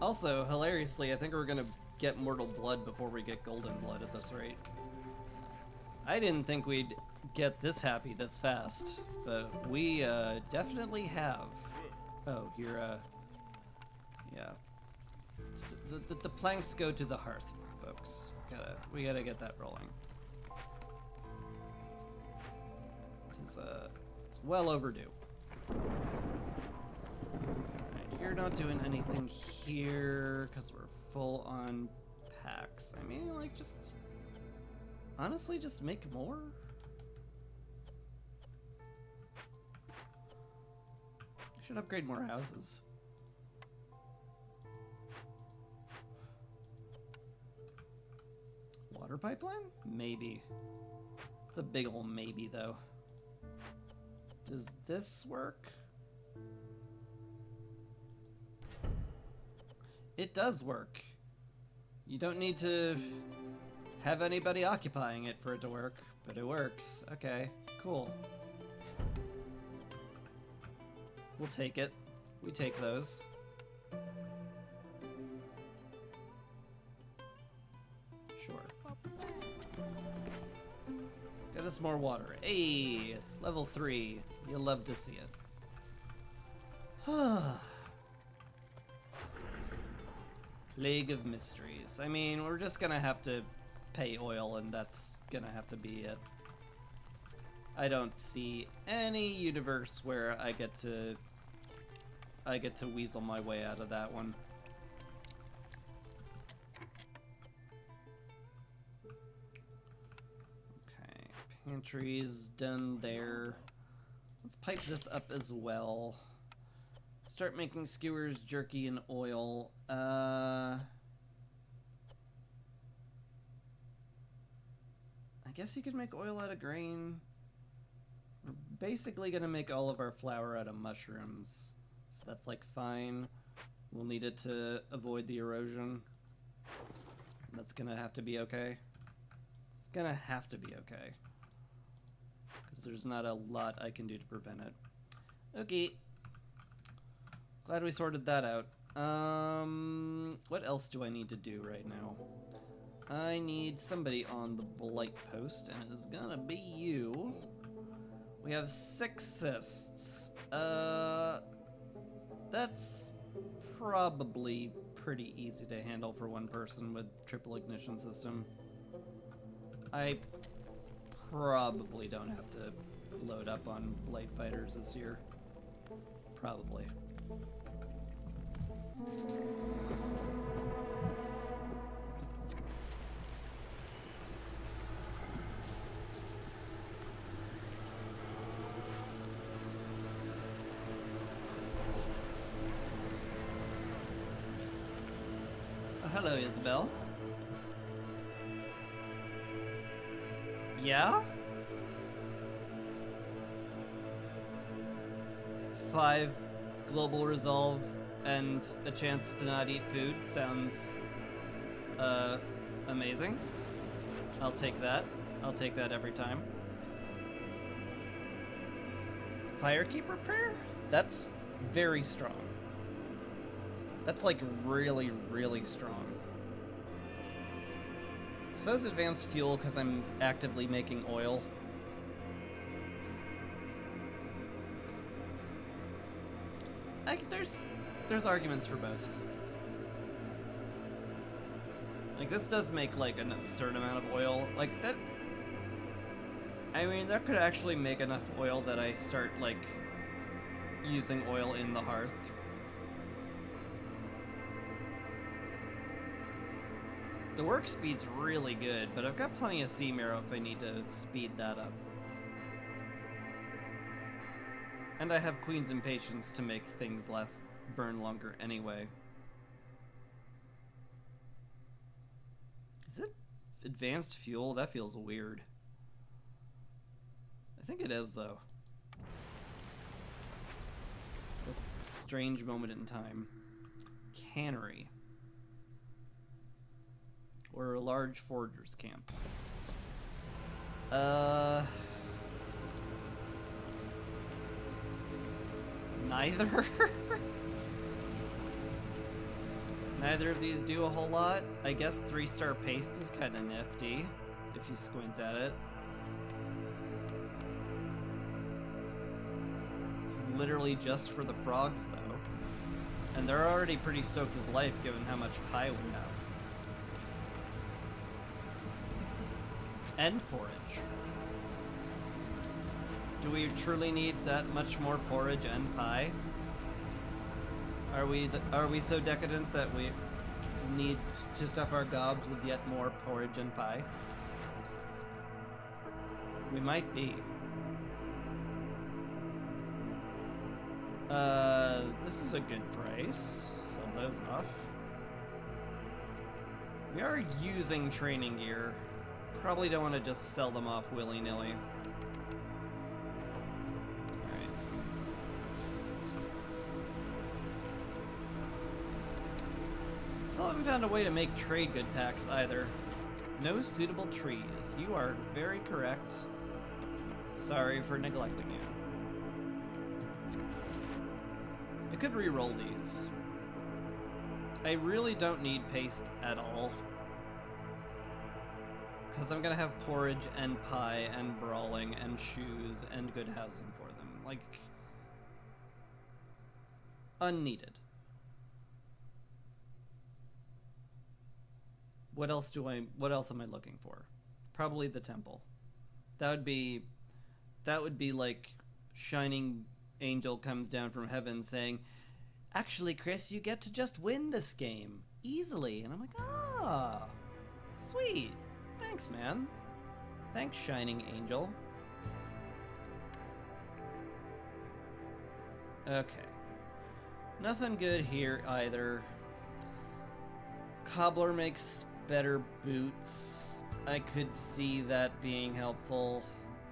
Also, hilariously, I think we're gonna get Mortal Blood before we get Golden Blood at this rate. I didn't think we'd get this happy this fast, but we definitely have. Oh, you're yeah. The planks go to the hearth, folks. We gotta get that rolling. It's well overdue. Alright, you're not doing anything here because we're full on packs. I mean, like, just honestly, just make more. I should upgrade more houses. Water pipeline? Maybe. It's a big ol' maybe, though. Does this work? It does work. You don't need to have anybody occupying it for it to work, but it works. Okay, cool. We'll take it. We take those. Sure. Get us more water. Hey, level 3. You'll love to see it. Plague of Mysteries. I mean, we're just gonna have to pay oil, and that's gonna have to be it. I don't see any universe where I get to weasel my way out of that one. Pantry's done there. Let's pipe this up as well. Start making skewers, jerky, and oil. I guess you could make oil out of grain. We're basically gonna make all of our flour out of mushrooms. So that's like fine. We'll need it to avoid the erosion. That's gonna have to be okay. It's gonna have to be okay. Because there's not a lot I can do to prevent it. Okay. Glad we sorted that out. What else do I need to do right now? I need somebody on the blight post, and it is gonna be you. We have 6 cysts. That's probably pretty easy to handle for one person with triple ignition system. I probably don't have to load up on blight fighters this year. Probably. Hello, Isabel. Yeah? 5 global resolve and a chance to not eat food sounds amazing. I'll take that. I'll take that every time. Firekeeper prayer? That's very strong. That's like really, really strong. So's advanced fuel because I'm actively making oil. There's arguments for both. Like this does make like an absurd amount of oil. Like that. I mean, that could actually make enough oil that I start like using oil in the hearth. The work speed's really good, but I've got plenty of sea marrow if I need to speed that up. And I have Queen's Impatience to make things burn longer anyway. Is it advanced fuel? That feels weird. I think it is, though. A strange moment in time. Cannery. Or a large forger's camp. Neither? Neither of these do a whole lot. I guess 3-star paste is kind of nifty, if you squint at it. It's literally just for the frogs, though. And they're already pretty soaked with life, given how much pie we have. And porridge. Do we truly need that much more porridge and pie? Are we so decadent that we need to stuff our gobs with yet more porridge and pie? We might be. This is a good price. Sell those off. We are using training gear. Probably don't want to just sell them off willy-nilly. Alright. Still haven't found a way to make trade good packs either. No suitable trees. You are very correct. Sorry for neglecting you. I could re-roll these. I really don't need paste at all. Because I'm going to have porridge and pie and brawling and shoes and good housing for them. Like, unneeded. What else am I looking for? Probably the temple. That would be like Shining Angel comes down from heaven saying, actually, Chris, you get to just win this game easily. And I'm like, ah, sweet. Thanks, man. Thanks, Shining Angel. Okay. Nothing good here either. Cobbler makes better boots. I could see that being helpful.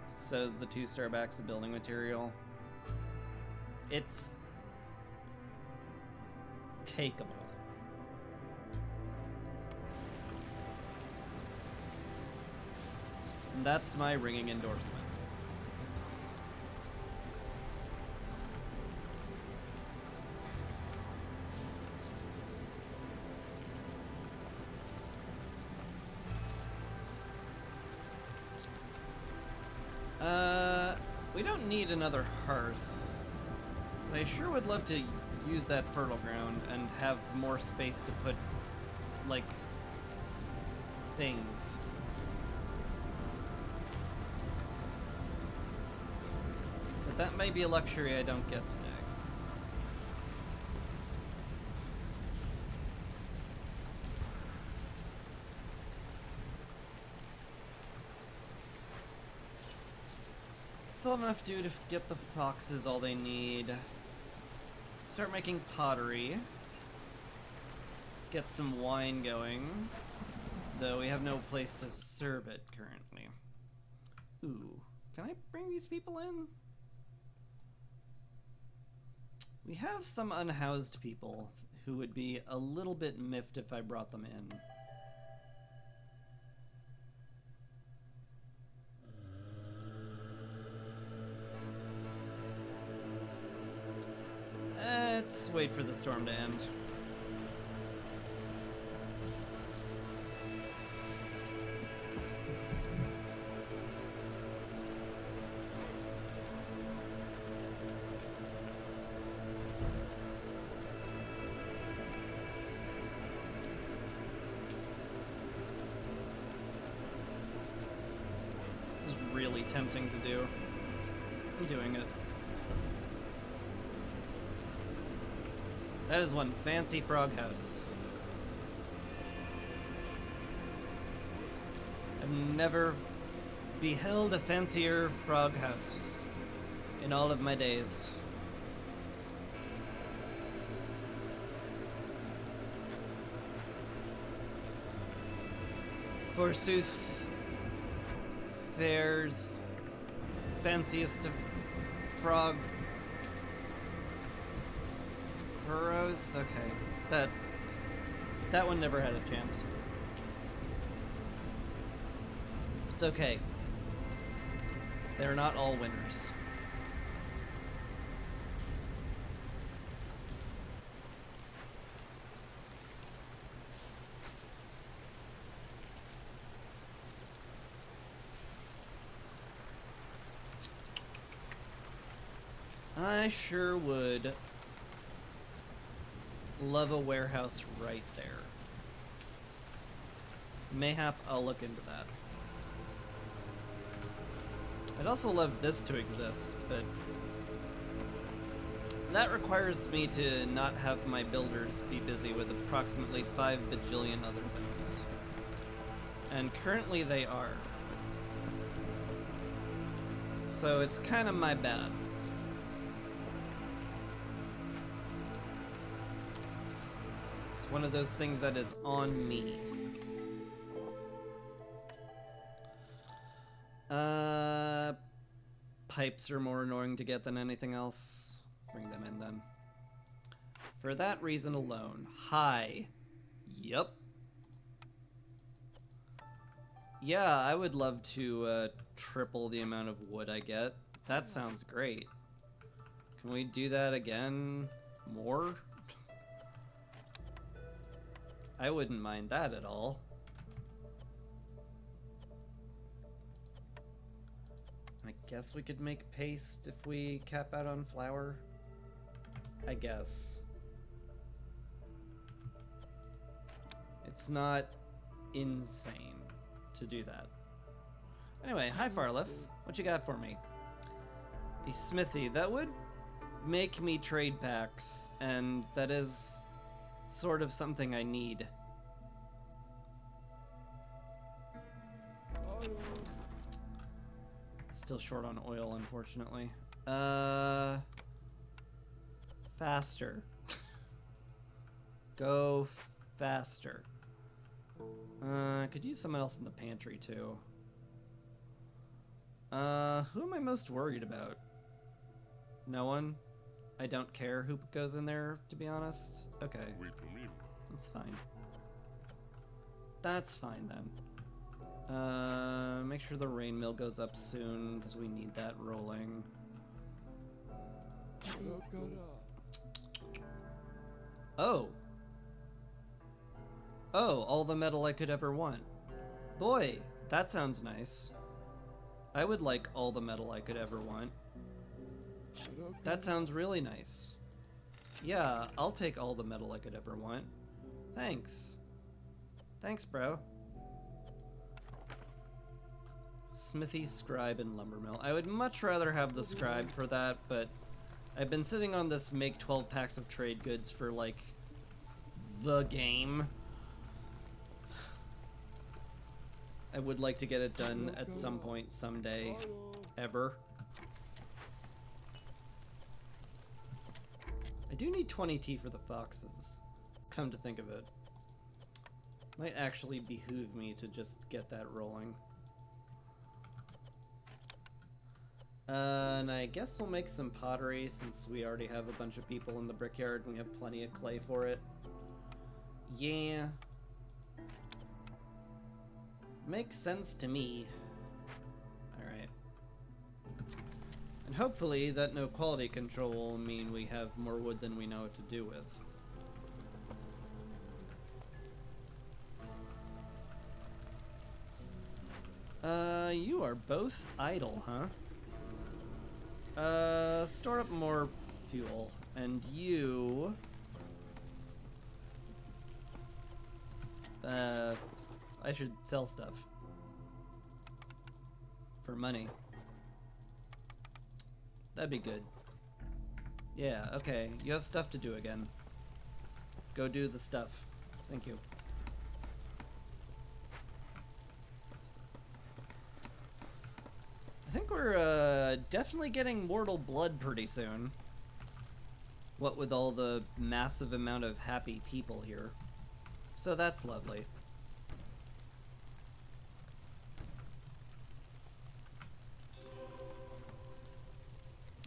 So's the 2-star backs of building material. It's takeable. And that's my ringing endorsement. We don't need another hearth. But I sure would love to use that fertile ground and have more space to put, like, things. But that may be a luxury I don't get today. Still have enough to get the foxes all they need. Start making pottery. Get some wine going. Though we have no place to serve it currently. Ooh, can I bring these people in? We have some unhoused people who would be a little bit miffed if I brought them in. Let's wait for the storm to end. This is really tempting to do. I'm doing it. That is one fancy frog house. I've never beheld a fancier frog house in all of my days. Forsooth, fair's fanciest of frog burrows? Okay. That one never had a chance. It's okay. They're not all winners. I sure would love a warehouse right there. Mayhap I'll look into that. I'd also love this to exist, but that requires me to not have my builders be busy with approximately 5 bajillion other things. And currently they are. So it's kind of my bad. It's one of those things that is on me. Pipes are more annoying to get than anything else. Bring them in then. For that reason alone. Hi. Yup. Yeah, I would love to triple the amount of wood I get. That sounds great. Can we do that again? More? I wouldn't mind that at all. I guess we could make paste if we cap out on flour. I guess. It's not insane to do that. Anyway, hi Farlif. What you got for me? A smithy. That would make me trade packs, and that is sort of something I need. still short on oil, unfortunately. Faster. Go faster. Could use someone else in the pantry, too. Who am I most worried about? No one? I don't care who goes in there, to be honest. Okay. That's fine. That's fine, then. Make sure the rain mill goes up soon, because we need that rolling. Oh! Oh, all the metal I could ever want. Boy, that sounds nice. I would like all the metal I could ever want. That sounds really nice. Yeah, I'll take all the metal I could ever want. Thanks. Thanks, bro. Smithy, scribe, and lumber mill. I would much rather have the scribe for that, but I've been sitting on this make 12 packs of trade goods for, like, the game. I would like to get it done at some point, someday, ever. I do need 20 tea for the foxes, come to think of it. Might actually behoove me to just get that rolling. And I guess we'll make some pottery since we already have a bunch of people in the brickyard and we have plenty of clay for it. Yeah. Makes sense to me. Alright. And hopefully that no quality control will mean we have more wood than we know what to do with. You are both idle, huh? Store up more fuel. And you... I should sell stuff. For money. That'd be good. Yeah, okay. You have stuff to do again. Go do the stuff. Thank you. I think we're, definitely getting mortal blood pretty soon. What with all the massive amount of happy people here. So that's lovely.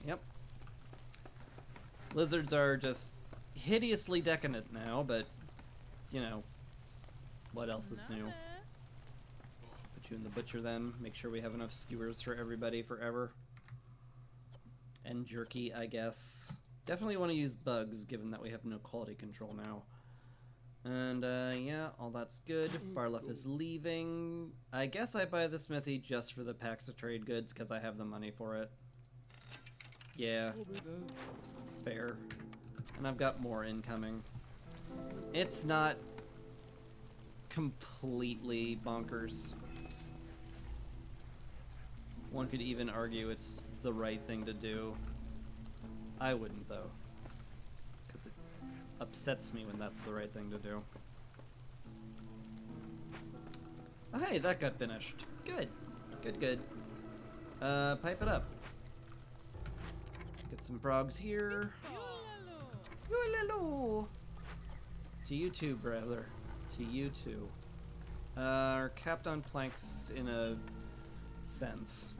Yep. Lizards are just hideously decadent now, but, you know, what else is new? Put you in the butcher then. Make sure we have enough skewers for everybody forever. And jerky, I guess. Definitely want to use bugs, given that we have no quality control now. And, yeah, all that's good. Farlef is leaving. I guess I buy the smithy just for the packs of trade goods, because I have the money for it. Yeah. Fair. And I've got more incoming. It's not completely bonkers. One could even argue it's the right thing to do. I wouldn't, though. Because it upsets me when that's the right thing to do. Oh, hey, that got finished. Good. Good, good. Pipe it up. Get some frogs here. Yoo-la-loo. To you too, brother. To you too. Are capped on planks in a sense.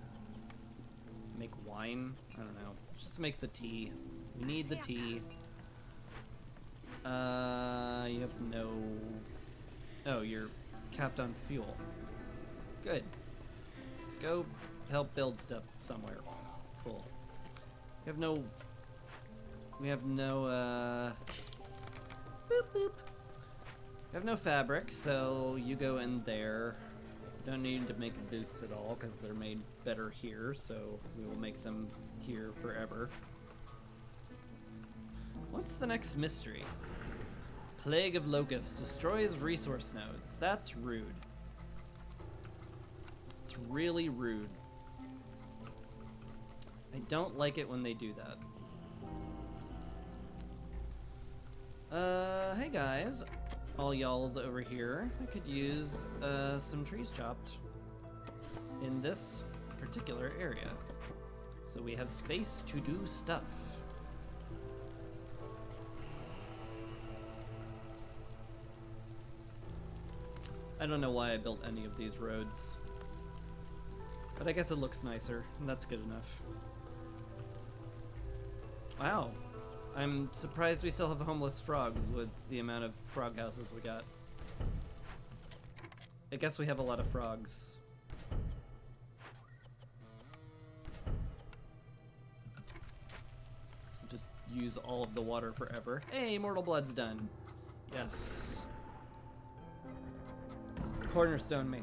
Make wine? I don't know. Just make the tea. We need the tea. You have no... Oh, you're capped on fuel. Good. Go help build stuff somewhere. Cool. We have no... We have no, boop boop. We have no fabric, so you go in there. Don't need to make boots at all, because they're made better here, so we will make them here forever. What's the next mystery? Plague of locusts destroys resource nodes. That's rude. It's really rude. I don't like it when they do that. Hey guys. All y'all's over here. I could use, some trees chopped. In this particular area. So we have space to do stuff. I don't know why I built any of these roads. But I guess it looks nicer, and that's good enough. Wow. I'm surprised we still have homeless frogs with the amount of frog houses we got. I guess we have a lot of frogs. So just use all of the water forever. Hey, Mortal Blood's done. Yes. Cornerstone me.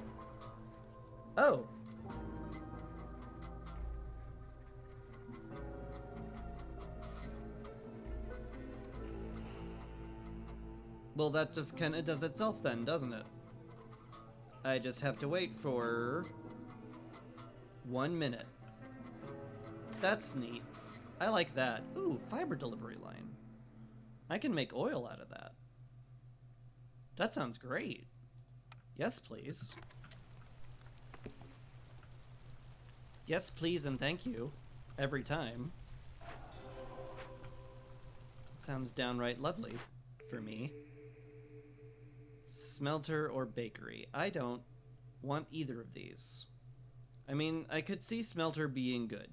Oh. Well, that just kind of does itself then, doesn't it? I just have to wait for 1 minute. That's neat. I like that. Ooh, fiber delivery line. I can make oil out of that. That sounds great. Yes, please. Yes, please, and thank you. Every time. Sounds downright lovely for me. Smelter or bakery. I don't want either of these. I mean, I could see smelter being good.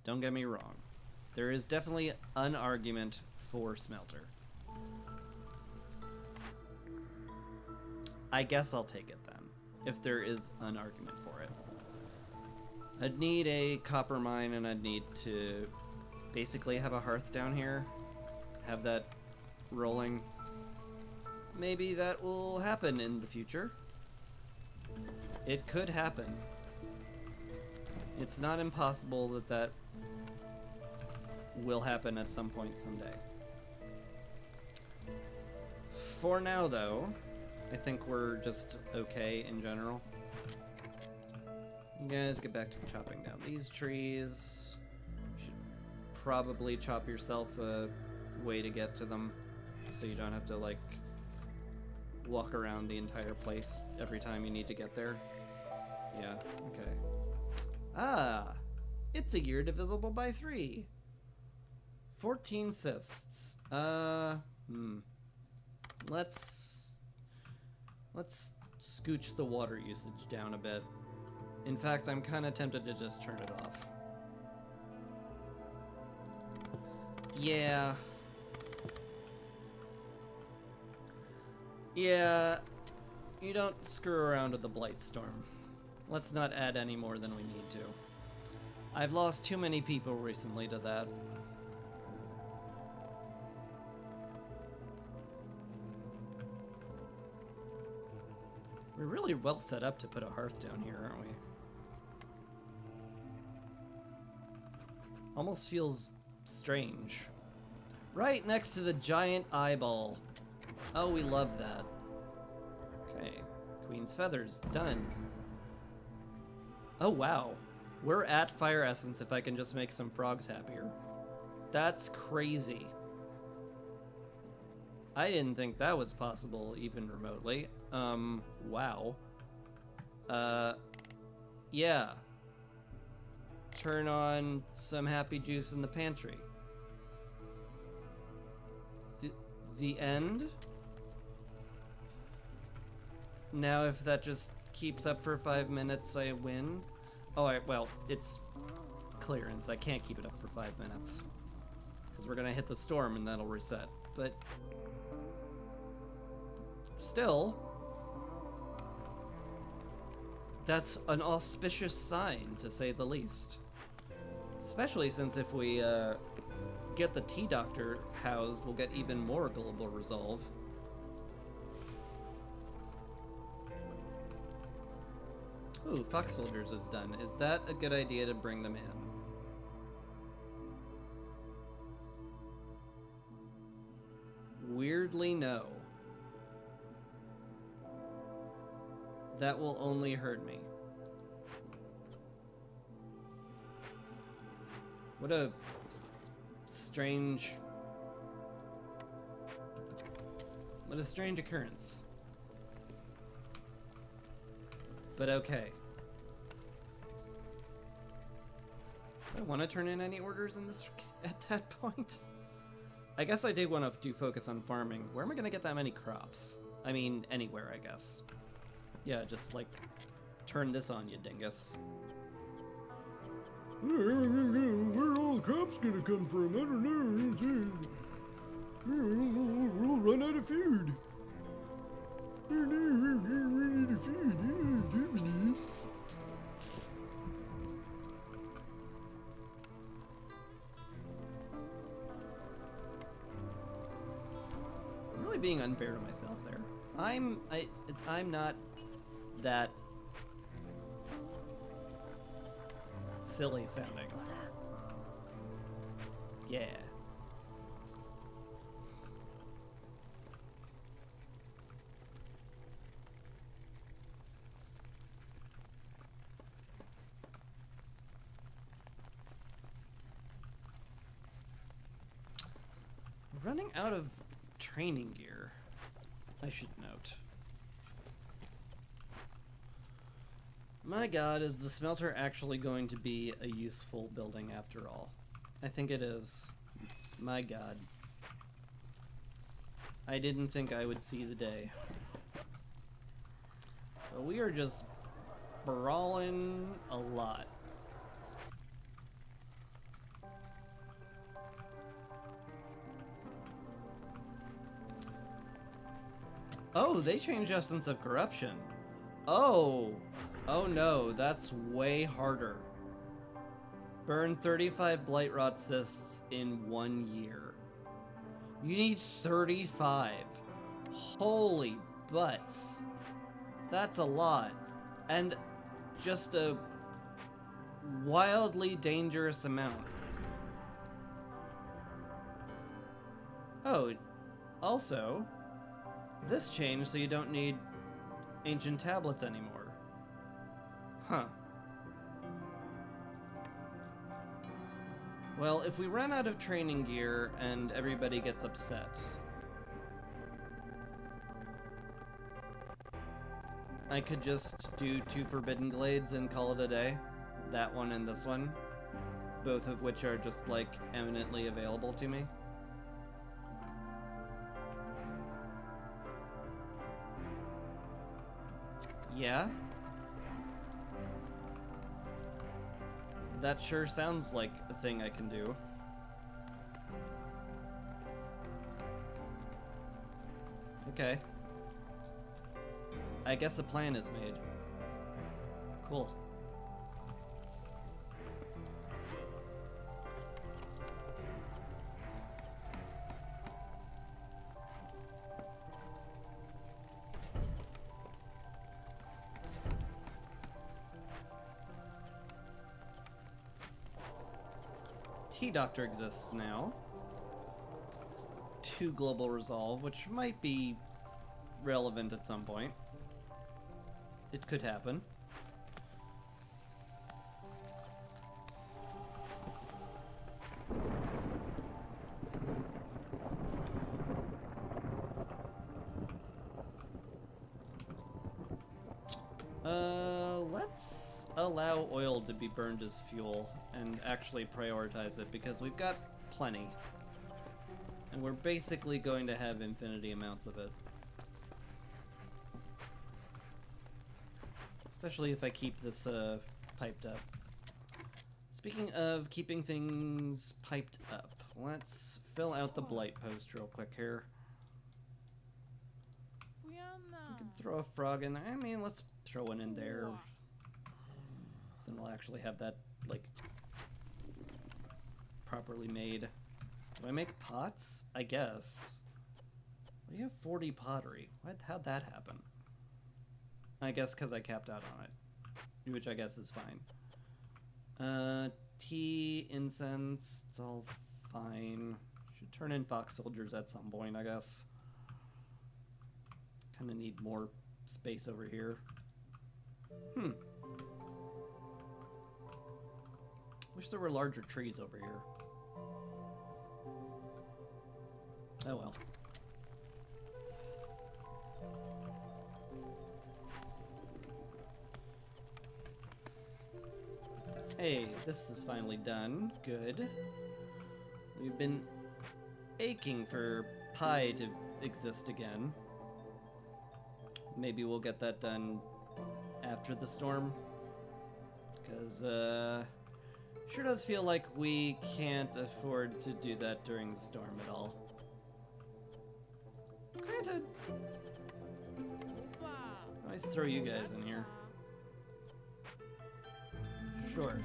Don't get me wrong. There is definitely an argument for smelter. I guess I'll take it then, if there is an argument for it. I'd need a copper mine, and I'd need to basically have a hearth down here. Have that rolling. Maybe that will happen in the future. It could happen. It's not impossible that that will happen at some point someday. For now, though, I think we're just okay in general. You guys get back to chopping down these trees. Should probably chop yourself a way to get to them so you don't have to, like, walk around the entire place every time you need to get there. Yeah, okay. Ah! It's a year divisible by 3. 14 cysts. Let's scooch the water usage down a bit. In fact, I'm kind of tempted to just turn it off. Yeah. Yeah, you don't screw around with the Blight Storm. Let's not add any more than we need to. I've lost too many people recently to that. We're really well set up to put a hearth down here, aren't we? Almost feels strange. Right next to the giant eyeball. Oh, we love that. Okay. Queen's feathers. Done. Oh, wow. We're at fire essence if I can just make some frogs happier. That's crazy. I didn't think that was possible, even remotely. Wow. Yeah. Turn on some happy juice in the pantry. The end? Now if that just keeps up for 5 minutes, I win? Oh, well, it's clearance. I can't keep it up for 5 minutes. Because we're gonna hit the storm and that'll reset. But still, that's an auspicious sign, to say the least. Especially since if we get the Tea Doctor housed, we'll get even more global resolve. Ooh, Fox Soldiers is done. Is that a good idea to bring them in? Weirdly, no. That will only hurt me. What a strange occurrence. But okay. Do I want to turn in any orders in this at that point? I guess I did want to do focus on farming. Where am I going to get that many crops? I mean, anywhere, I guess. Yeah, just like turn this on, you dingus. Where all the crops gonna come from? I don't know. We'll run out of food. We need a food. I'm really being unfair to myself there. I'm not that silly sounding. Yeah. Running out of training gear, I should note. My god, is the smelter actually going to be a useful building after all? I think it is. My god. I didn't think I would see the day. But we are just brawling a lot. Oh, they changed Essence of Corruption. Oh. Oh no, that's way harder. Burn 35 Blight Rot Cysts in 1 year. You need 35. Holy butts. That's a lot. And just a wildly dangerous amount. Oh, also, this changed so you don't need ancient tablets anymore. Huh. Well, if we run out of training gear and everybody gets upset, I could just do 2 Forbidden Glades and call it a day. That one and this one. Both of which are just, like, eminently available to me. Yeah? That sure sounds like a thing I can do. Okay. I guess a plan is made. Cool. T-Doctor exists now. It's 2 global resolve, which might be relevant at some point. It could happen. Let's allow oil to be burned as fuel and actually prioritize it because we've got plenty. And we're basically going to have infinity amounts of it. Especially if I keep this piped up. Speaking of keeping things piped up, let's fill out the blight post real quick here. We can throw a frog in there. I mean, let's throw one in there. Then we'll actually have that, like, properly made. Do I make pots? I guess. Why do you have 40 pottery? How'd that happen? I guess because I capped out on it. Which I guess is fine. Tea, incense, it's all fine. Should turn in fox soldiers at some point, I guess. Kind of need more space over here. Wish there were larger trees over here. Oh well. Hey, this is finally done. Good. We've been aching for pie to exist again. Maybe we'll get that done after the storm. Because, sure does feel like we can't afford to do that during the storm at all. Granted, I always throw you guys in here. Sure.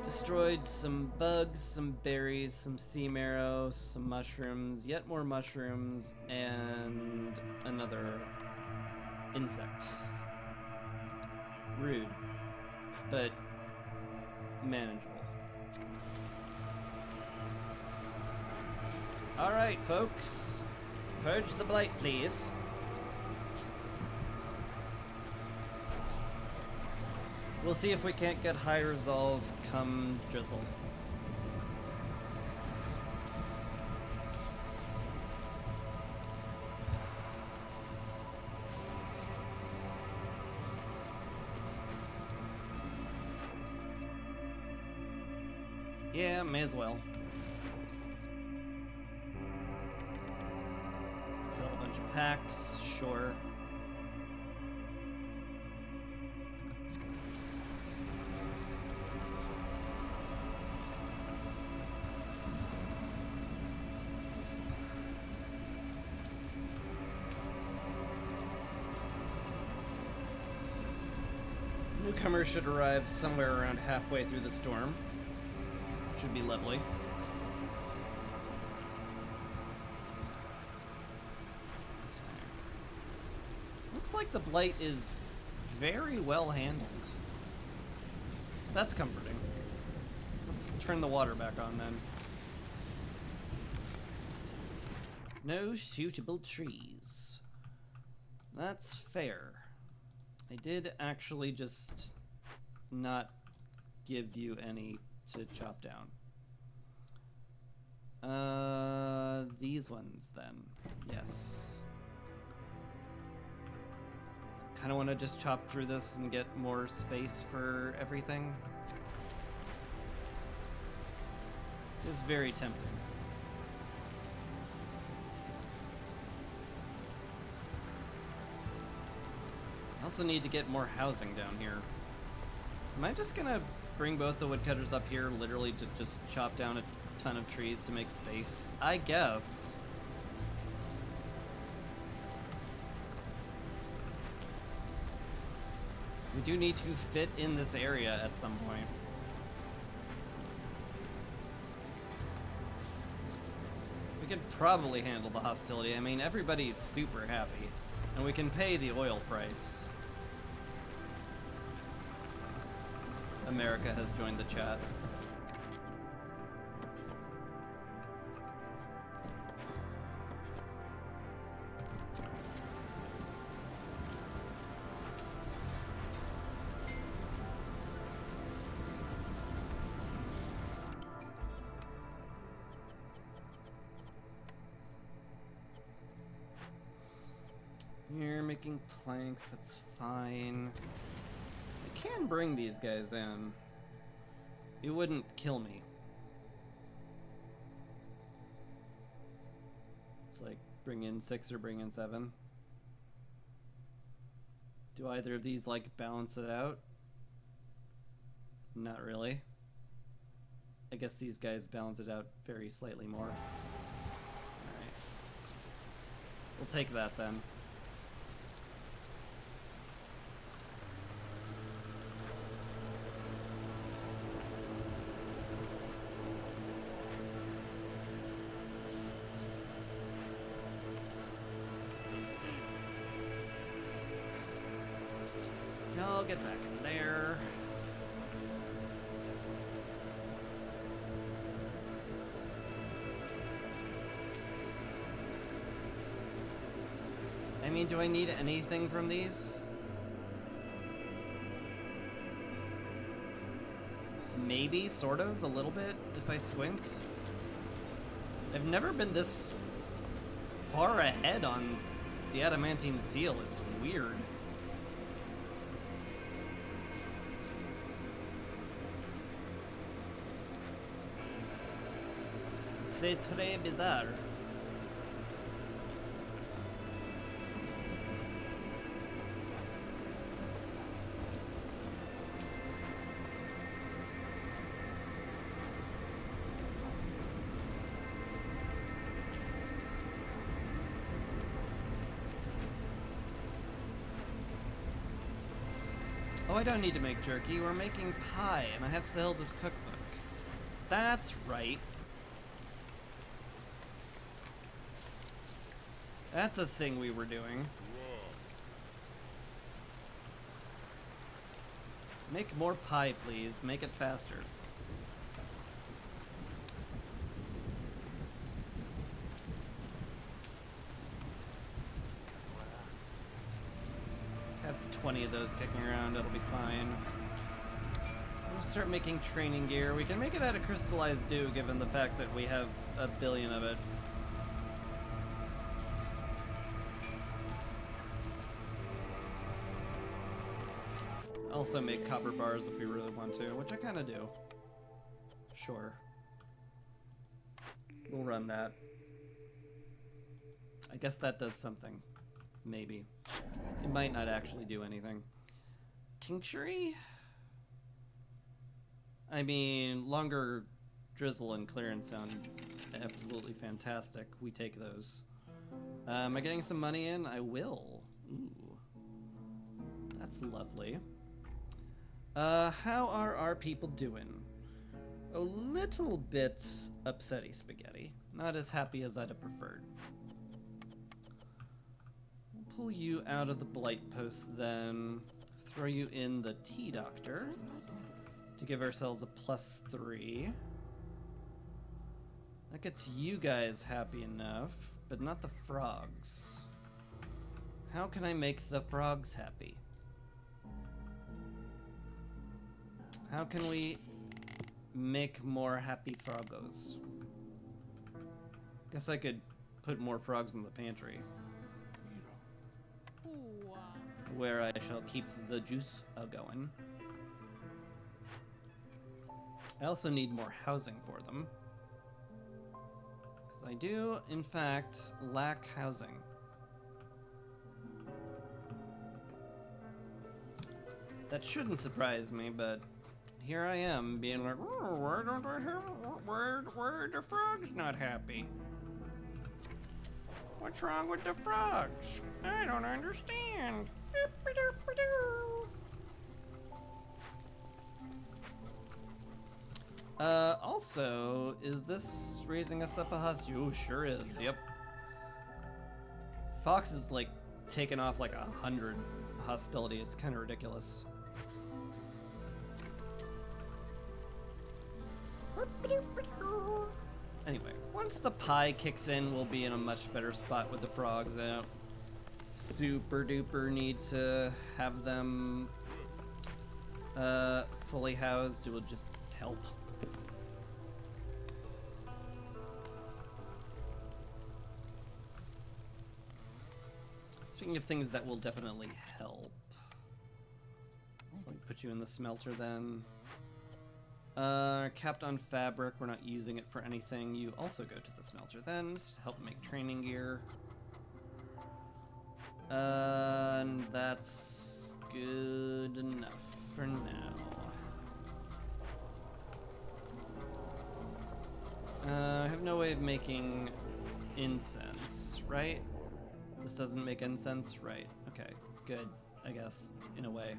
Destroyed some bugs, some berries, some sea marrow, some mushrooms, yet more mushrooms, and another insect. Rude, but manageable. Alright, folks. Purge the blight, please. We'll see if we can't get high resolve come drizzle. Yeah, may as well. Sell a bunch of packs, sure. Newcomers should arrive somewhere around halfway through the storm. Should be lovely. Looks like the blight is very well handled. That's comforting. Let's turn the water back on then. No suitable trees. That's fair. I did actually just not give you any to chop down. These ones then. Yes. Kind of want to just chop through this and get more space for everything. It is very tempting. I also need to get more housing down here. Am I just gonna bring both the woodcutters up here literally to just chop down a ton of trees to make space? I guess. We do need to fit in this area at some point. We could probably handle the hostility. I mean, everybody's super happy. And we can pay the oil price. America has joined the chat. You're making planks, that's fine. I can bring these guys in. It wouldn't kill me. It's like bring in 6 or bring in 7. Do either of these like balance it out? Not really. I guess these guys balance it out very slightly more. Alright. We'll take that then. I'll get back in there. I mean, do I need anything from these? Maybe, sort of, a little bit, if I squint. I've never been this far ahead on the adamantine seal. It's weird. C'est très bizarre. Oh, I don't need to make jerky. We're making pie, and I have Zelda's cookbook. That's right. That's a thing we were doing. Make more pie, please. Make it faster. Just have 20 of those kicking around. It'll be fine. We'll start making training gear. We can make it out of crystallized dew, given the fact that we have a billion of it. Also make copper bars if we really want to, which I kind of do. Sure. We'll run that. I guess that does something. Maybe. It might not actually do anything. Tinctury? I mean, longer drizzle and clearance sound absolutely fantastic. We take those. Am I getting some money in? I will. Ooh. That's lovely. How are our people doing? A little bit upsetty spaghetti. Not as happy as I'd have preferred. We'll pull you out of the blight post then. Throw you in the tea doctor to give ourselves a +3. That gets you guys happy enough, but not the frogs. How can I make the frogs happy? How can we make more happy froggos? Guess I could put more frogs in the pantry, where I shall keep the juice going. I also need more housing for them, because I do, in fact, lack housing. That shouldn't surprise me, but here I am, being like, oh, why don't I have, why are the frogs not happy? What's wrong with the frogs? I don't understand. Also, is this raising us up a hostage? Oh, sure is, yep. Fox is like taken off like 100 hostility. It's kind of ridiculous. Anyway, once the pie kicks in, we'll be in a much better spot with the frogs. I don't super duper need to have them fully housed. It will just help. Speaking of things that will definitely help, I'll put you in the smelter then. Capped on fabric, we're not using it for anything. You also go to the smelter then, just to help make training gear. And that's good enough for now. I have no way of making incense, right? This doesn't make incense? Right. Okay, good, I guess, in a way.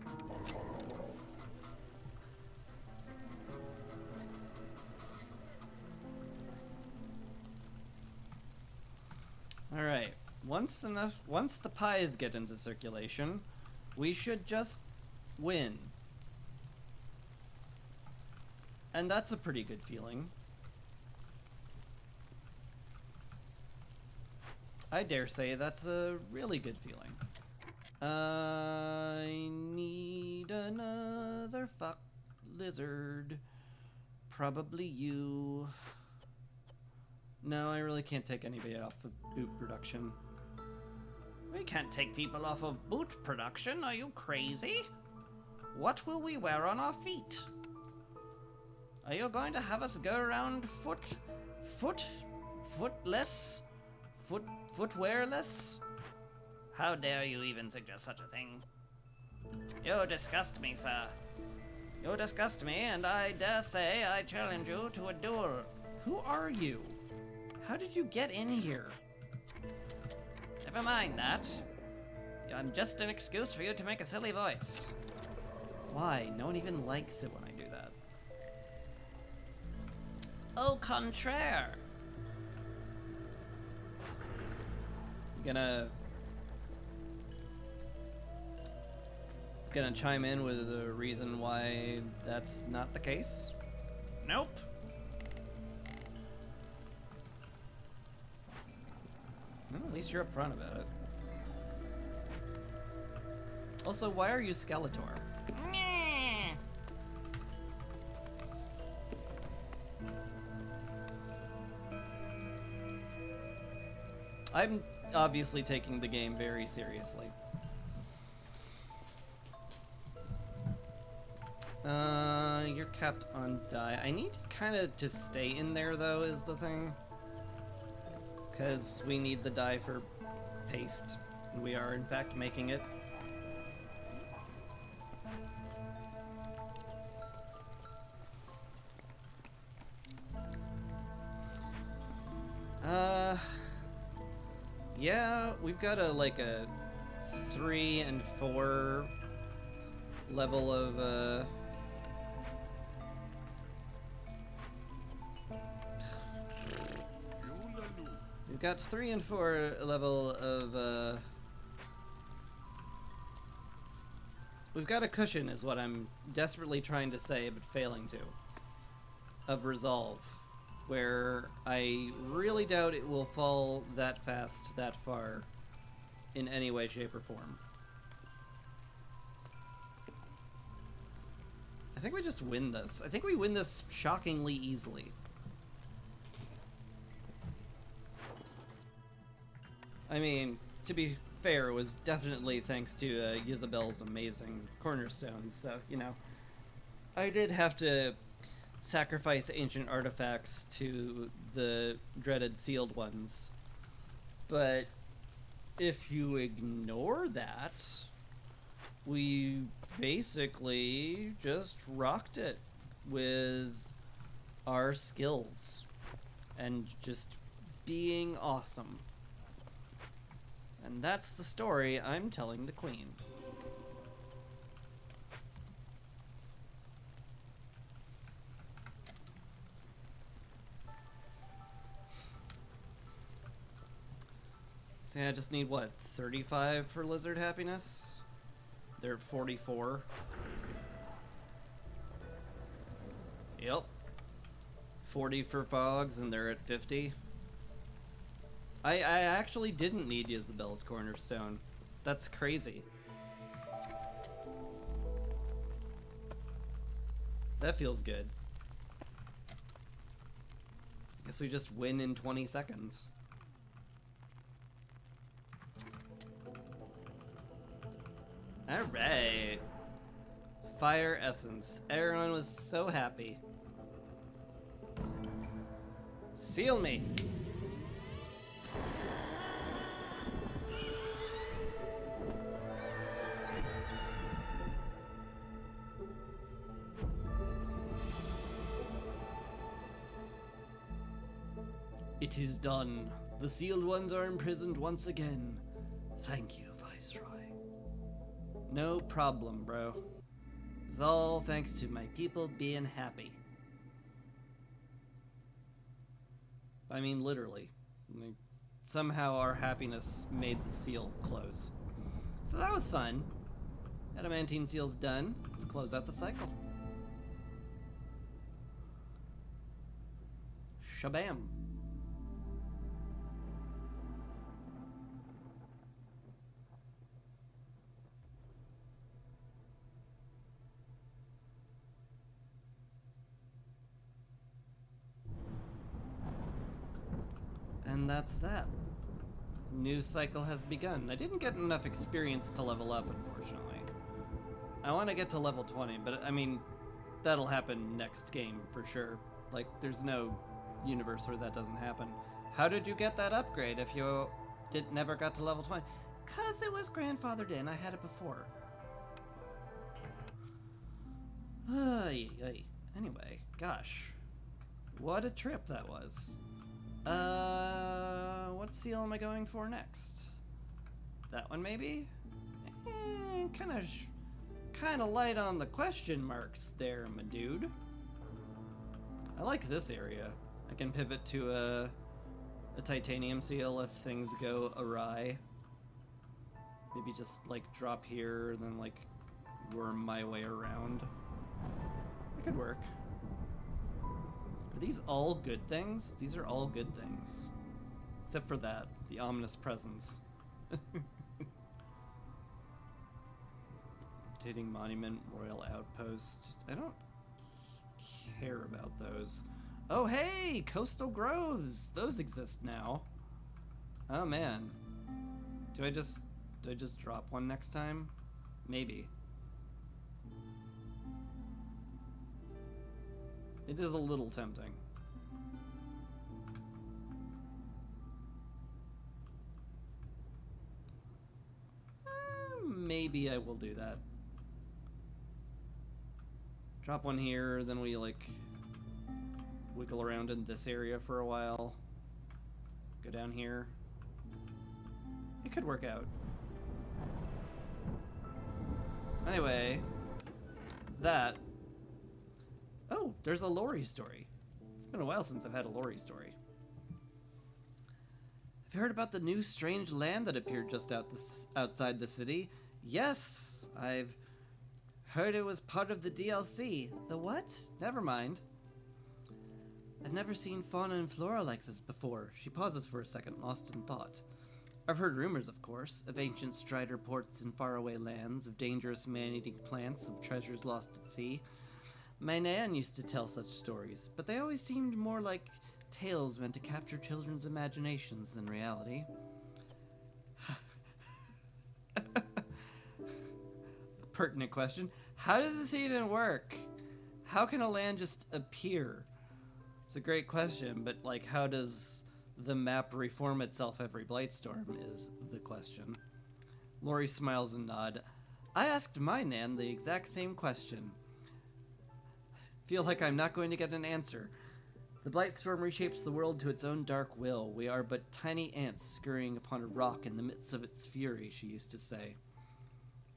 Alright, once the pies get into circulation, we should just win. And that's a pretty good feeling. I dare say that's a really good feeling. I need another fuck lizard. Probably you. No, I really can't take anybody off of boot production. We can't take people off of boot production, are you crazy? What will we wear on our feet? Are you going to have us go around foot footless? Footwearless? How dare you even suggest such a thing? You disgust me, sir. You disgust me, and I dare say I challenge you to a duel. Who are you? How did you get in here? Never mind that. I'm just an excuse for you to make a silly voice. Why? No one even likes it when I do that. Au contraire. You gonna chime in with the reason why that's not the case? Nope. Well, at least you're upfront about it. Also, why are you Skeletor? Meh. I'm obviously taking the game very seriously. You're capped on die. I need to kind of just stay in there, though, is the thing. Because we need the die for paste. And we are, in fact, making it. Yeah, we've got a 3 and 4 level of, we've got 3 and 4 level of, we've got a cushion is what I'm desperately trying to say, but failing to, of resolve, where I really doubt it will fall that fast, that far, in any way, shape, or form. I think we just win this. I think we win this shockingly easily. I mean, to be fair, it was definitely thanks to Isabel's amazing cornerstones, so, you know. I did have to sacrifice ancient artifacts to the dreaded sealed ones. But if you ignore that, we basically just rocked it with our skills and just being awesome. And that's the story I'm telling the Queen. See, I just need, what, 35 for lizard happiness? They're at 44. Yep. 40 for fogs, and they're at 50. I actually didn't need Isabel's cornerstone. That's crazy. That feels good. Guess we just win in 20 seconds. Alright. Fire essence. Everyone was so happy. Seal me. It is done. The sealed ones are imprisoned once again. Thank you, Viceroy. No problem, bro. It's all thanks to my people being happy. I mean, literally. Somehow our happiness made the seal close. So that was fun. Adamantine seal's done. Let's close out the cycle. Shabam. And that's that. New cycle has begun. I didn't get enough experience to level up, unfortunately. I want to get to level 20, but I mean, that'll happen next game for sure. Like, there's no universe where that doesn't happen. How did you get that upgrade if you never got to level 20? 'Cause it was grandfathered in. I had it before. Anyway, gosh. What a trip that was. What seal am I going for next? That one, maybe? Kind of light on the question marks there, my dude. I like this area. I can pivot to a titanium seal if things go awry. Maybe just like drop here and then like worm my way around. That could work. Are these all good things? These are all good things. Except for that, the ominous presence. Rotating monument, royal outpost. I don't care about those. Oh hey, coastal groves. Those exist now. Oh man. Do I just drop one next time? Maybe. It is a little tempting. Maybe I will do that. Drop one here, then we like wiggle around in this area for a while. Go down here. It could work out. Anyway, that. Oh, there's a Lori story. It's been a while since I've had a Lori story. Have you heard about the new strange land that appeared just outside the city? Yes, I've heard it was part of the DLC. The what? Never mind. I've never seen fauna and flora like this before. She pauses for a second, lost in thought. I've heard rumors, of course, of ancient strider ports in faraway lands, of dangerous man-eating plants, of treasures lost at sea. My nan used to tell such stories, but they always seemed more like tales meant to capture children's imaginations than reality. Pertinent question. How does this even work? How can a land just appear? It's a great question, but like, how does the map reform itself every Blightstorm is the question. Lori smiles and nods. I asked my nan the exact same question. Feel like I'm not going to get an answer. The Blightstorm reshapes the world to its own dark will. We are but tiny ants scurrying upon a rock in the midst of its fury, she used to say.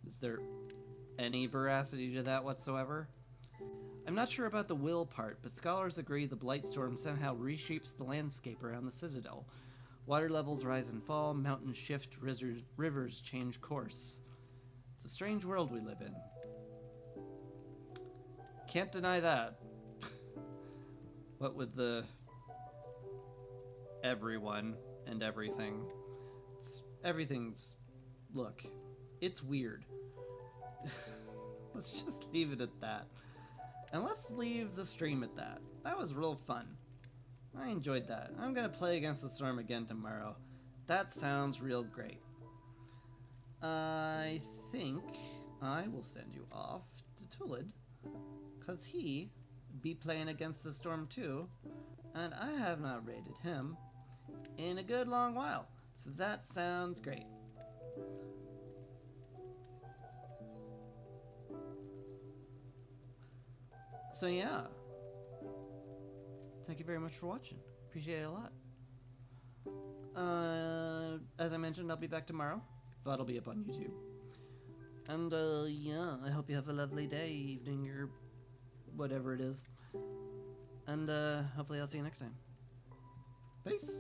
Is there any veracity to that whatsoever? I'm not sure about the will part, but scholars agree the Blightstorm somehow reshapes the landscape around the Citadel. Water levels rise and fall, mountains shift, rivers change course. It's a strange world we live in. Can't deny that. What with the everyone and everything. Everything's... Look, it's weird. Let's just leave it at that. And let's leave the stream at that. That was real fun. I enjoyed that. I'm gonna play Against the Storm again tomorrow. That sounds real great. I think I will send you off to Tulid, cause he be playing Against the Storm too, and I have not raided him in a good long while. So that sounds great. So yeah, thank you very much for watching. Appreciate it a lot. As I mentioned, I'll be back tomorrow. That'll be up on YouTube. And yeah, I hope you have a lovely day, evening, or whatever it is. And hopefully I'll see you next time. Peace.